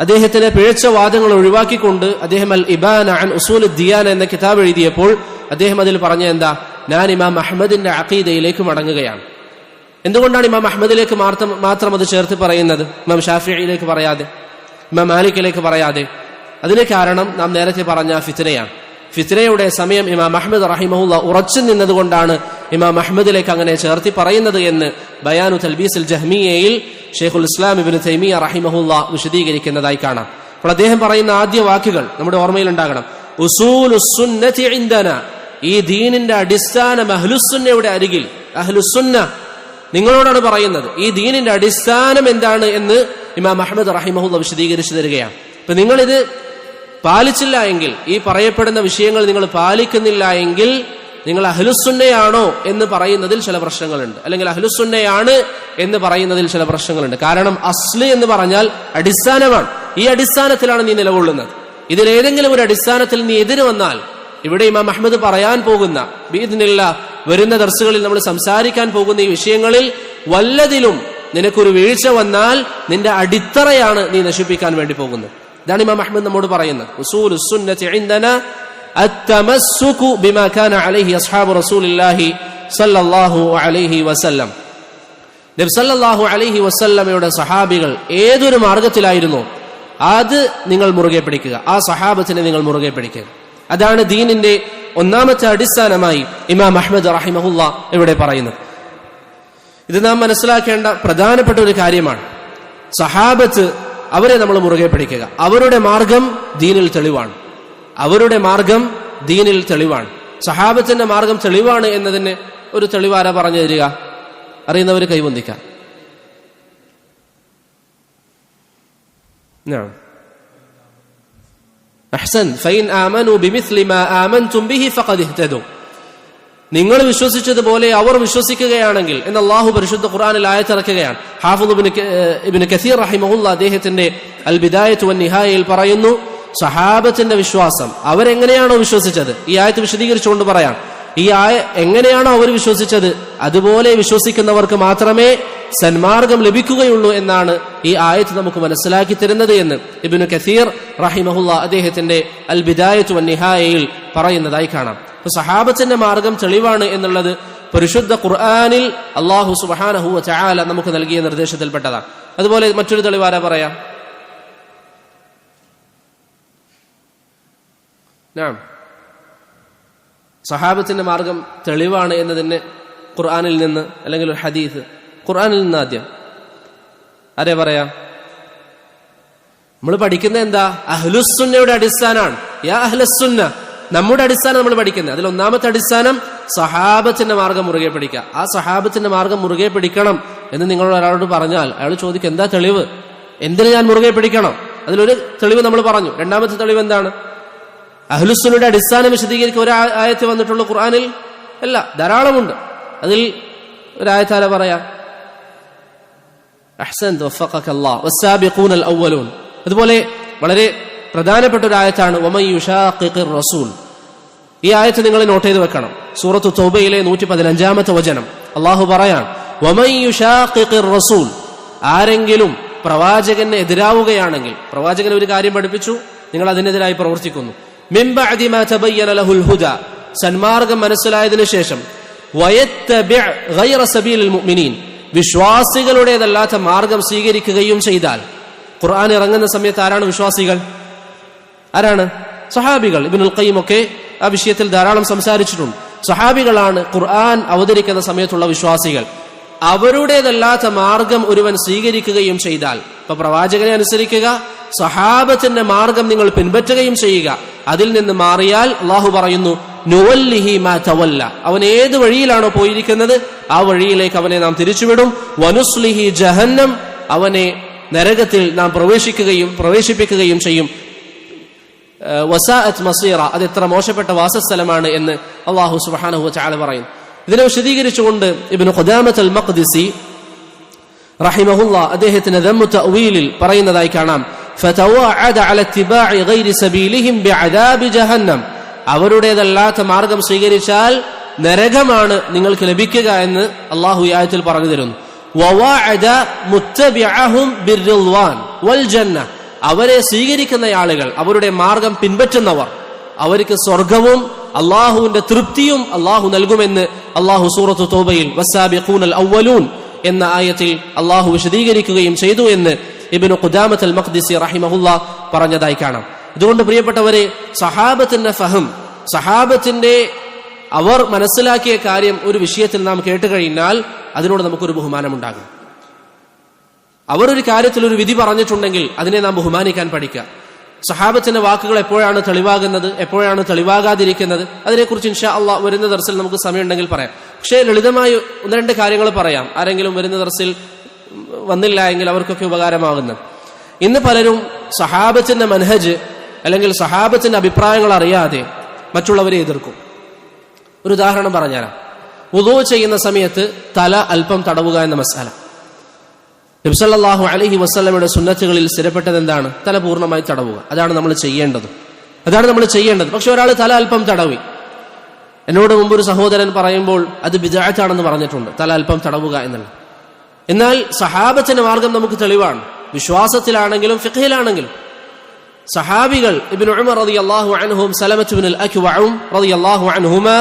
[SPEAKER 1] അദ്ദേഹത്തിന്റെ പിഴച്ച വാദങ്ങൾ ഒഴിവാക്കിക്കൊണ്ട് അദ്ദേഹം അൽ ഇബാന അൻ ഉസൂലുദ് ദിയാന എന്ന കിതാബ് എഴുതിയപ്പോൾ അദ്ദേഹം അതിൽ പറഞ്ഞ എന്താ? ഞാൻ ഇമാം അഹ്മദിന്റെ അഖീദയിലേക്ക് മടങ്ങുകയാണ്. എന്തുകൊണ്ടാണ് ഇമാം അഹ്മദിലേക്ക് മാത്രം അത് ചേർത്ത് പറയുന്നത്, ഇമാം ഷാഫിഈയിലേക്ക് പറയാതെ, ഇമാം മാലിക്കിലേക്ക് പറയാതെ? അതിന് കാരണം നാം നേരത്തെ പറഞ്ഞ ഫിത്നയാണ്. ഫിത്നയുടെ സമയം ഇമാം അഹ്മദ് റഹിമഹുല്ലാഹ് ഉറച്ചു നിന്നതുകൊണ്ടാണ് ഇമാം അഹ്മദിലേക്ക് അങ്ങനെ ചേർത്തി പറയുന്നത് എന്ന് ബയാനു തൽബീസുൽ ജഹ്മിയയിൽ ഷെയ്ഖുൽ ഇസ്ലാം ഇബ്നു തൈമിയ റഹിമഹുല്ലാഹ് വിശദീകരിക്കുന്നതായി കാണാം. അപ്പോൾ അദ്ദേഹം പറയുന്ന ആദ്യ വാക്കുകൾ നമ്മുടെ ഓർമ്മയിൽ ഉണ്ടാകണം. ഉസൂലുസ് സുന്നതി ഇൻദന, ഈ ദീനിന്റെ അടിസ്ഥാനം അഹ്ലുസുന്നയുടെ അരികിൽ. അഹ്ലുസുന്ന നിങ്ങളോടാണ് പറയുന്നത്, ഈ ദീനിന്റെ അടിസ്ഥാനം എന്താണ് എന്ന് ഇമാം അഹ്മദ് റഹിമഹുല്ലാഹ് വിശദീകരിച്ചു തരികയാണ്. അപ്പൊ നിങ്ങളിത് പാലിച്ചില്ല എങ്കിൽ, ഈ പറയപ്പെടുന്ന വിഷയങ്ങൾ നിങ്ങൾ പാലിക്കുന്നില്ല എങ്കിൽ നിങ്ങൾ അഹ്ലുസുന്നയാണോ എന്ന് പറയുന്നതിൽ ചില പ്രശ്നങ്ങളുണ്ട്, അല്ലെങ്കിൽ അഹ്ലുസുന്നയാണ് എന്ന് പറയുന്നതിൽ ചില പ്രശ്നങ്ങളുണ്ട്. കാരണം അസ്ല് എന്ന് പറഞ്ഞാൽ അടിസ്ഥാനമാണ്. ഈ അടിസ്ഥാനത്തിലാണ് നീ നിലകൊള്ളുന്നത്. ഇതിലേതെങ്കിലും ഒരു അടിസ്ഥാനത്തിൽ നീ എതിര് വന്നാൽ, ഇവിടെ ഇമാം അഹ്മദ് പറയാൻ പോകുന്ന ബിഇദ്നില്ലാഹ് വരുന്ന ദർസുകളിൽ നമ്മൾ സംസാരിക്കാൻ പോകുന്ന ഈ വിഷയങ്ങളിൽ വല്ലതിലും നിനക്കൊരു വീഴ്ച വന്നാൽ നിന്റെ അടിത്തറയാണ് നീ നശിപ്പിക്കാൻ വേണ്ടി പോകുന്നത്. ഇതാണ് ഇമാം അഹ്മദ് നമ്മോട് പറയുന്നത്. ഉസൂലുസ് സുന്നതി ഇൻദന അത്തമസ്സുകു ബിമാ കാന അലൈഹി അസ്ഹാബു റസൂലില്ലാഹി സല്ലല്ലാഹു അലൈഹി വസല്ലം. നബി സല്ലല്ലാഹു അലൈഹി വസല്ലമയുടെ സഹാബികൾ ഏതൊരു മാർഗത്തിലായിരുന്നോ അത് നിങ്ങൾ മുറുകെ പിടിക്കുക, ആ സഹാബത്തിനെ നിങ്ങൾ മുറുകെ പിടിക്കുക. അതാണ് ദീനിന്റെ ഒന്നാമത്തെ അടിസ്ഥാനമായി ഇമാം അഹ്മദ് റഹിമഹുല്ലാഹ് ഇവിടെ പറയുന്നത്. ഇത് നാം മനസ്സിലാക്കേണ്ട പ്രധാനപ്പെട്ട ഒരു കാര്യമാണ്. സഹാബത്ത്, അവരെ നമ്മൾ മുറുകെ പിടിക്കുക. അവരുടെ മാർഗം ദീനിൽ തെളിവാണ്. അവരുടെ മാർഗം ദീനിൽ തെളിവാണ്. സഹാബത്തിന്റെ മാർഗം തെളിവാണ് എന്നതിന് ഒരു തെളിവാര പറഞ്ഞു തരിക? അറിയുന്നവർ കൈവന്തിക്കാം. അഹ്സൻ, ഫൈൻ ആമനു ബിമിസ്ലി മാ ആമൻതും ബിഹി ഫഖദ് ഇഹ്തദു. നിങ്ങൾ വിശ്വസിച്ചതുപോലെ അവർ വിശ്വസിക്കുകയാണെങ്കിൽ എന്ന് അല്ലാഹു പരിശുദ്ധ ഖുർആനിൽ ആയത്തിറക്കുകയാണ്. ഹാഫിദ് ഇബ്നു കസീർ റഹിമഹുല്ലാഹ് അദ്ദേഹത്തിന്റെ അൽ ബിദായത്തു വൻ നിഹായയിൽ പറയുന്നു, സഹാബത്തിന്റെ വിശ്വാസം അവരെങ്ങനെയാണോ വിശ്വസിച്ചത്, ഈ ആയത്ത് വിശദീകരിച്ചുകൊണ്ട് പറയാം, ഈ എങ്ങനെയാണോ അവർ വിശ്വസിച്ചത് അതുപോലെ വിശ്വസിക്കുന്നവർക്ക് മാത്രമേ സന്മാർഗം ലഭിക്കുകയുള്ളൂ എന്നാണ് ഈ ആയത്ത് നമുക്ക് മനസ്സിലാക്കി തരുന്നത് എന്ന് ഇബ്നു കസീർ റഹിമഹുല്ലാഹ് അദ്ദേഹത്തിന്റെ അൽ ബിദായത്തു വൻ നിഹായയിൽ പറയുന്നതായി കാണാം. അപ്പൊ സഹാബത്തിന്റെ മാർഗം തെളിവാണ് എന്നുള്ളത് പരിശുദ്ധ ഖുർആനിൽ അല്ലാഹു സുബ്ഹാനഹു വ തആല നമുക്ക് നൽകിയ നിർദ്ദേശത്തിൽപ്പെട്ടതാണ്. അതുപോലെ മറ്റൊരു തെളിവാരാ പറയാം? നഅം, സഹാബത്തിന്റെ മാർഗം തെളിവാണ് എന്നതിന് ഖുർആനിൽ നിന്ന് അല്ലെങ്കിൽ ഒരു ഹദീസ്. ഖുർആനിൽ നിന്ന് ആദ്യം ആരെ പറയാ? നമ്മൾ പഠിക്കുന്ന എന്താ? അഹ്ലുസുന്നയുടെ അടിസ്ഥാനമാണ്. യാ അഹ്ലസുന്ന, നമ്മുടെ അടിസ്ഥാനം നമ്മൾ പഠിക്കുന്നത്. അതിൽ ഒന്നാമത്തെ അടിസ്ഥാനം സഹാബത്തിന്റെ മാർഗം മുറുകെ പിടിക്കുക. ആ സഹാബത്തിന്റെ മാർഗം മുറുകെ പിടിക്കണം എന്ന് നിങ്ങളോട് ഒരാളോട് പറഞ്ഞാൽ അയാൾ ചോദിക്കും, എന്താ തെളിവ്? എന്തിന് ഞാൻ മുറുകെ പിടിക്കണം? അതിലൊരു തെളിവ് നമ്മൾ പറഞ്ഞു. രണ്ടാമത്തെ തെളിവ് എന്താണ്? അഹ്ലുസുന്നയുടെ അടിസ്ഥാനം വിശദീകരിക്കുക ഒരു ആയത്ത് വന്നിട്ടുള്ള ഖുർആനിൽ അല്ല, ധാരാളമുണ്ട്. അതിൽ ഒരായത്താല പറയാം, അഹ്സൻത വഫഖകല്ലാഹ് വസ്സാബിഖൂനൽ അവ്വലൂൻ. അതുപോലെ വളരെ പ്രധാനപ്പെട്ട ഒരു ആയത്താണ് വമൻ യുശാഖിഖിർ റസൂൽ. ഈ ആയത്ത് നിങ്ങൾ നോട്ട് ചെയ്ത് വെക്കണം. സൂറത്തു തൗബയിലെ 115-ാമത്തെ വചനം അല്ലാഹു പറയാൻ, വമൻ യുശാഖിഖിർ റസൂൽ, ആരെങ്കിലും പ്രവാചകന് എതിരാവുകയാണെങ്കിൽ, പ്രവാചകൻ ഒരു കാര്യം പഠിപ്പിച്ചു, നിങ്ങൾ അതിനെതിരായി പ്രവർത്തിക്കുന്നു, മിൻ ബഅദി മാ തബയ്യന ലഹുൽ ഹുദാ, സന്മാർഗം മനസ്സിലായതിനു ശേഷം, വയത്തബിഅ ഗൈറ സബീലിൽ മുഅ്മിനീൻ, വിശ്വാസികളുടേതല്ലാത്ത മാർഗം സ്വീകരിക്കുകയും ചെയ്താൽ. ഖുർആൻ ഇറങ്ങുന്ന സമയത്ത് ആരാണ് വിശ്വാസികൾ? ആരാണ്? സഹാബികൾ. ഇബ്നുൽ ഖയ്യിം ഒക്കെ ആ വിഷയത്തിൽ ധാരാളം സംസാരിച്ചിട്ടുണ്ട്. സഹാബികളാണ് ഖുർആൻ അവതരിക്കുന്ന സമയത്തുള്ള വിശ്വാസികൾ. അവരുടേതല്ലാത്ത മാർഗം ഒരുവൻ സ്വീകരിക്കുകയും ചെയ്താൽ, ഇപ്പൊ പ്രവാചകനെ അനുസരിക്കുക, സഹാബത്തിന്റെ മാർഗം നിങ്ങൾ പിൻപറ്റുകയും ചെയ്യുക, അതിൽ നിന്ന് മാറിയാൽ അല്ലാഹു പറയുന്നു നുവല്ലിഹി മാ തവല്ല, അവൻ ഏത് വഴിയിലാണോ പോയിരിക്കുന്നത് ആ വഴിയിലേക്ക് അവനെ നാം തിരിച്ചുവിടും. വനുസ്ലിഹി ജഹന്നം, അവനെ നരകത്തിൽ നാം പ്രവേശിപ്പിക്കുകയും ചെയ്യും. വസാഅത് മസീറ, അത് എത്ര മോശപ്പെട്ട വാസസ്ഥലമാണ് എന്ന് അല്ലാഹു സുബ്ഹാനഹു വ തആല പറയും. ഇതിനെ വിശദീകരിച്ചുകൊണ്ട് ഇബ്നു ഖുദാമത്ത് അൽ മഖ്ദിസി റഹിമഹുല്ലാ അദ്ദേഹത്തിന്റെ ദമ്മു തഅവീലിൽ പറയുന്നതായി കാണാം, ഫതവഅദ അല ഇത്തിബാഇ ഗൈരി സബീലിഹിം ബിഅദാബി ജഹന്നം, അവരുടേതല്ലാത്ത മാർഗം സ്വീകരിച്ചാൽ നരകമാണ് നിങ്ങൾക്ക് ലഭിക്കുക എന്ന് അല്ലാഹു ഈ ആയത്തിൽ പറഞ്ഞു തരുന്നു. വവഅദ മുത്തബിഅഹും ബിർറിദ്വാൻ വൽ ജന്ന, അവരെ സ്വീകരിക്കുന്ന ആളുകൾ, അവരുടെ മാർഗം പിൻപറ്റുന്നവർ, അവർക്ക് സ്വർഗവും അള്ളാഹുവിന്റെ തൃപ്തിയും അള്ളാഹു നൽകുമെന്ന് അള്ളാഹു സൂറത്തു തൗബയിൽ വസ്സാബിഖൂനൽ അവ്വലൂൻ എന്ന ആയത്തിൽ അള്ളാഹു വിശദീകരിക്കുകയും ചെയ്തു എന്ന് ഇബ്നു ഖുദാമത്ത് അൽ മഖ്ദിസി റഹിമഹുല്ലാ പറഞ്ഞതായി കാണാം. ഇതുകൊണ്ട് പ്രിയപ്പെട്ടവരെ, സഹാബത്തിന്റെ ഫഹം, സഹാബത്തിന്റെ അവർ മനസ്സിലാക്കിയ കാര്യം ഒരു വിഷയത്തിൽ നാം കേട്ടുകഴിഞ്ഞാൽ അതിനോട് നമുക്കൊരു ബഹുമാനമുണ്ടാകും. അവരൊരു കാര്യത്തിൽ ഒരു വിധി പറഞ്ഞിട്ടുണ്ടെങ്കിൽ അതിനെ നാം ബഹുമാനിക്കാൻ പഠിക്കുക. സഹാബത്തിന്റെ വാക്കുകൾ എപ്പോഴാണ് തെളിവാകുന്നത്, എപ്പോഴാണ് തെളിവാകാതിരിക്കുന്നത്, അതിനെക്കുറിച്ച് ഇൻഷാ അല്ലാഹ് വരുന്ന ദർസിൽ നമുക്ക് സമയമുണ്ടെങ്കിൽ പറയാം. പക്ഷേ ലളിതമായി ഒന്ന് രണ്ട് കാര്യങ്ങൾ പറയാം, ആരെങ്കിലും വരുന്ന ദർസിൽ വന്നില്ല എങ്കിൽ അവർക്കൊക്കെ ഉപകാരമാകുന്നത്. ഇന്ന് പലരും സഹാബത്തിന്റെ മനഹജ് അല്ലെങ്കിൽ സഹാബത്തിന്റെ അഭിപ്രായങ്ങൾ അറിയാതെ മറ്റുള്ളവരെ എതിർക്കും. ഒരു ഉദാഹരണം പറഞ്ഞുതരാം. വുളൂ ചെയ്യുന്ന സമയത്ത് തല അല്പം തടവുക എന്ന മസാല. നബി സല്ലല്ലാഹു അലൈഹി വസല്ലമയുടെ സുന്നത്തുകളിൽ സ്ഥിരപ്പെട്ടത് എന്താണ്? തല പൂർണ്ണമായി തടവുക. അതാണ് നമ്മൾ ചെയ്യേണ്ടത്. പക്ഷെ ഒരാൾ തല അല്പം തടവി. എന്നോട് മുമ്പ് ഒരു സഹോദരൻ പറയുമ്പോൾ അത് ബിദ്അത്താണെന്ന് പറഞ്ഞിട്ടുണ്ട്, തല അല്പം തടവുക എന്നുള്ളത്. എന്നാൽ സഹാബത്തിന്റെ മാർഗം നമുക്ക് തെളിവാണ്, വിശ്വാസത്തിലാണെങ്കിലും ഫിഖ്ഹിലാണെങ്കിലും. സഹാബികൾ ഇബ്നു ഉമർ റളിയല്ലാഹു അൻഹും സലമത്ത് ഇബ്നുൽ അക്വഉം റളിയല്ലാഹു അൻഹുമാ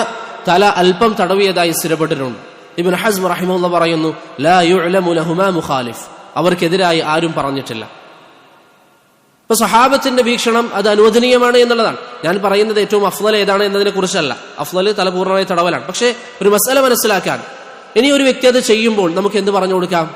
[SPEAKER 1] തല അല്പം തടവിയതായി സ്ഥിരപ്പെട്ടിട്ടുണ്ട്. ഇബ്നു ഹസ്ം റഹിമഹുല്ലാഹ് പറയുന്നു, ലാ യുഅലമു ലഹുമാ മുഖാലിഫ്, അവർക്കെതിരായി ആരും പറഞ്ഞിട്ടില്ല. ഇപ്പൊ സഹാബത്തിന്റെ വീക്ഷണം അത് അനുവദനീയമാണ് എന്നുള്ളതാണ്. ഞാൻ പറയുന്നത് ഏറ്റവും അഫ്ളൽ ഏതാണ് എന്നതിനെ കുറിച്ചല്ല. അഫ്ളൽ തല പൂർണ്ണമായി തടവലാണ്. പക്ഷേ ഒരു മസല മനസ്സിലാക്കാൻ, ഇനി ഒരു വ്യക്തി അത് ചെയ്യുമ്പോൾ നമുക്ക് എന്ത് പറഞ്ഞു കൊടുക്കാം?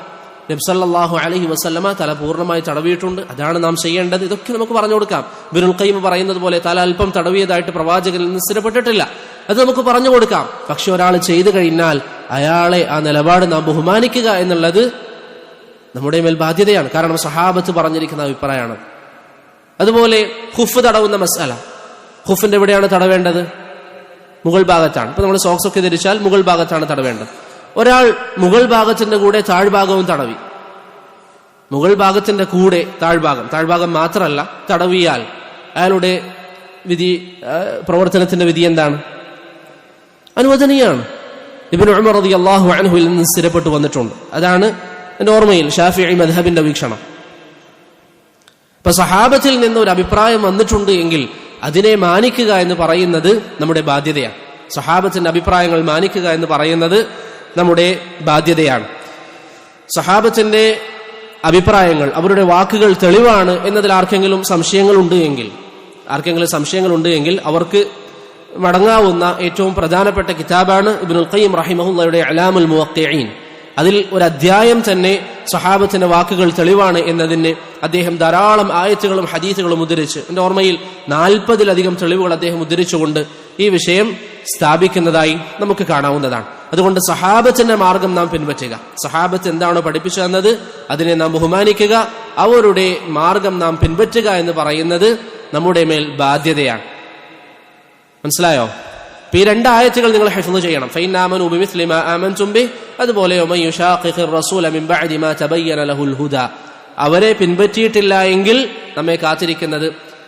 [SPEAKER 1] നബി സല്ലല്ലാഹു അലൈഹി വസല്ലമ തല പൂർണ്ണമായി തടവിയിട്ടുണ്ട്, അതാണ് നാം ചെയ്യേണ്ടത്, ഇതൊക്കെ നമുക്ക് പറഞ്ഞു കൊടുക്കാം. ഇബ്നുൽ ഖയ്യിം പറയുന്നത് പോലെ തല അല്പം തടവിയതായിട്ട് പ്രവാചകനിൽ നിന്ന് സ്ഥിരപ്പെട്ടിട്ടില്ല, അത് നമുക്ക് പറഞ്ഞു കൊടുക്കാം. പക്ഷെ ഒരാൾ ചെയ്തു കഴിഞ്ഞാൽ അയാളെ ആ നിലപാട് നാം ബഹുമാനിക്കുക എന്നുള്ളത് നമ്മുടെ മേൽ ബാധ്യതയാണ്. കാരണം സഹാബത്ത് പറഞ്ഞിരിക്കുന്ന അഭിപ്രായമാണ്. അതുപോലെ ഖുഫ് തടവുന്ന മസ്അല, ഖുഫിന്റെ എവിടെയാണ് തടവേണ്ടത്? മുകൾ ഭാഗത്താണ്. ഇപ്പൊ നമ്മൾ സോക്സ് ഒക്കെ ധരിച്ചാൽ മുകൾ ഭാഗത്താണ് തടവേണ്ടത്. ഒരാൾ മുകൾ ഭാഗത്തിന്റെ കൂടെ താഴ്ഭാഗവും തടവി, മുകൾ ഭാഗത്തിന്റെ കൂടെ താഴ്ഭാഗം മാത്രമല്ല തടവിയാൽ അയാളുടെ വിധി, പ്രവർത്തനത്തിന്റെ വിധി എന്താണ്? അനുവദനീയമാണ്. ഇബ്നു ഉമർ റളിയല്ലാഹു അൻഹുവിൽ നിന്ന് സ്ഥിരപ്പെട്ടു വന്നിട്ടുണ്ട്. അതാണ് എന്റെ ഓർമ്മയിൽ ഷാഫിഈ മദ്ഹബിന്റെ വീക്ഷണം. ഇപ്പൊ സഹാബത്തിൽ നിന്ന് ഒരു അഭിപ്രായം വന്നിട്ടുണ്ട് എങ്കിൽ അതിനെ മാനിക്കുക എന്ന് പറയുന്നത് നമ്മുടെ ബാധ്യതയാണ്. സഹാബത്തിന്റെ അഭിപ്രായങ്ങൾ മാനിക്കുക എന്ന് പറയുന്നത് നമ്മുടെ ബാധ്യതയാണ്. സഹാബത്തിന്റെ അഭിപ്രായങ്ങൾ, അവരുടെ വാക്കുകൾ തെളിവാണ് എന്നതിൽ ആർക്കെങ്കിലും സംശയങ്ങളുണ്ട് എങ്കിൽ അവർക്ക് മടങ്ങാവുന്ന ഏറ്റവും പ്രധാനപ്പെട്ട കിതാബാണ് ഇബ്നുൽ ഖയ്യിം റഹിമഹുള്ളയുടെ അലാമുൽ മുവഖ്ഖിഈൻ. അതിൽ ഒരു അധ്യായം തന്നെ സഹാബത്തിന്റെ വാക്കുകൾ തെളിവാണ് എന്നതിന് അദ്ദേഹം ധാരാളം ആയത്തുകളും ഹദീസുകളും ഉദ്ധരിച്ച്, എന്റെ ഓർമ്മയിൽ 40-ലധികം തെളിവുകൾ അദ്ദേഹം ഉദ്ധരിച്ചുകൊണ്ട് ഈ വിഷയം സ്ഥാപിക്കുന്നതായി നമുക്ക് കാണാവുന്നതാണ്. അതുകൊണ്ട് സഹാബത്തിന്റെ മാർഗം നാം പിൻപറ്റുക. സഹാബത്ത് എന്താണോ പഠിപ്പിച്ചു തന്നത് അതിനെ നാം ബഹുമാനിക്കുക. അവരുടെ മാർഗം നാം പിൻപറ്റുക എന്ന് പറയുന്നത് നമ്മുടെ മേൽ ബാധ്യതയാണ്. മനസ്സിലായോ? ഈ 2 ആയത്തുകൾ നിങ്ങൾ ഹിഫ്ള് ചെയ്യണം. ഫൈൻ ആമനൂ ബിമിസ്ലി മാ ആമൻതും ബിഹി, അതുപോലെ വമൻ യുശാഖിഖിർ റസൂല മിൻ ബഅദി മാ തബയ്യന ലഹുൽ ഹുദാ, അവരെ പിൻപറ്റിയിട്ടില്ല എങ്കിൽ നമ്മെ കാത്തിരിക്കുന്നത്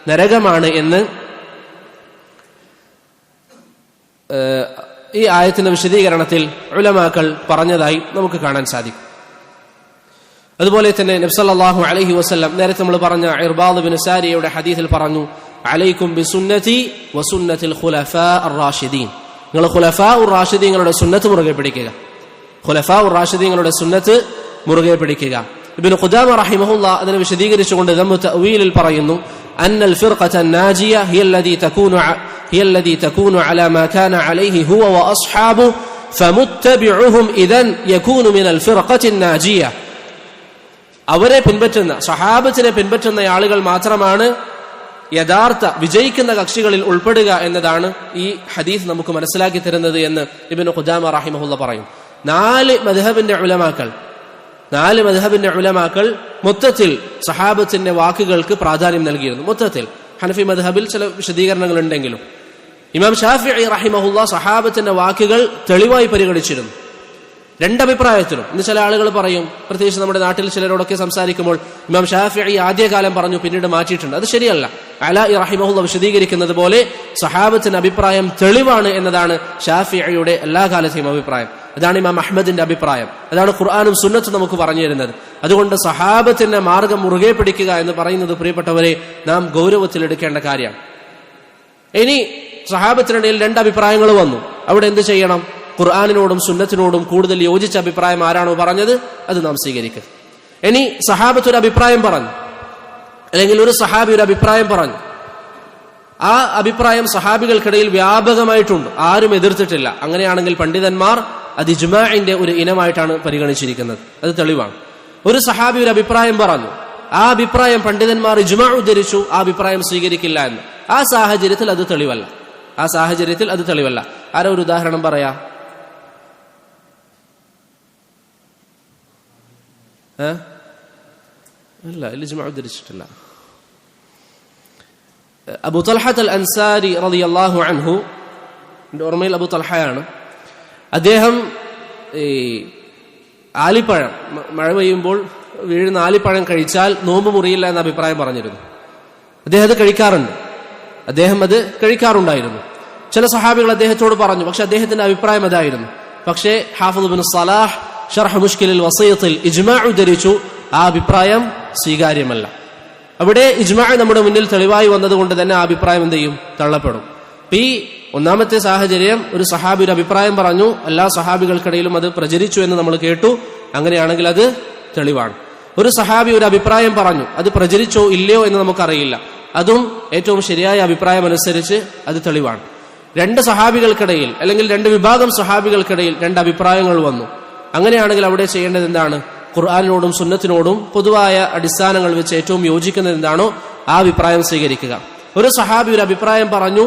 [SPEAKER 1] നരകമാണ് എന്ന് ഈ ആയത്തിന്റെ വിശദീകരണത്തിൽ ഉലമാക്കൾ പറഞ്ഞതായി നമുക്ക് കാണാൻ സാധിക്കും. അതുപോലെ തന്നെ നബി സല്ലല്ലാഹു അലൈഹി വസല്ലം നേരത്തെ നമ്മൾ പറഞ്ഞ ഇർബാദ് ബിൻ സാരിയയുടെ ഹദീസിൽ പറഞ്ഞു, അലൈക്കും ബിസുന്നതി വസുന്നതിൽ ഖുലഫാ അർ-റാഷിദീൻ, നിങ്ങൾ ഖുലഫാ ഉർ-റാഷിദീങ്ങളുടെ സുന്നത്ത് മുറുകെ പിടിക്കുക. ഖുലഫാ ഉർ-റാഷിദീങ്ങളുടെ സുന്നത്ത് മുറുകെ പിടിക്കുക. ഇബ്നു ഖുദാമ റഹിമഹുല്ലാ അതിനെ വിശദീകരിച്ചുകൊണ്ട് ദമ്മു തഅവീലിൽ പറയുന്നു, അന്നൽ ഫിർഖത നാജിയ ഹിയ അല്ലദീ തകൂനു അലാ മാ കാന അലൈഹി ഹുവ വഅസ്ഹാബു ഫമുത്തബിഉഹും ഇദൻ യകൂനു മിനൽ ഫിർഖത്തി നാജിയ, അവരെ പിൻപറ്റുന്ന സഹാബത്തിനെ പിൻപറ്റുന്ന ആളുകൾ മാത്രമാണ് യഥാർത്ഥ വിജയിക്കുന്ന കക്ഷികളിൽ ഉൾപ്പെടുക എന്നതാണ് ഈ ഹദീസ് നമുക്ക് മനസ്സിലാക്കി തരുന്നത് എന്ന് ഇബ്നു ഖുദാമ റഹിമഹുല്ലാ പറയും. 4 മദ്ഹബിന്റെ ഉലമാക്കൾ മൊത്തത്തിൽ സഹാബത്തിന്റെ വാക്കുകൾക്ക് പ്രാധാന്യം നൽകിയിരുന്നു. മൊത്തത്തിൽ ഹനഫി മദ്ഹബിൽ ചില വിശദീകരണങ്ങൾ ഉണ്ടെങ്കിലും ഇമാം ഷാഫിഈ റഹിമഹുല്ലാ സഹാബത്തിന്റെ വാക്കുകൾ തെളിവായി പരിഗണിച്ചിരുന്നു. 2 അഭിപ്രായത്തിലും. ഇന്ന് ചില ആളുകൾ പറയും, പ്രത്യേകിച്ച് നമ്മുടെ നാട്ടിൽ ചിലരോടൊക്കെ സംസാരിക്കുമ്പോൾ, ഇമാം ഷാഫിഈ ആദ്യകാലം പറഞ്ഞു പിന്നീട് മാറ്റിയിട്ടുണ്ട്. അത് ശരിയല്ല. അലാഇ റഹിമഹുല്ലാ വിശദീകരിക്കുന്നത് പോലെ സഹാബത്തിന്റെ അഭിപ്രായം തെളിവാണ് എന്നതാണ് ഷാഫിഈയുടെ എല്ലാ കാലത്തെയും അഭിപ്രായം. അതാണ് ഇമാം അഹ്മദിന്റെ അഭിപ്രായം. അതാണ് ഖുർആനും സുന്നത്തും നമുക്ക് പറഞ്ഞു തരുന്നത്. അതുകൊണ്ട് സഹാബത്തിന്റെ മാർഗം മുറുകെ പിടിക്കുക എന്ന് പറയുന്നത് പ്രിയപ്പെട്ടവരെ നാം ഗൗരവത്തിലെടുക്കേണ്ട കാര്യമാണ്. ഇനി സഹാബത്തിനിടയിൽ 2 അഭിപ്രായങ്ങൾ വന്നു. അവിടെ എന്ത് ചെയ്യണം? ഖുർആനിനോടും സുന്നത്തിനോടും കൂടുതൽ യോജിച്ച അഭിപ്രായം ആരാണോ പറഞ്ഞത് അത് നാം സ്വീകരിക്കുക. ഇനി സഹാബത്ത് ഒരു അഭിപ്രായം പറഞ്ഞു, അല്ലെങ്കിൽ ഒരു സഹാബി ഒരു അഭിപ്രായം പറഞ്ഞു, ആ അഭിപ്രായം സഹാബികൾക്കിടയിൽ വ്യാപകമായിട്ടുണ്ട്, ആരും എതിർത്തിട്ടില്ല. അങ്ങനെയാണെങ്കിൽ പണ്ഡിതന്മാർ അത് ഇജ്മാഇന്റെ ഒരു ഇനമായിട്ടാണ് പരിഗണിച്ചിരിക്കുന്നത്. അത് തെളിവാണ്. ഒരു സഹാബി ഒരു അഭിപ്രായം പറഞ്ഞു, ആ അഭിപ്രായം പണ്ഡിതന്മാർ ഇജ്മാ ഉദ്ധരിച്ചു, ആ അഭിപ്രായം സ്വീകരിക്കില്ല എന്ന്. ആ സാഹചര്യത്തിൽ അത് തെളിവല്ല. ആരോ ഒരു ഉദാഹരണം പറയാ? ഇല്ല, ഇജ്മാ ഉദ്ധരിച്ചിട്ടില്ല. അബൂ തൽഹത്ത് അൽ അൻസാരി റളിയല്ലാഹു അൻഹു, എൻ്റെ ഓർമ്മയിൽ അബൂ തൽഹയാണ്, അദ്ദേഹം ഈ ആലിപ്പഴം മഴ പെയ്യുമ്പോൾ വീഴുന്ന ആലിപ്പഴം കഴിച്ചാൽ നോമ്പ് മുറിയില്ല എന്ന അഭിപ്രായം പറഞ്ഞിരുന്നു. അദ്ദേഹം അത് കഴിക്കാറുണ്ടായിരുന്നു. ചില സഹാബികൾ അദ്ദേഹത്തോട് പറഞ്ഞു, പക്ഷെ അദ്ദേഹത്തിന്റെ അഭിപ്രായം അതായിരുന്നു. പക്ഷേ ഹാഫിദ് ഇബ്നു സലാഹ് ശർഹ് മുഷ്കിലിൽ വസീയത്തിൽ ഇജ്മാ ഉദ്ധരിച്ചു, ആ അഭിപ്രായം സ്വീകാര്യമല്ല. അവിടെ ഇജ്മാ നമ്മുടെ മുന്നിൽ തെളിവായി വന്നതുകൊണ്ട് തന്നെ ആ അഭിപ്രായം എന്ത് ചെയ്യും? തള്ളപ്പെടും. ഈ ഒന്നാമത്തെ സാഹചര്യം, ഒരു സഹാബി ഒരു അഭിപ്രായം പറഞ്ഞു, എല്ലാ സഹാബികൾക്കിടയിലും അത് പ്രചരിച്ചു എന്ന് നമ്മൾ കേട്ടു. അങ്ങനെയാണെങ്കിൽ അത് തെളിവാണ്. ഒരു സഹാബി ഒരു അഭിപ്രായം പറഞ്ഞു, അത് പ്രചരിച്ചോ ഇല്ലയോ എന്ന് നമുക്കറിയില്ല, അതും ഏറ്റവും ശരിയായ അഭിപ്രായം അനുസരിച്ച് അത് തെളിവാണ്. 2 സഹാബികൾക്കിടയിൽ അല്ലെങ്കിൽ 2 വിഭാഗം സഹാബികൾക്കിടയിൽ 2 അഭിപ്രായങ്ങൾ വന്നു. അങ്ങനെയാണെങ്കിൽ അവിടെ ചെയ്യേണ്ടത് എന്താണ്? ഖുർആനിനോടും സുന്നത്തിനോടും പൊതുവായ അടിസ്ഥാനങ്ങൾ വെച്ച് ഏറ്റവും യോജിക്കുന്നത് എന്താണോ ആ അഭിപ്രായം സ്വീകരിക്കുക. ഒരു സഹാബി ഒരു അഭിപ്രായം പറഞ്ഞു,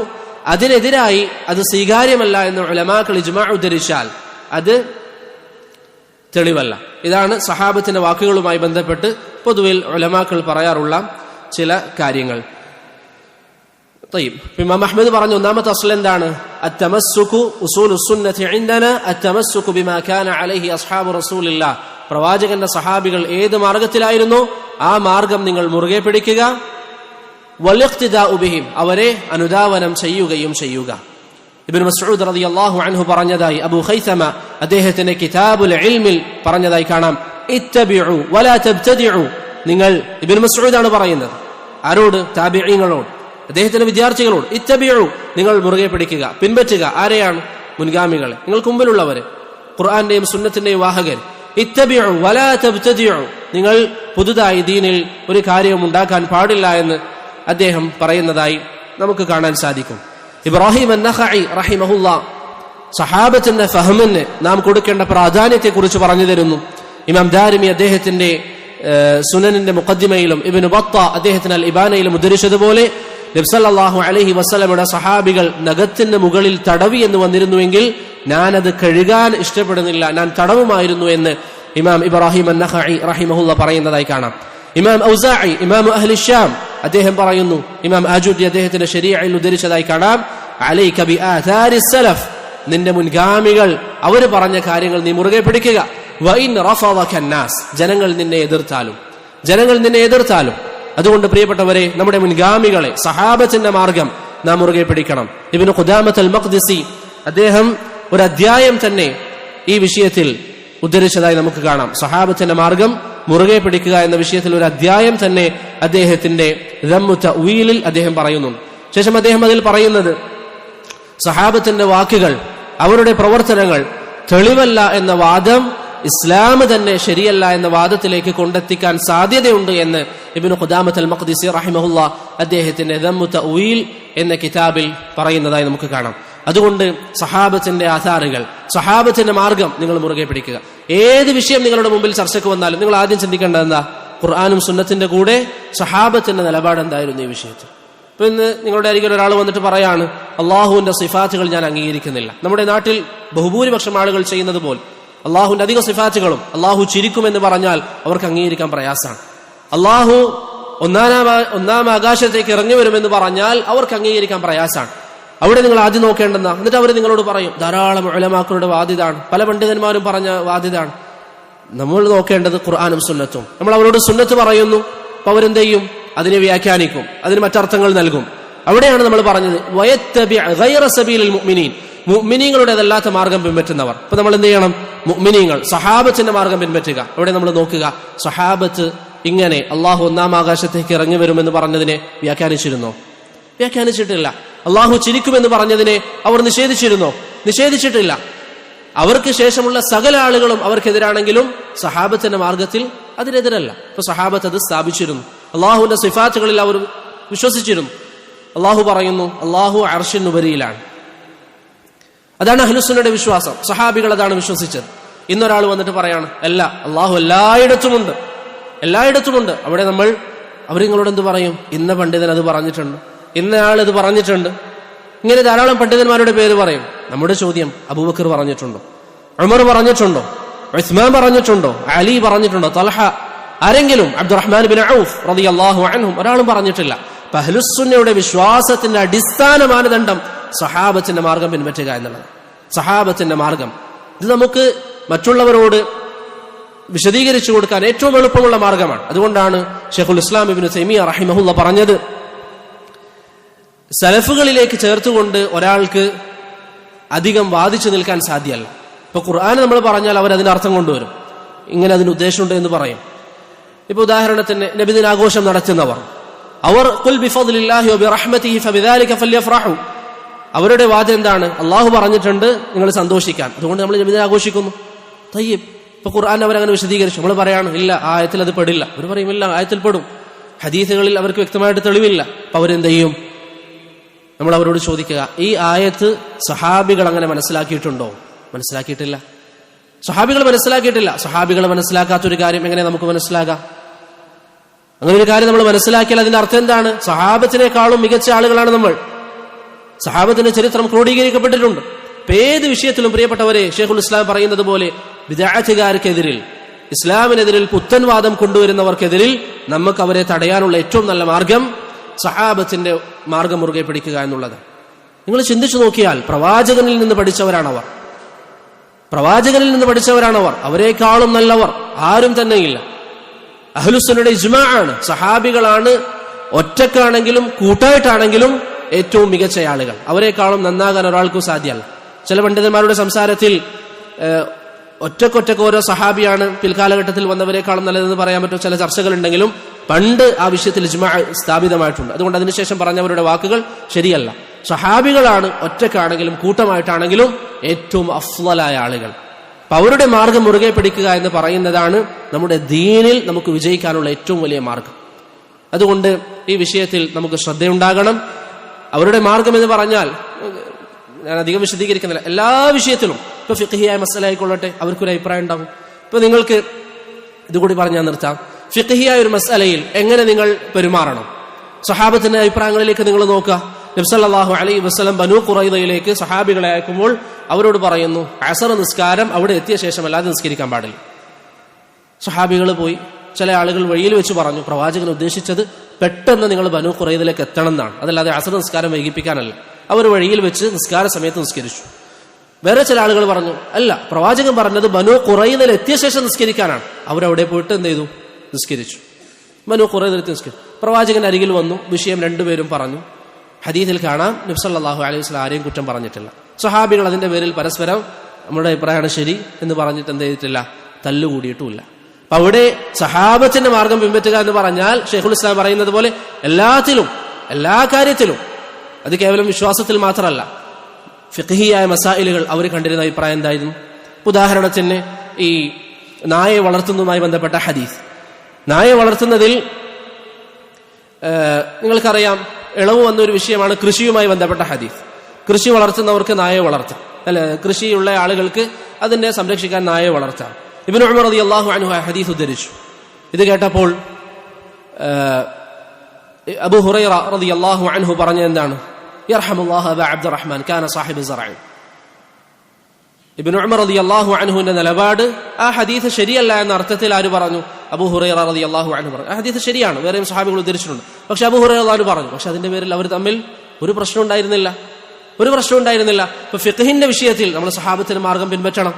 [SPEAKER 1] അതിനെതിരായി അത് സ്വീകാര്യമല്ല എന്ന് ഉലമാക്കൾ ഇജ്മാ ഉദ്ധരിച്ചാൽ അത് തെളിവല്ല. ഇതാണ് സഹാബത്തിന്റെ വാക്കുകളുമായി ബന്ധപ്പെട്ട് പൊതുവിൽ ഉലമാക്കൾ പറയാറുള്ള ചില കാര്യങ്ങൾ. ഇമാം അഹ്മദ് പറഞ്ഞു, ഒന്നാമത്തെ അസ്ൽ എന്താണ്? അത്തമസ്സുകു ഉസൂലുസ് സുന്നത്തി ഇൻദനാ അത്തമസ്സുകു ബിമാ കാന അലൈഹി അസ്ഹാബു റസൂലില്ലാഹ്, പ്രവാചകന്റെ സഹാബികൾ ഏത് മാർഗത്തിലായിരുന്നു ആ മാർഗം നിങ്ങൾ മുറുകെ പിടിക്കുക. വലിഖ്തിദാഉ ബിഹിം, അവരെ അനുധാവനം ചെയ്യുക. ഇബ്നു മസ്ഊദ് റളിയല്ലാഹു അൻഹു പറഞ്ഞതായി അബൂ ഖൈസമ അദ്ദേഹത്തിന്റെ കിതാബുൽ ഇൽമിൽ പറഞ്ഞതായി കാണാം, ഇത്തബിഉ വലാ തബ്തദിഉ. നിങ്ങൾ, ഇബ്നു മസ്ഊദാണ് പറയുന്നത്, ആരോട്? താബിഈങ്ങളോട്, അദ്ദേഹത്തിന്റെ വിദ്യാർത്ഥികളോട്. ഇത്തബിഉ, നിങ്ങൾ മുറുകെ പിടിക്കുക, പിൻപറ്റുക. ആരെയാണ്? മുൻഗാമികളെ, നിങ്ങൾക്ക് മുമ്പിലുള്ളവരെ, ഖുർആന്റെയും സുന്നത്തിന്റെയും വാഹകർ. ഇത്തബിഉ വലാ തബ്തദിഉ, നിങ്ങൾ പുതുതായി ദീനിൽ ഒരു കാര്യവും ഉണ്ടാക്കാൻ പാടില്ല എന്ന് അദ്ദേഹം പറയുന്നതായി നമുക്ക് കാണാൻ സാധിക്കും. ഇബ്രാഹിം അൻ-നഖഈ റഹിമഹുല്ലാ സഹാബത്തിന്റെ ഫഹമിന് നാം കൊടുക്കേണ്ട പ്രാധാന്യത്തെക്കുറിച്ച് പറഞ്ഞു തരുന്നു. ഇമാം ദാരിമി അദ്ദേഹത്തിന്റെ സുനനിന്റെ മുഖദ്ദിമയിലും ഇബ്നു ബത്ത അദ്ദേഹത്തിന് അൽ ഇബാനയിലും ഉദ്ധരിച്ചതുപോലെ നബി സല്ലല്ലാഹു അലൈഹി വസല്ലമയുടെ സഹാബികൾ നഖത്തിന്റെ മുകളിൽ തടവി എന്ന് വന്നിരുന്നുവെങ്കിൽ ഞാനത് കഴുകാൻ ഇഷ്ടപ്പെടുന്നില്ല, ഞാൻ തടവുമായിരുന്നു എന്ന് ഇമാം ഇബ്രാഹിം അൻ-നഖഈ റഹിമഹുല്ലാ പറയുന്നതായി കാണാം. ഇമാം ഔസാഇ ഇമാം അഹ്ലി ശ്യാം അദ്ദേഹം പറയുന്നു, ഇമാം ആജൂദി അദ്ദേഹത്തിന്റെ ശരീഅയിൽ ഉദ്ധരിച്ചതായി കാണാം, അലൈക ബിആഥാരി സലഫ്, നിന്റെ മുൻഗാമികൾ അവർ പറഞ്ഞ കാര്യങ്ങൾ നീ മുറുകെ പിടിക്കുക. വഇൻ റഫദക അന്നാസ്, ജനങ്ങൾ നിന്നെ എതിർത്താലും. അതുകൊണ്ട് പ്രിയപ്പെട്ടവരെ, നമ്മുടെ മുൻഗാമികളെ സഹാബത്തിന്റെ മാർഗം നാം മുറുകെ പിടിക്കണം. ഇബ്നു ഖുദാമത്ത് അൽ മഖ്ദിസി അദ്ദേഹം ഒരു അധ്യായം തന്നെ ഈ വിഷയത്തിൽ ഉദ്ധരിച്ചതായി നമുക്ക് കാണാം. സഹാബത്തിന്റെ മാർഗം മുറുകെ പിടിക്കുക എന്ന വിഷയത്തിൽ ഒരു അധ്യായം തന്നെ അദ്ദേഹത്തിന്റെ ദമ്മു തഅ്വീലിൽ അദ്ദേഹം പറയുന്നു. ശേഷം അദ്ദേഹം അതിൽ പറയുന്നത്, സഹാബത്തിന്റെ വാക്കുകൾ, അവരുടെ പ്രവർത്തനങ്ങൾ തെളിവല്ല എന്ന വാദം ഇസ്ലാം തന്നെ ശരിയല്ല എന്ന വാദത്തിലേക്ക് കൊണ്ടെത്തിക്കാൻ സാധ്യതയുണ്ട് എന്ന് ഇബ്നു ഖുദാമത്ത് അൽ മഖ്ദിസി റഹിമഹുല്ലാ അദ്ദേഹത്തിന്റെ ദമ്മു തഅ്വീൽ എന്ന കിതാബിൽ പറയുന്നതായി നമുക്ക് കാണാം. അതുകൊണ്ട് സഹാബത്തിന്റെ ആധാറുകൾ, സഹാബത്തിന്റെ മാർഗം നിങ്ങൾ മുറുകെ പിടിക്കുക. ഏത് വിഷയം നിങ്ങളുടെ മുമ്പിൽ ചർച്ചയ്ക്ക് വന്നാലും നിങ്ങൾ ആദ്യം ചിന്തിക്കേണ്ടത് എന്താ? ഖുർആനും സുന്നത്തിന്റെ കൂടെ സഹാബത്തിന്റെ നിലപാട് എന്തായിരുന്നു ഈ വിഷയത്തിൽ. ഇപ്പൊ ഇന്ന് നിങ്ങളുടെ അരികിൽ ഒരാൾ വന്നിട്ട് പറയാണ്, അള്ളാഹുവിന്റെ സിഫാത്തുകൾ ഞാൻ അംഗീകരിക്കുന്നില്ല. നമ്മുടെ നാട്ടിൽ ബഹുഭൂരിപക്ഷം ആളുകൾ ചെയ്യുന്നത് പോലെ അള്ളാഹുവിന്റെ അധിക സിഫാത്തുകളും അള്ളാഹു ചിരിക്കുമെന്ന് പറഞ്ഞാൽ അവർക്ക് അംഗീകരിക്കാൻ പ്രയാസമാണ്. അള്ളാഹു ഒന്നാം ആകാശത്തേക്ക് ഇറങ്ങി വരുമെന്ന് പറഞ്ഞാൽ അവർക്ക് അംഗീകരിക്കാൻ പ്രയാസമാണ്. അവിടെ നിങ്ങൾ ആദ്യം നോക്കേണ്ടെന്നാ. എന്നിട്ട് അവർ നിങ്ങളോട് പറയും, ധാരാളം ഉലമാക്കളുടെ വാദിതാണ്, പല പണ്ഡിതന്മാരും പറഞ്ഞ വാദിതാണ്. നമ്മൾ നോക്കേണ്ടത് ഖുർആനും സുന്നത്തും. നമ്മൾ അവരോട് സുന്നത്ത് പറയുന്നു, അപ്പൊ അവരെന്ത് ചെയ്യും? അതിനെ വ്യാഖ്യാനിക്കും, അതിന് മറ്റർത്ഥങ്ങൾ നൽകും. അവിടെയാണ് നമ്മൾ പറഞ്ഞത്, വയത്തബിഅ ഗൈറ സബീലിൽ മുഅ്മിനീൻ, മുഅ്മിനീങ്ങളുടേതല്ലാത്ത മാർഗം പിൻപറ്റുന്നവർ. അപ്പൊ നമ്മൾ എന്ത് ചെയ്യണം? മുഅ്മിനീങ്ങൾ സഹാബത്തിന്റെ മാർഗം പിൻപറ്റുക. അവിടെ നമ്മൾ നോക്കുക, സഹാബത്ത് ഇങ്ങനെ അള്ളാഹു ഒന്നാം ആകാശത്തേക്ക് ഇറങ്ങി വരുമെന്ന് പറഞ്ഞതിനെ വ്യാഖ്യാനിച്ചിരുന്നോ? വ്യാഖ്യാനിച്ചിട്ടില്ല. അള്ളാഹു ചിരിക്കുമെന്ന് പറഞ്ഞതിനെ അവർ നിഷേധിച്ചിരുന്നോ? നിഷേധിച്ചിട്ടില്ല. അവർക്ക് ശേഷമുള്ള സകല ആളുകളും അവർക്കെതിരാണെങ്കിലും സഹാബത്തിന്റെ മാർഗത്തിൽ അതിനെതിരല്ല. ഇപ്പൊ സഹാബത്ത് അത് സ്ഥാപിച്ചിരുന്നു. അള്ളാഹുവിന്റെ സിഫാത്തുകളിൽ അവർ വിശ്വസിച്ചിരുന്നു. അള്ളാഹു പറയുന്നു, അള്ളാഹു അർശിനുപരിയിലാണ്. അതാണ് അഹ്ലുസുന്നയുടെ വിശ്വാസം. സഹാബികൾ അതാണ് വിശ്വസിച്ചത്. ഇന്നൊരാൾ വന്നിട്ട് പറയാണ്, അല്ല, അള്ളാഹു എല്ലായിടത്തുമുണ്ട്. അവിടെ അവർ നിങ്ങളോട് എന്ത് പറയും? ഇന്ന പണ്ഡിതൻ അത് പറഞ്ഞിട്ടുണ്ട്, ഇന്നയാൾ ഇത് പറഞ്ഞിട്ടുണ്ട്. ഇങ്ങനെ ധാരാളം പണ്ഡിതന്മാരുടെ പേര് പറയും. നമ്മുടെ ചോദ്യം, അബൂബക്കർ പറഞ്ഞിട്ടുണ്ടോ? ഉമർ പറഞ്ഞിട്ടുണ്ടോ? ഉസ്മാൻ പറഞ്ഞിട്ടുണ്ടോ? അലി പറഞ്ഞിട്ടുണ്ടോ? തൽഹ, ആരെങ്കിലും? അബ്ദുറഹ്മാൻ ബിൻ ഔഫ് റളിയല്ലാഹു അൻഹും ഒരാളും പറഞ്ഞിട്ടില്ല. അഹ്ലുസുന്നയുടെ വിശ്വാസത്തിന്റെ അടിസ്ഥാന മാനദണ്ഡം സഹാബത്തിന്റെ മാർഗം പിൻപറ്റുക എന്നുള്ളത്. സഹാബത്തിന്റെ മാർഗം ഇത് നമുക്ക് മറ്റുള്ളവരോട് വിശദീകരിച്ചു കൊടുക്കാൻ ഏറ്റവും എളുപ്പമുള്ള മാർഗമാണ്. അതുകൊണ്ടാണ് ശൈഖുൽ ഇസ്ലാം ഇബ്നു തൈമിയ്യ റഹിമഹുല്ലാ പറഞ്ഞത്, സലഫുകളിലേക്ക് ചേർത്തുകൊണ്ട് ഒരാൾക്ക് അധികം വാദിച്ചു നിൽക്കാൻ സാധ്യമല്ല. ഇപ്പൊ ഖുർആൻ നമ്മൾ പറഞ്ഞാൽ അവരതിന് അർത്ഥം കൊണ്ടുവരും, ഇങ്ങനെ അതിന് ഉദ്ദേശമുണ്ട് എന്ന് പറയും. ഇപ്പൊ ഉദാഹരണത്തിന് നബിദിനാഘോഷം നടത്തുന്നവർ, അവർ ഖുൽ ബിഫദ്ലില്ലാഹി വബിറഹ്മതിഹി ഫബിദാലിക ഫല്യഫ്റഹു, അവരുടെ വാദം എന്താണ്? അള്ളാഹു പറഞ്ഞിട്ടുണ്ട്, നിങ്ങൾ സന്തോഷിക്കാൻ, അതുകൊണ്ട് നമ്മൾ നബിദിനം ആഘോഷിക്കുന്നു. തയ്യിബ്. ഇപ്പൊ ഖുർആൻ അവരങ്ങനെ വിശദീകരിച്ചു. നമ്മൾ പറയാണ്, ഇല്ല, ആയത്തിൽ അത് പെടില്ല. അവർ പറയും, ഇല്ല, ആയത്തിൽ പെടും. ഹദീസുകളിൽ അവർക്ക് വ്യക്തമായിട്ട് തെളിവില്ല. അപ്പൊ അവരെന്ത് ചെയ്യും? നമ്മൾ അവരോട് ചോദിക്കുക, ഈ ആയത്ത് സഹാബികൾ അങ്ങനെ മനസ്സിലാക്കിയിട്ടുണ്ടോ? മനസ്സിലാക്കിയിട്ടില്ല. സഹാബികൾ മനസ്സിലാക്കിയിട്ടില്ല. സഹാബികൾ മനസ്സിലാക്കാത്തൊരു കാര്യം എങ്ങനെ നമുക്ക് മനസ്സിലാകാം? അങ്ങനെ ഒരു കാര്യം നമ്മൾ മനസ്സിലാക്കിയാൽ അതിന്റെ അർത്ഥം എന്താണ്? സഹാബത്തിനേക്കാളും മികച്ച ആളുകളാണ് നമ്മൾ. സഹാബത്തിന്റെ ചരിത്രം ക്രോഡീകരിക്കപ്പെട്ടിട്ടുണ്ട്. ഇപ്പൊ ഏത് വിഷയത്തിലും പ്രിയപ്പെട്ടവരെ, ശൈഖുൽ ഇസ്ലാം പറയുന്നത് പോലെ ബിദ്അത്തുകാർക്കെതിരിൽ, ഇസ്ലാമിനെതിരിൽ പുത്തൻവാദം കൊണ്ടുവരുന്നവർക്കെതിരിൽ നമുക്ക് അവരെ തടയാനുള്ള ഏറ്റവും നല്ല മാർഗം സഹാബത്തിന്റെ മാർഗം മുറുകെ പിടിക്കുക എന്നുള്ളത്. നിങ്ങൾ ചിന്തിച്ചു നോക്കിയാൽ പ്രവാചകനിൽ നിന്ന് പഠിച്ചവരാണവർ. അവരെക്കാളും നല്ലവർ ആരും തന്നെയില്ല. അഹ്ലുസുന്നയുടെ ഇജ്മാ ആണ്, സഹാബികളാണ് ഒറ്റക്കാണെങ്കിലും കൂട്ടായിട്ടാണെങ്കിലും ഏറ്റവും മികച്ച ആളുകൾ. അവരെക്കാളും നന്നാകാൻ ഒരാൾക്കും സാധ്യമല്ല. ചില പണ്ഡിതന്മാരുടെ സംസാരത്തിൽ ഒറ്റക്കൊറ്റക്ക് ഓരോ സഹാബിയാണ് പിൽക്കാലഘട്ടത്തിൽ വന്നവരെക്കാളും നല്ലതെന്ന് പറയാൻ പറ്റും ചില ചർച്ചകളുണ്ടെങ്കിലും പണ്ട് ആ വിഷയത്തിൽ ഇജ്മാ സ്ഥാപിതമായിട്ടുണ്ട്. അതുകൊണ്ട് അതിനുശേഷം പറഞ്ഞവരുടെ വാക്കുകൾ ശരിയല്ല. സഹാബികളാണ് ഒറ്റക്കാണെങ്കിലും കൂട്ടമായിട്ടാണെങ്കിലും ഏറ്റവും അഫ്ളലായ ആളുകൾ. അപ്പൊ അവരുടെ മാർഗം മുറുകെ പിടിക്കുക എന്ന് പറയുന്നതാണ് നമ്മുടെ ദീനിൽ നമുക്ക് വിജയിക്കാനുള്ള ഏറ്റവും വലിയ മാർഗം. അതുകൊണ്ട് ഈ വിഷയത്തിൽ നമുക്ക് ശ്രദ്ധയുണ്ടാകണം. അവരുടെ മാർഗം എന്ന് പറഞ്ഞാൽ ഞാൻ അധികം വിശദീകരിക്കുന്നില്ല. എല്ലാ വിഷയത്തിലും ഇപ്പൊ ഫിഖ്ഹിയായ മസല ആയിക്കൊള്ളട്ടെ, അവർക്കൊരു അഭിപ്രായം ഉണ്ടാകും. ഇപ്പൊ നിങ്ങൾക്ക് ഇതുകൂടി പറഞ്ഞാൽ നിർത്താം. ഫിഖ്ഹിയായ ഒരു മസലയിൽ എങ്ങനെ നിങ്ങൾ പെരുമാറണം, സ്വഹാബത്തിന്റെ അഭിപ്രായങ്ങളിലേക്ക് നിങ്ങൾ നോക്കുക. നബി സല്ലല്ലാഹു അലൈഹി വസല്ലം ബനൂ ഖുറൈദയിലേക്ക് സ്വഹാബികളെ അയക്കുമ്പോൾ അവരോട് പറയുന്നു, അസർ നിസ്കാരം അവിടെ എത്തിയ ശേഷം അല്ലാതെ നിസ്കരിക്കാൻ പാടില്ല. സ്വഹാബികൾ പോയി. ചില ആളുകൾ വഴിയിൽ വെച്ച് പറഞ്ഞു, പ്രവാചകൻ ഉദ്ദേശിച്ചത് പെട്ടെന്ന് നിങ്ങൾ ബനൂ ഖുറൈദയിലേക്ക് എത്തണം എന്നാണ്, അതല്ലാതെ അസർ നിസ്കാരം വൈകിപ്പിക്കാനല്ല. അവർ വഴിയിൽ വെച്ച് നിസ്കാര സമയത്ത് നിസ്കരിച്ചു. വേറെ ചില ആളുകൾ പറഞ്ഞു, അല്ല, പ്രവാചകൻ പറഞ്ഞത് ബനൂ ഖുറൈദയിൽ എത്തിയ ശേഷം നിസ്കരിക്കാനാണ്. അവരവിടെ പോയിട്ട് എന്ത് ചെയ്തു? നിസ്കരിച്ചു. ബനൂ ഖുറൈദയിൽ നിസ്കരിച്ചു. പ്രവാചകന്റെ അരികിൽ വന്നു, വിഷയം രണ്ടുപേരും പറഞ്ഞു. ഹദീസിൽ കാണാം, നബി സല്ലല്ലാഹു അലൈഹി വസല്ലം ആരെയും കുറ്റം പറഞ്ഞിട്ടില്ല. സ്വഹാബികൾ അതിന്റെ പേരിൽ പരസ്പരം നമ്മുടെ അഭിപ്രായമാണ് ശരി എന്ന് പറഞ്ഞിട്ട് എന്ത് ചെയ്തിട്ടില്ല? തല്ലുകൂടിയിട്ടുമില്ല. അപ്പൊ അവിടെ സഹാബത്തിന്റെ മാർഗം പിൻപറ്റുക എന്ന് പറഞ്ഞാൽ ഷെയ്ഖുൽ ഇസ്ലാം പറയുന്നത് പോലെ എല്ലാത്തിലും, എല്ലാ കാര്യത്തിലും, അത് കേവലം വിശ്വാസത്തിൽ മാത്രമല്ല, ഫിഖ്ഹിയായ മസായിലുകൾ അവർ കണ്ടിരുന്ന അഭിപ്രായം എന്തായിരുന്നു? ഉദാഹരണത്തിന് ഈ നായയെ വളർത്തുന്നതുമായി ബന്ധപ്പെട്ട ഹദീസ്. നായയെ വളർത്തുന്നതിൽ നിങ്ങൾക്കറിയാം, ഇളവ് വന്ന ഒരു വിഷയമാണ് കൃഷിയുമായി ബന്ധപ്പെട്ട ഹദീസ്. കൃഷി വളർത്തുന്നവർക്ക് നായയെ വളർത്താം, അല്ലെ? കൃഷിയുള്ള ആളുകൾക്ക് അതിനെ സംരക്ഷിക്കാൻ നായയെ വളർത്താം. ഇബ്നു ഉമർ റളിയല്ലാഹു അൻഹു ഹദീസ് ഉദ്ധരിച്ചു. ഇത് കേട്ടപ്പോൾ അബൂ ഹുറൈറ റളിയല്ലാഹു അൻഹു പറഞ്ഞ എന്താണ്? യർഹമുല്ലാഹു അബാ അബ്ദുറഹ്മാൻ കാന സാഹിബ് സറഅ. ഇബ്നു ഉമർ റളിയല്ലാഹു അൻഹുവിന്റെ നിലപാട് ആ ഹദീസ് ശരിയല്ല എന്ന അർത്ഥത്തിൽ ആര് പറഞ്ഞു? അബൂ ഹുറൈറ റളിയല്ലാഹു അൻഹു പറഞ്ഞു. ആ ഹദീസ് ശരിയാണ്, വേറെയും സ്വഹാബികൾ ഉദ്ധരിച്ചിട്ടുണ്ട്. പക്ഷെ അബൂ ഹുറൈറ റളിയല്ലാഹു പറഞ്ഞു. പക്ഷെ അതിന്റെ പേരിൽ അവർ തമ്മിൽ ഒരു പ്രശ്നം ഉണ്ടായിരുന്നില്ല. ഇപ്പൊ ഫിഖ്ഹിന്റെ വിഷയത്തിൽ നമ്മൾ സ്വഹാബത്തിന്റെ മാർഗം പിൻപറ്റണം.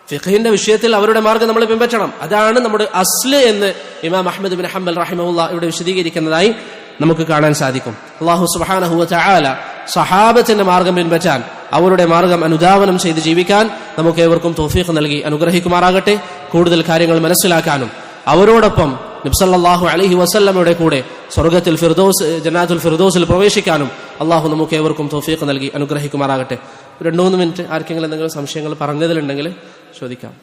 [SPEAKER 1] ഫിഖ്ഹിന്റെ വിഷയത്തിൽ അവരുടെ മാർഗം നമ്മൾ പിൻപറ്റണം. അതാണ് നമ്മുടെ അസ്ല് എന്ന് ഇമാം അഹ്മദ് ബിൻ ഹംബൽ റഹിമഹുല്ലാ ഇവിടെ വിശദീകരിക്കുന്നതായി നമുക്ക് കാണാൻ സാധിക്കും. അല്ലാഹു സുബ്ഹാനഹു വ തആല സ്വഹാബത്തിന്റെ മാർഗം പിൻപറ്റാൻ, അവരുടെ മാർഗം അനുധാവനം ചെയ്ത് ജീവിക്കാൻ നമുക്ക് ഏവർക്കും തൗഫീഖ് നൽകി അനുഗ്രഹിക്കുമാറാകട്ടെ. കൂടുതൽ കാര്യങ്ങൾ മനസ്സിലാക്കാനും അവരോടൊപ്പം നബി സല്ലല്ലാഹു അലൈഹി വസല്ലമയുടെ കൂടെ സ്വർഗ്ഗത്തിൽ ഫിർദൗസ്, ജന്നാത്തുൽ ഫിർദൗസിൽ പ്രവേശിക്കാനും അല്ലാഹു നമുക്ക് ഏവർക്കും തൗഫീഖ് നൽകി അനുഗ്രഹിക്കുമാറാകട്ടെ. 2-3 മിനിറ്റ് ആർക്കെങ്കിലും എന്തെങ്കിലും സംശയങ്ങൾ പറഞ്ഞതിലുണ്ടെങ്കിൽ ചോദിക്കാം.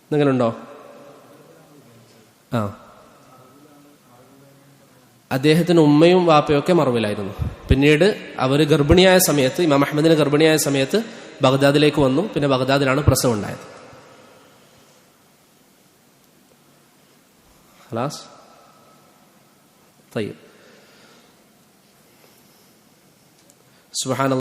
[SPEAKER 1] എന്തെങ്കിലുണ്ടോ? അദ്ദേഹത്തിന് ഉമ്മയും വാപ്പയൊക്കെ മറവിലായിരുന്നു. പിന്നീട് അവർ ഗർഭിണിയായ സമയത്ത്, ഇമാം അഹ്മദിന് ഗർഭിണിയായ സമയത്ത് ബഗ്ദാദിലേക്ക് വന്നു. പിന്നെ ബഗ്ദാദിലാണ് പ്രസവം ഉണ്ടായത്. ഖലാസ് തയ്യിബ്. സുബ്ഹാനല്ലാഹ്.